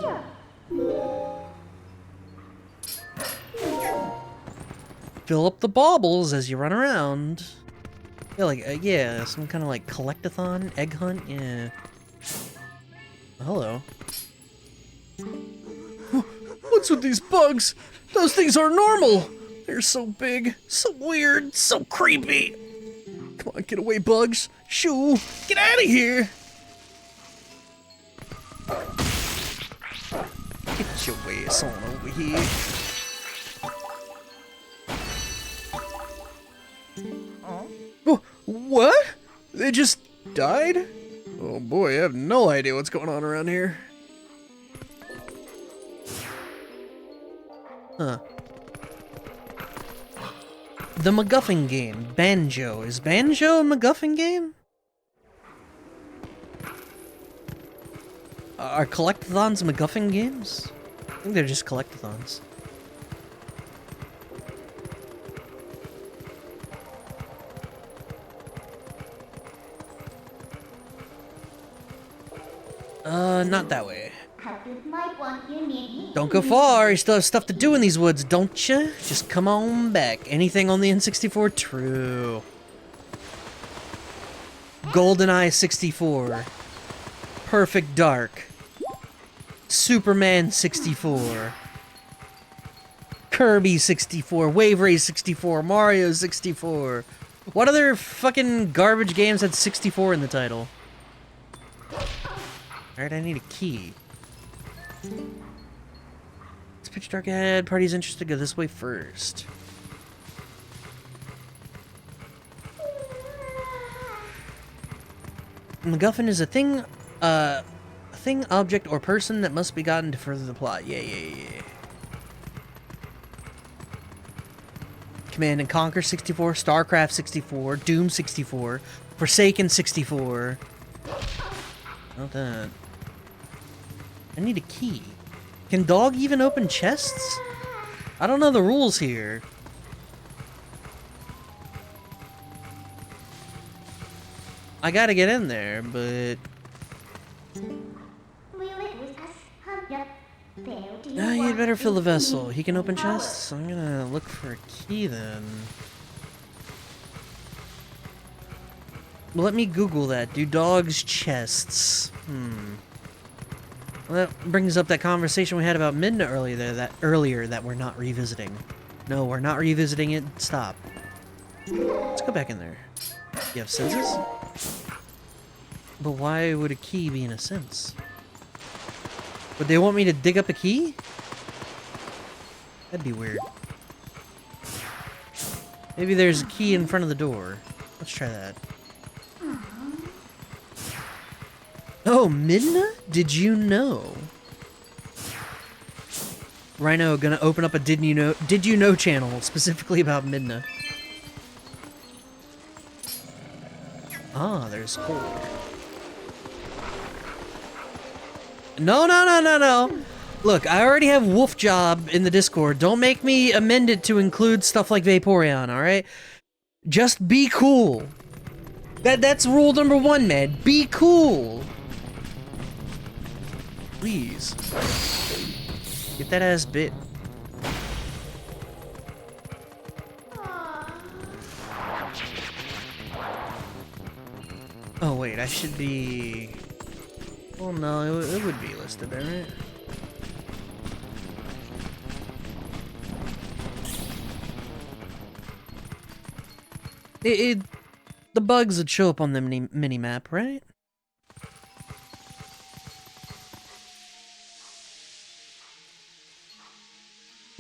Fill up the baubles as you run around. Yeah, like, yeah, some kind of like collectathon, egg hunt, yeah. Hello. What's with these bugs? Those things aren't normal. They're so big, so weird, so creepy. Come on, get away, bugs. Shoo, get out of here. Get your ass on over here. What? They just died? Oh boy, I have no idea what's going on around here. Huh. The MacGuffin game, Banjo. Is Banjo a MacGuffin game? Are collectathons MacGuffin games? I think they're just collectathons. Not that way. Don't go far, you still have stuff to do in these woods, don't you? Just come on back. Anything on the N64? True. GoldenEye 64. Perfect Dark. Superman 64. Kirby 64. Wave Race 64. Mario 64. What other fucking garbage games had 64 in the title? Alright, I need a key. It's pitch dark ahead. Party's interested. Go this way first. MacGuffin is a thing, object, or person that must be gotten to further the plot. Yeah. Command and Conquer 64, StarCraft 64, Doom 64, Forsaken 64. Not that. I need a key. Can dog even open chests? I don't know the rules here. I gotta get in there, but... Ah, you'd better fill the vessel. He can open chests? I'm gonna look for a key then. Well, let me Google that. Do dogs chests? Well, that brings up that conversation we had about Midna earlier that we're not revisiting. No, we're not revisiting it. Stop. Let's go back in there. You have senses? But why would a key be in a sense? Would they want me to dig up a key? That'd be weird. Maybe there's a key in front of the door. Let's try that. Oh, Midna? Did you know? Rhino gonna open up a Did You Know channel specifically about Midna. Ah, there's coal. No. Look, I already have Wolf Job in the Discord. Don't make me amend it to include stuff like Vaporeon, alright? Just be cool. That's rule number 1, man. Be cool. Please. Get that ass bit. Oh wait, I should be... Well, no, it would be listed there, right? The bugs would show up on the mini-map, right?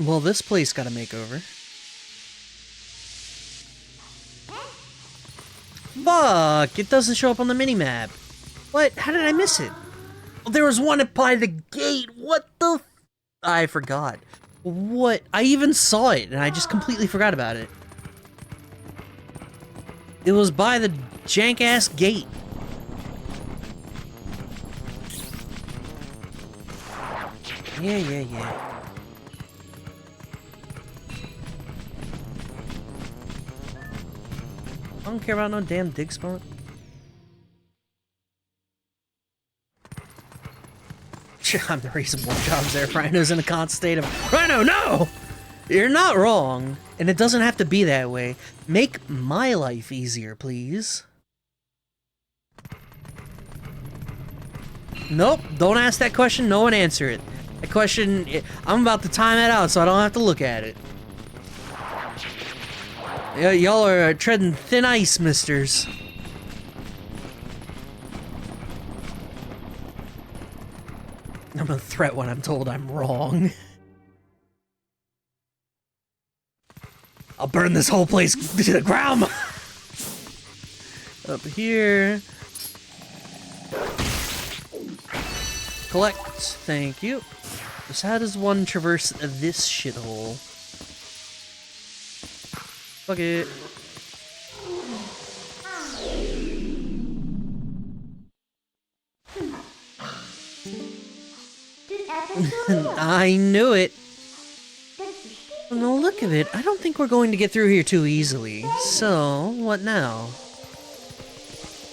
Well, this place got a makeover. Fuck! It doesn't show up on the minimap. What? How did I miss it? Oh, there was one by the gate. What the? I forgot. What? I even saw it, and I just completely forgot about it. It was by the jank-ass gate. Yeah. I don't care about no damn dig spot. I'm the reason more jobs there. Rhino's in a constant state of Rhino, no! You're not wrong, and it doesn't have to be that way. Make my life easier, please. Nope, don't ask that question. No one answer it. That question, I'm about to time it out so I don't have to look at it. Y'all are treading thin ice, misters. I'm a threat when I'm told I'm wrong. I'll burn this whole place to the ground! Up here. Collect. Thank you. So how does one traverse this shithole? Fuck it. I knew it. From the look of it, I don't think we're going to get through here too easily. So, what now?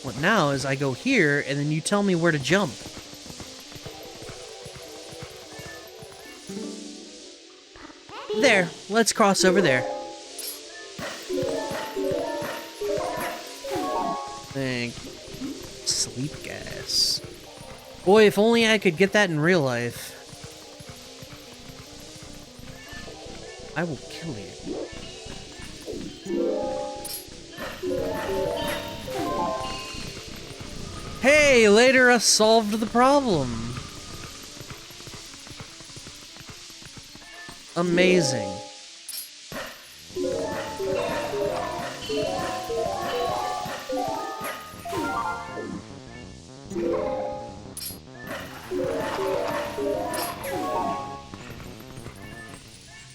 What now is I go here, and then you tell me where to jump. There, let's cross over there. Thank sleep gas. Boy, if only I could get that in real life. I will kill you. Hey, later I solved the problem. Amazing.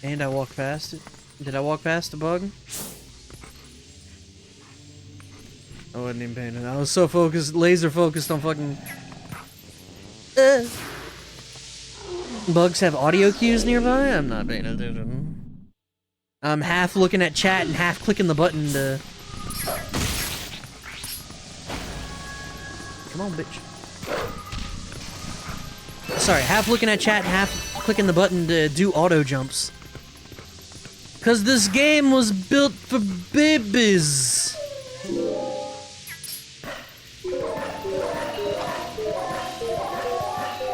And I walked past it. Did I walk past the bug? I wasn't even paying attention. I was so focused, laser focused on fucking... Bugs have audio cues nearby? I'm not paying attention. I'm half looking at chat and half clicking the button to... Come on, bitch. Sorry, half looking at chat and half clicking the button to do auto jumps. Cause this game was built for babies.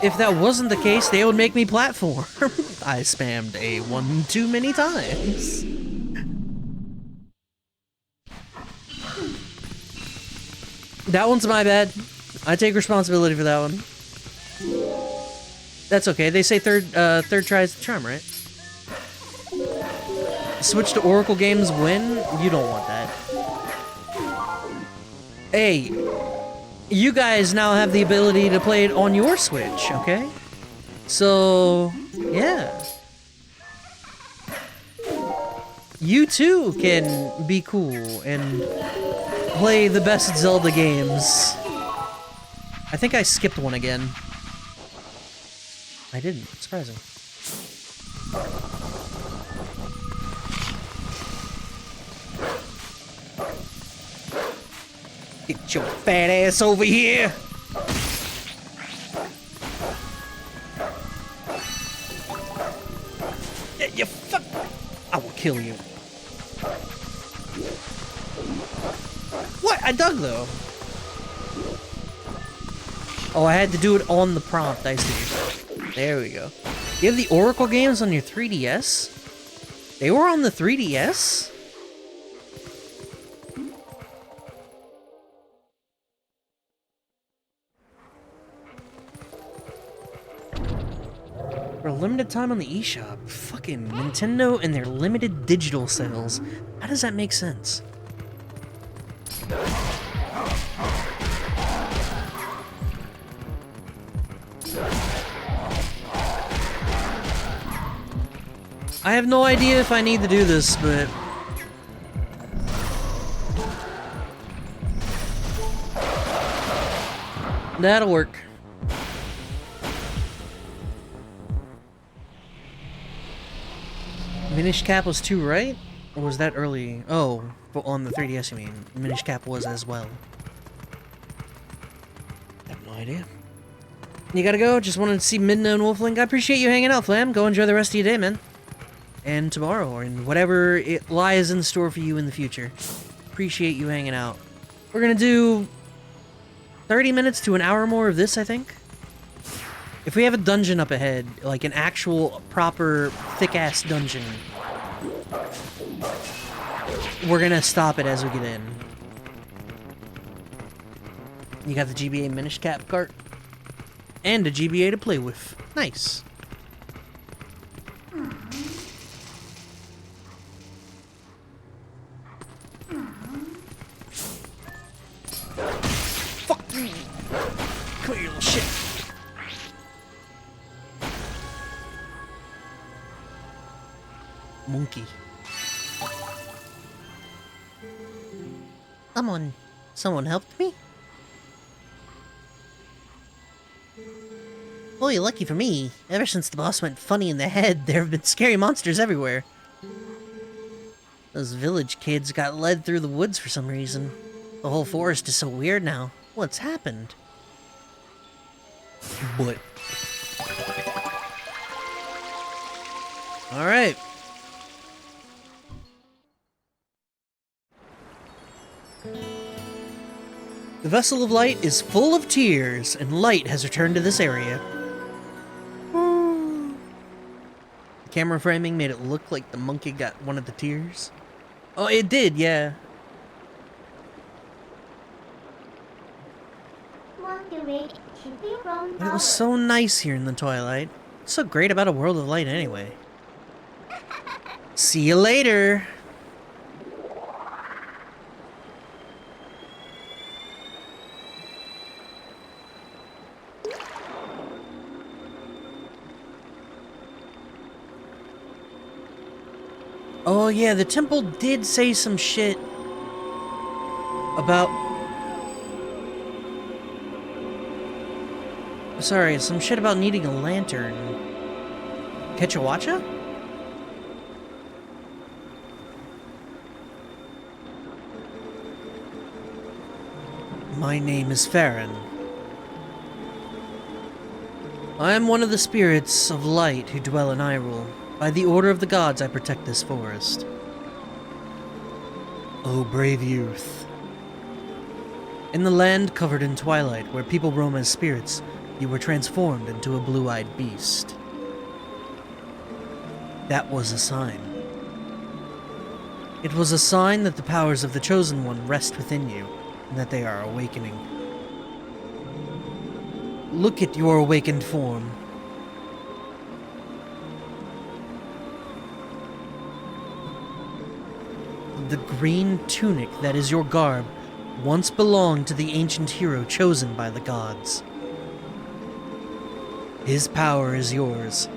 If that wasn't the case, they would make me platform. I spammed A1 too many times. That one's my bad. I take responsibility for that one. That's okay. They say third try's the charm, right? Switch to Oracle games when? You don't want that. Hey, you guys now have the ability to play it on your Switch, okay? So, yeah. You too can be cool and play the best Zelda games. I think I skipped one again. I didn't. Surprising. Get your fat ass over here! You fuck! I will kill you. What? I dug though. Oh, I had to do it on the prompt. I see. There we go. You have the Oracle games on your 3DS? They were on the 3DS? For a limited time on the eShop. Fucking Nintendo and their limited digital sales. How does that make sense? I have no idea if I need to do this, but... that'll work. Minish Cap was 2, right? Or was that early? Oh, but on the 3DS you mean. Minish Cap was as well. I have no idea. You gotta go? Just wanted to see Midna and Wolflink. I appreciate you hanging out, Flam. Go enjoy the rest of your day, man. And tomorrow, or in whatever it lies in store for you in the future. Appreciate you hanging out. We're gonna do 30 minutes to an hour more of this, I think. If we have a dungeon up ahead, like an actual, proper, thick-ass dungeon, we're gonna stop it as we get in. You got the GBA Minish Cap cart? And a GBA to play with. Nice. Fuck you! Come here, you little shit. Monkey. Someone helped me? Boy, lucky for me. Ever since the boss went funny in the head, there have been scary monsters everywhere. Those village kids got led through the woods for some reason. The whole forest is so weird now. What's happened? But. Alright. The Vessel of Light is full of tears, and light has returned to this area. The camera framing made it look like the monkey got one of the tears. Oh, it did, yeah. Wondering, should we run But it was so nice here in the Twilight. What's so great about a world of light anyway? See you later! Oh yeah, the temple did say some shit about... Sorry, some shit about needing a lantern. Kechawacha? My name is Farron. I am one of the spirits of light who dwell in Hyrule. By the order of the gods, I protect this forest. O brave youth. In the land covered in twilight, where people roam as spirits, you were transformed into a blue-eyed beast. That was a sign. It was a sign that the powers of the Chosen One rest within you, and that they are awakening. Look at your awakened form. The green tunic that is your garb once belonged to the ancient hero chosen by the gods. His power is yours.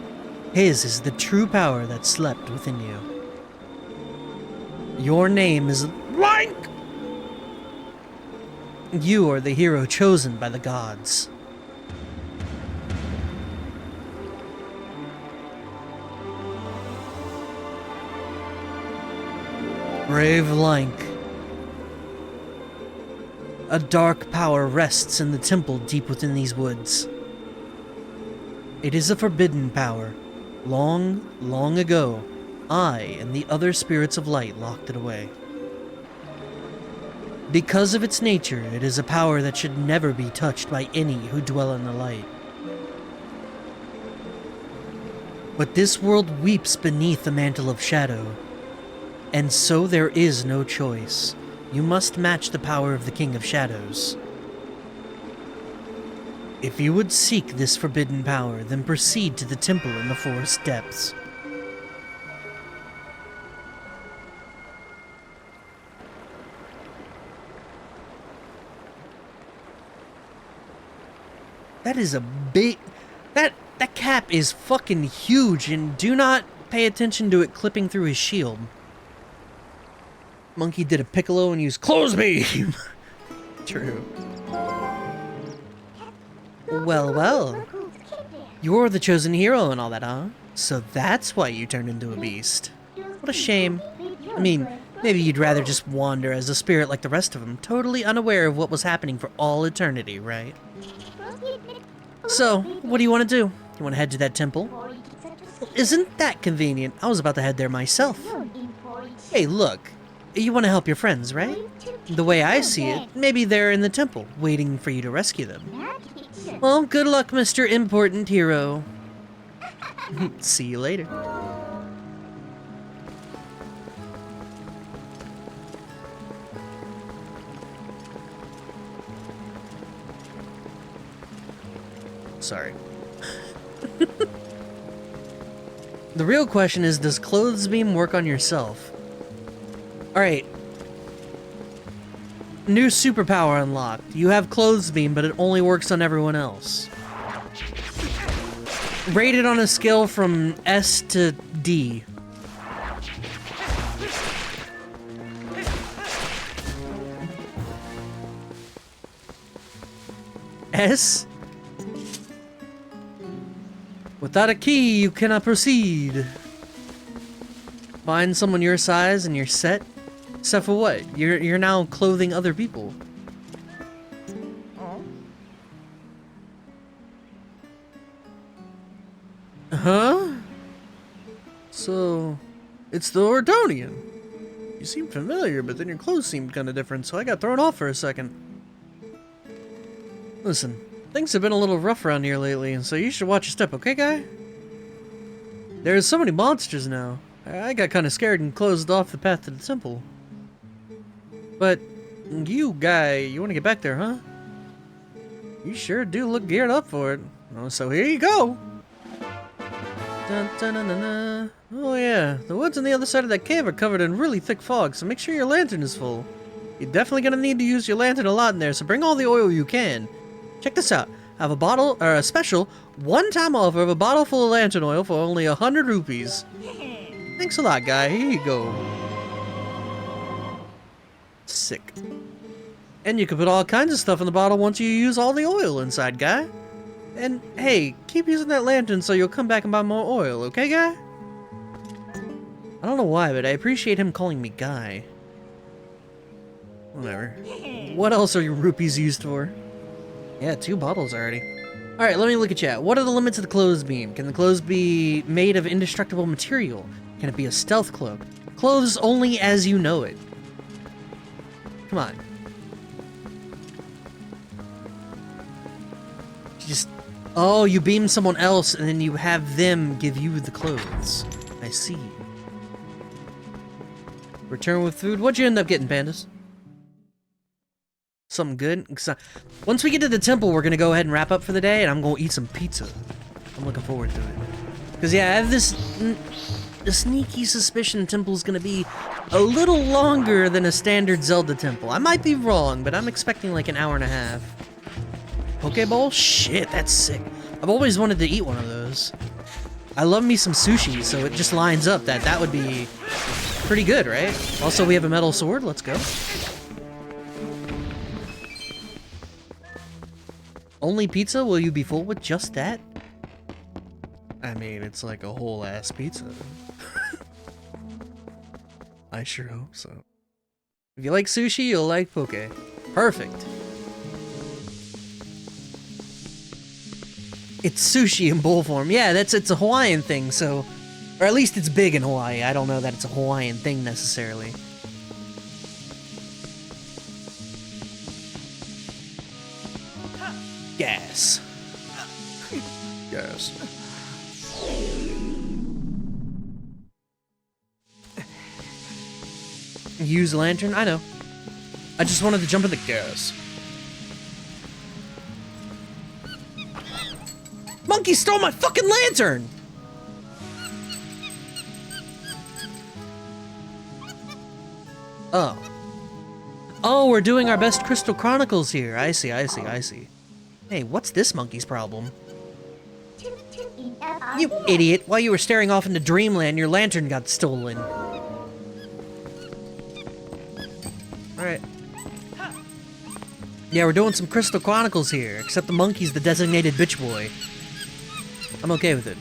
His is the true power that slept within you. Your name is Link! You are the hero chosen by the gods. Brave Link. A dark power rests in the temple deep within these woods. It is a forbidden power. Long, long ago, I and the other spirits of light locked it away. Because of its nature, it is a power that should never be touched by any who dwell in the light. But this world weeps beneath the mantle of shadow. And so there is no choice. You must match the power of the King of Shadows. If you would seek this forbidden power, then proceed to the temple in the forest depths. That is a big... That cap is fucking huge, and do not pay attention to it clipping through his shield. Monkey did a piccolo and used close beam. True. Well, well. You're the chosen hero and all that, huh? So that's why you turned into a beast. What a shame. I mean, maybe you'd rather just wander as a spirit like the rest of them, totally unaware of what was happening for all eternity, right? So, what do you want to do? You want to head to that temple? Well, isn't that convenient? I was about to head there myself. Hey, look. You want to help your friends, right? The way I see it, maybe they're in the temple, waiting for you to rescue them. Well, good luck, Mr. Important Hero. See you later. Sorry. The real question is, does Clothes Beam work on yourself? Alright. New superpower unlocked. You have Clothes Beam, but it only works on everyone else. Rated on a scale from S to D. S? Without a key, you cannot proceed. Find someone your size and you're set? Except for what? You're now clothing other people. Huh? So, it's the Ordonian. You seem familiar, but then your clothes seemed kind of different, so I got thrown off for a second. Listen, things have been a little rough around here lately, and so you should watch your step, okay, guy? There's so many monsters now. I got kind of scared and closed off the path to the temple. But, you, guy, you want to get back there, huh? You sure do look geared up for it. Oh, so here you go! Dun, dun, dun, dun, dun. Oh yeah, the woods on the other side of that cave are covered in really thick fog, so make sure your lantern is full. You're definitely gonna need to use your lantern a lot in there, so bring all the oil you can. Check this out. I have a bottle, or a special, one-time offer of a bottle full of lantern oil for only 100 rupees. Thanks a lot, guy. Here you go. Sick. And you can put all kinds of stuff in the bottle once you use all the oil inside, guy. And, hey, keep using that lantern so you'll come back and buy more oil, okay, guy? I don't know why, but I appreciate him calling me guy. Whatever. What else are your rupees used for? Yeah, 2 bottles already. Alright, let me look at chat. What are the limits of the clothes beam? Can the clothes be made of indestructible material? Can it be a stealth cloak? Clothes only as you know it. Come on. Just... Oh, you beam someone else and then you have them give you the clothes. I see. Return with food. What'd you end up getting, pandas? Something good? Once we get to the temple, we're gonna go ahead and wrap up for the day, and I'm gonna eat some pizza. I'm looking forward to it. Because, yeah, I have this sneaky suspicion the temple's gonna be a little longer than a standard Zelda temple. I might be wrong, but I'm expecting like an hour and a half. Pokeball? Shit, that's sick. I've always wanted to eat one of those. I love me some sushi, so it just lines up that that would be pretty good, right? Also, we have a metal sword. Let's go. Only pizza? Will you be full with just that? I mean, it's like a whole ass pizza. I sure hope so. If you like sushi, you'll like poke. Perfect. It's sushi in bowl form. Yeah, it's a Hawaiian thing, so... Or at least it's big in Hawaii. I don't know that it's a Hawaiian thing, necessarily. Gas. Gas. Use lantern? I know. I just wanted to jump in the gas. monkey stole my fucking lantern! Oh. Oh, we're doing our best Crystal Chronicles here. I see. Hey, what's this monkey's problem? You idiot! While you were staring off into dreamland, your lantern got stolen. Alright. Yeah, we're doing some Crystal Chronicles here, except the monkey's the designated bitch boy. I'm okay with it.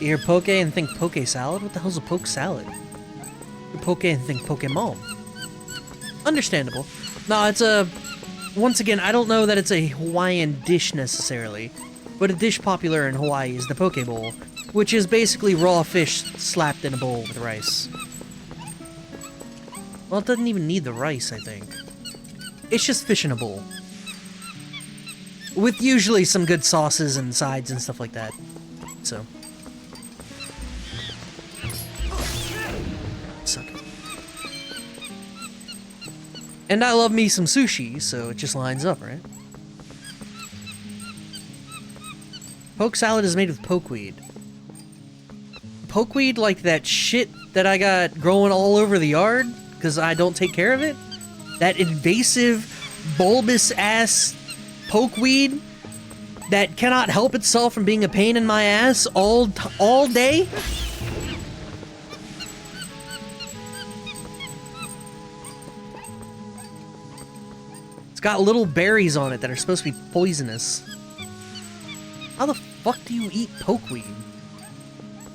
You hear poke and think poke salad? What the hell's a poke salad? You poke and think Pokemon. Understandable. No, it's a... Once again, I don't know that it's a Hawaiian dish necessarily, but a dish popular in Hawaii is the poke bowl, which is basically raw fish slapped in a bowl with rice. Well, it doesn't even need the rice, I think. It's just fish in a bowl. With usually some good sauces and sides and stuff like that. So. Suck it. And I love me some sushi, so it just lines up, right? Poke salad is made with pokeweed. Pokeweed like that shit that I got growing all over the yard because I don't take care of it? That invasive, bulbous-ass pokeweed that cannot help itself from being a pain in my ass all day? Got little berries on it that are supposed to be poisonous. How the fuck do you eat pokeweed?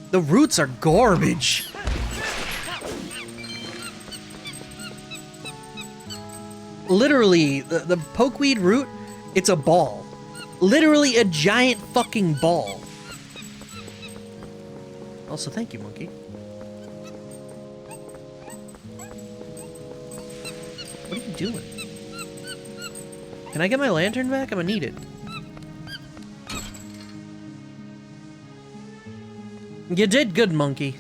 The roots are garbage. Literally, the pokeweed root, it's a ball. Literally a giant fucking ball. Also, thank you, monkey. What are you doing? Can I get my lantern back? I'm gonna need it. You did good, monkey.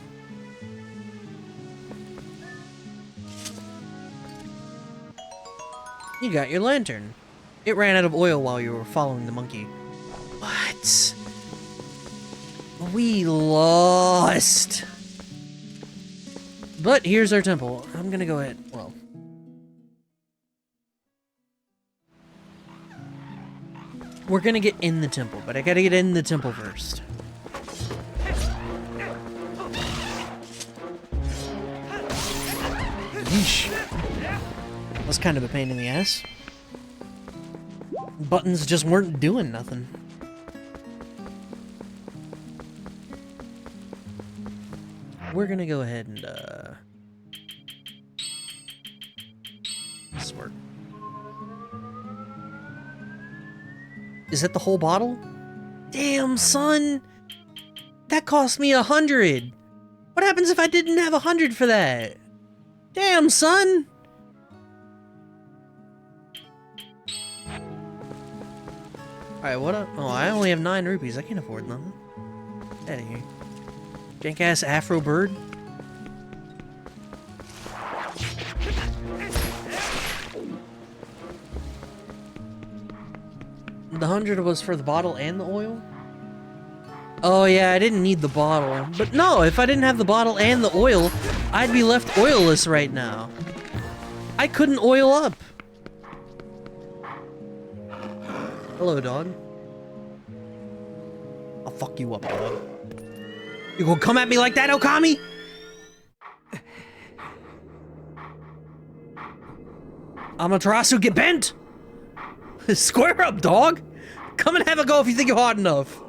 You got your lantern. It ran out of oil while you were following the monkey. What? We lost. But here's our temple. I'm gonna go ahead. Well. We're gonna get in the temple, but I gotta get in the temple first. Yeesh. That's kind of a pain in the ass. Buttons just weren't doing nothing. We're gonna go ahead and, this work. Is that the whole bottle? Damn, son! That cost me 100! What happens if I didn't have 100 for that? Damn, son! Alright, what up? Oh, I only have 9 rupees. I can't afford nothing. Get out of here. Jank-ass Afro bird. The 100 was for the bottle and the oil? Oh yeah, I didn't need the bottle. But no, if I didn't have the bottle and the oil, I'd be left oilless right now. I couldn't oil up. Hello, dog. I'll fuck you up, dog. You gonna come at me like that, Okami? Amaterasu, get bent! Square up, dog! Come and have a go if you think you're hard enough.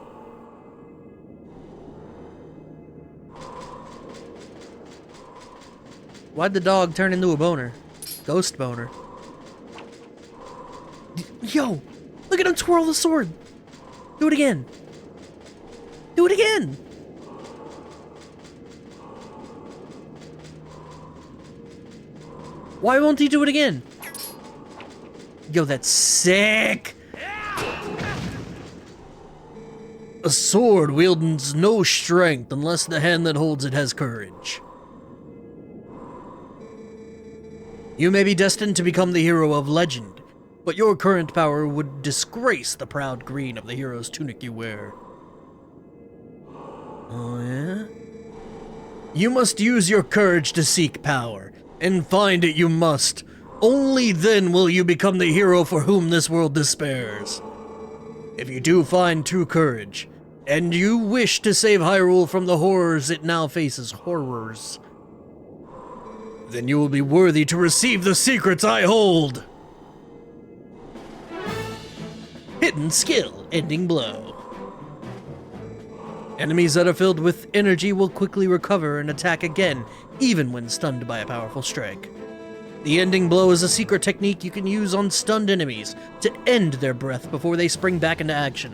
Why'd the dog turn into a boner? Ghost boner. Yo! Look at him twirl the sword! Do it again! Do it again! Why won't he do it again? Yo, that's sick! A sword wields no strength unless the hand that holds it has courage. You may be destined to become the hero of legend, but your current power would disgrace the proud green of the hero's tunic you wear. Oh, yeah? You must use your courage to seek power, and find it you must. Only then will you become the hero for whom this world despairs. If you do find true courage, and you wish to save Hyrule from the horrors it now faces, then you will be worthy to receive the secrets I hold. Hidden skill, ending blow. Enemies that are filled with energy will quickly recover and attack again, even when stunned by a powerful strike. The ending blow is a secret technique you can use on stunned enemies to end their breath before they spring back into action.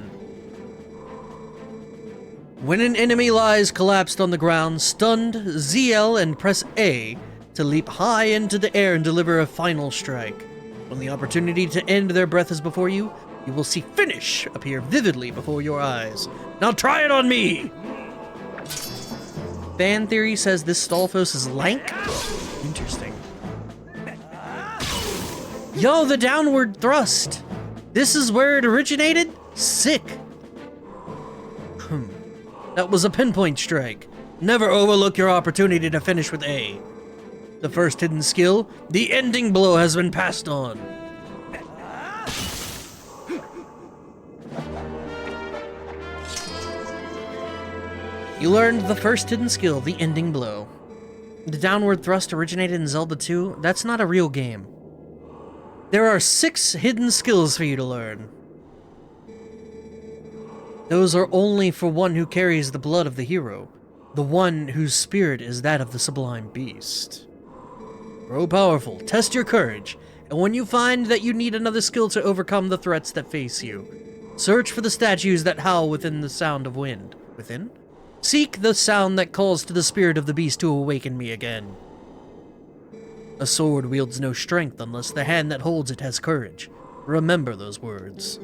When an enemy lies collapsed on the ground, stunned, ZL and press A to leap high into the air and deliver a final strike. When the opportunity to end their breath is before you, you will see Finish appear vividly before your eyes. Now try it on me! Fan theory says this Stalfos is lank? Interesting. Yo, the downward thrust! This is where it originated? Sick. That was a pinpoint strike. Never overlook your opportunity to finish with A. The first hidden skill, the ending blow, has been passed on. You learned the first hidden skill, the ending blow. The downward thrust originated in Zelda 2. That's not a real game. There are 6 hidden skills for you to learn. Those are only for one who carries the blood of the hero, the one whose spirit is that of the sublime beast. Grow powerful, test your courage, and when you find that you need another skill to overcome the threats that face you, search for the statues that howl within the sound of wind. Within? Seek the sound that calls to the spirit of the beast to awaken me again. A sword wields no strength unless the hand that holds it has courage. Remember those words.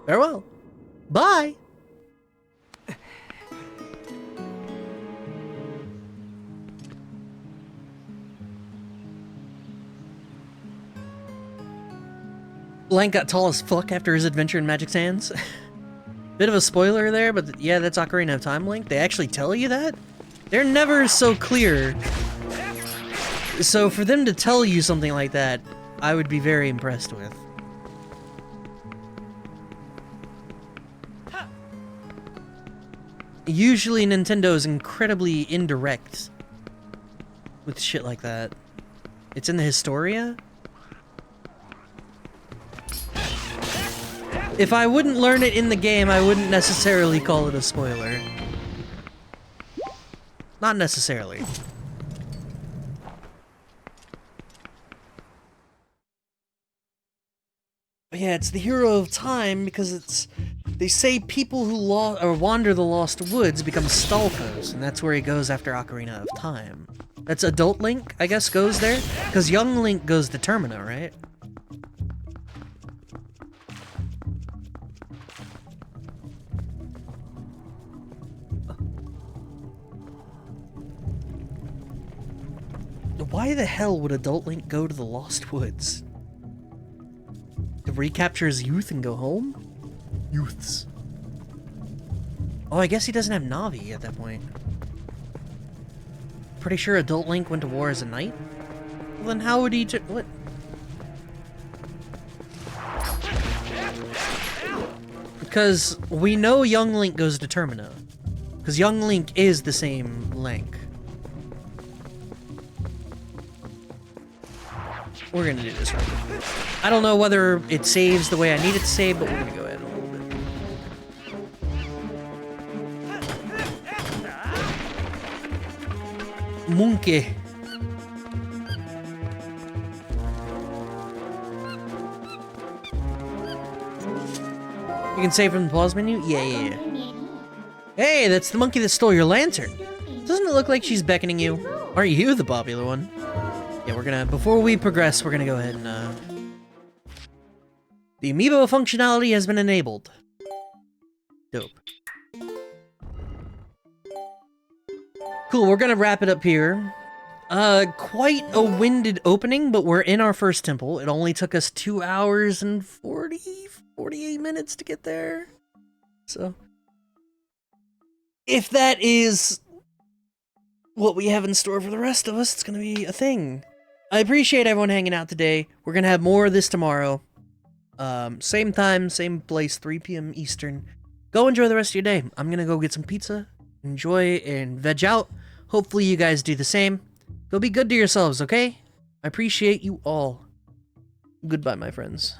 Farewell. Bye! Link got tall as fuck after his adventure in Magic Sands. Bit of a spoiler there, but yeah, that's Ocarina of Time, Link. They actually tell you that? They're never so clear. So for them to tell you something like that, I would be very impressed with. Usually Nintendo is incredibly indirect with shit like that. It's in the Historia? If I wouldn't learn it in the game, I wouldn't necessarily call it a spoiler. Not necessarily. But yeah, it's the Hero of Time because it's... They say people who wander the Lost Woods become Stalfos, and that's where he goes after Ocarina of Time. That's adult Link, I guess, goes there? Because young Link goes to Termina, right? Why the hell would adult Link go to the Lost Woods? To recapture his youth and go home? Youths. Oh, I guess he doesn't have Navi at that point. Pretty sure adult Link went to war as a knight? Well, then how would he what? Because we know young Link goes to Termina. Because young Link is the same Link. We're gonna do this right. I don't know whether it saves the way I need it to save, but we're gonna go ahead a little bit. Monkey. You can save from the pause menu? Yeah. Hey, that's the monkey that stole your lantern. Doesn't it look like she's beckoning you? Aren't you the popular one? Yeah, we're gonna, before we progress, we're gonna go ahead and, the amiibo functionality has been enabled. Dope. Cool, we're gonna wrap it up here. Quite a winded opening, but we're in our first temple. It only took us 2 hours and 48 minutes to get there. So, if that is what we have in store for the rest of us, it's gonna be a thing. I appreciate everyone hanging out today. We're gonna have more of this tomorrow. Same time, same place, 3 p.m. Eastern. Go enjoy the rest of your day. I'm gonna go get some pizza, enjoy and veg out. Hopefully you guys do the same. Go be good to yourselves, okay? I appreciate you all. Goodbye, my friends.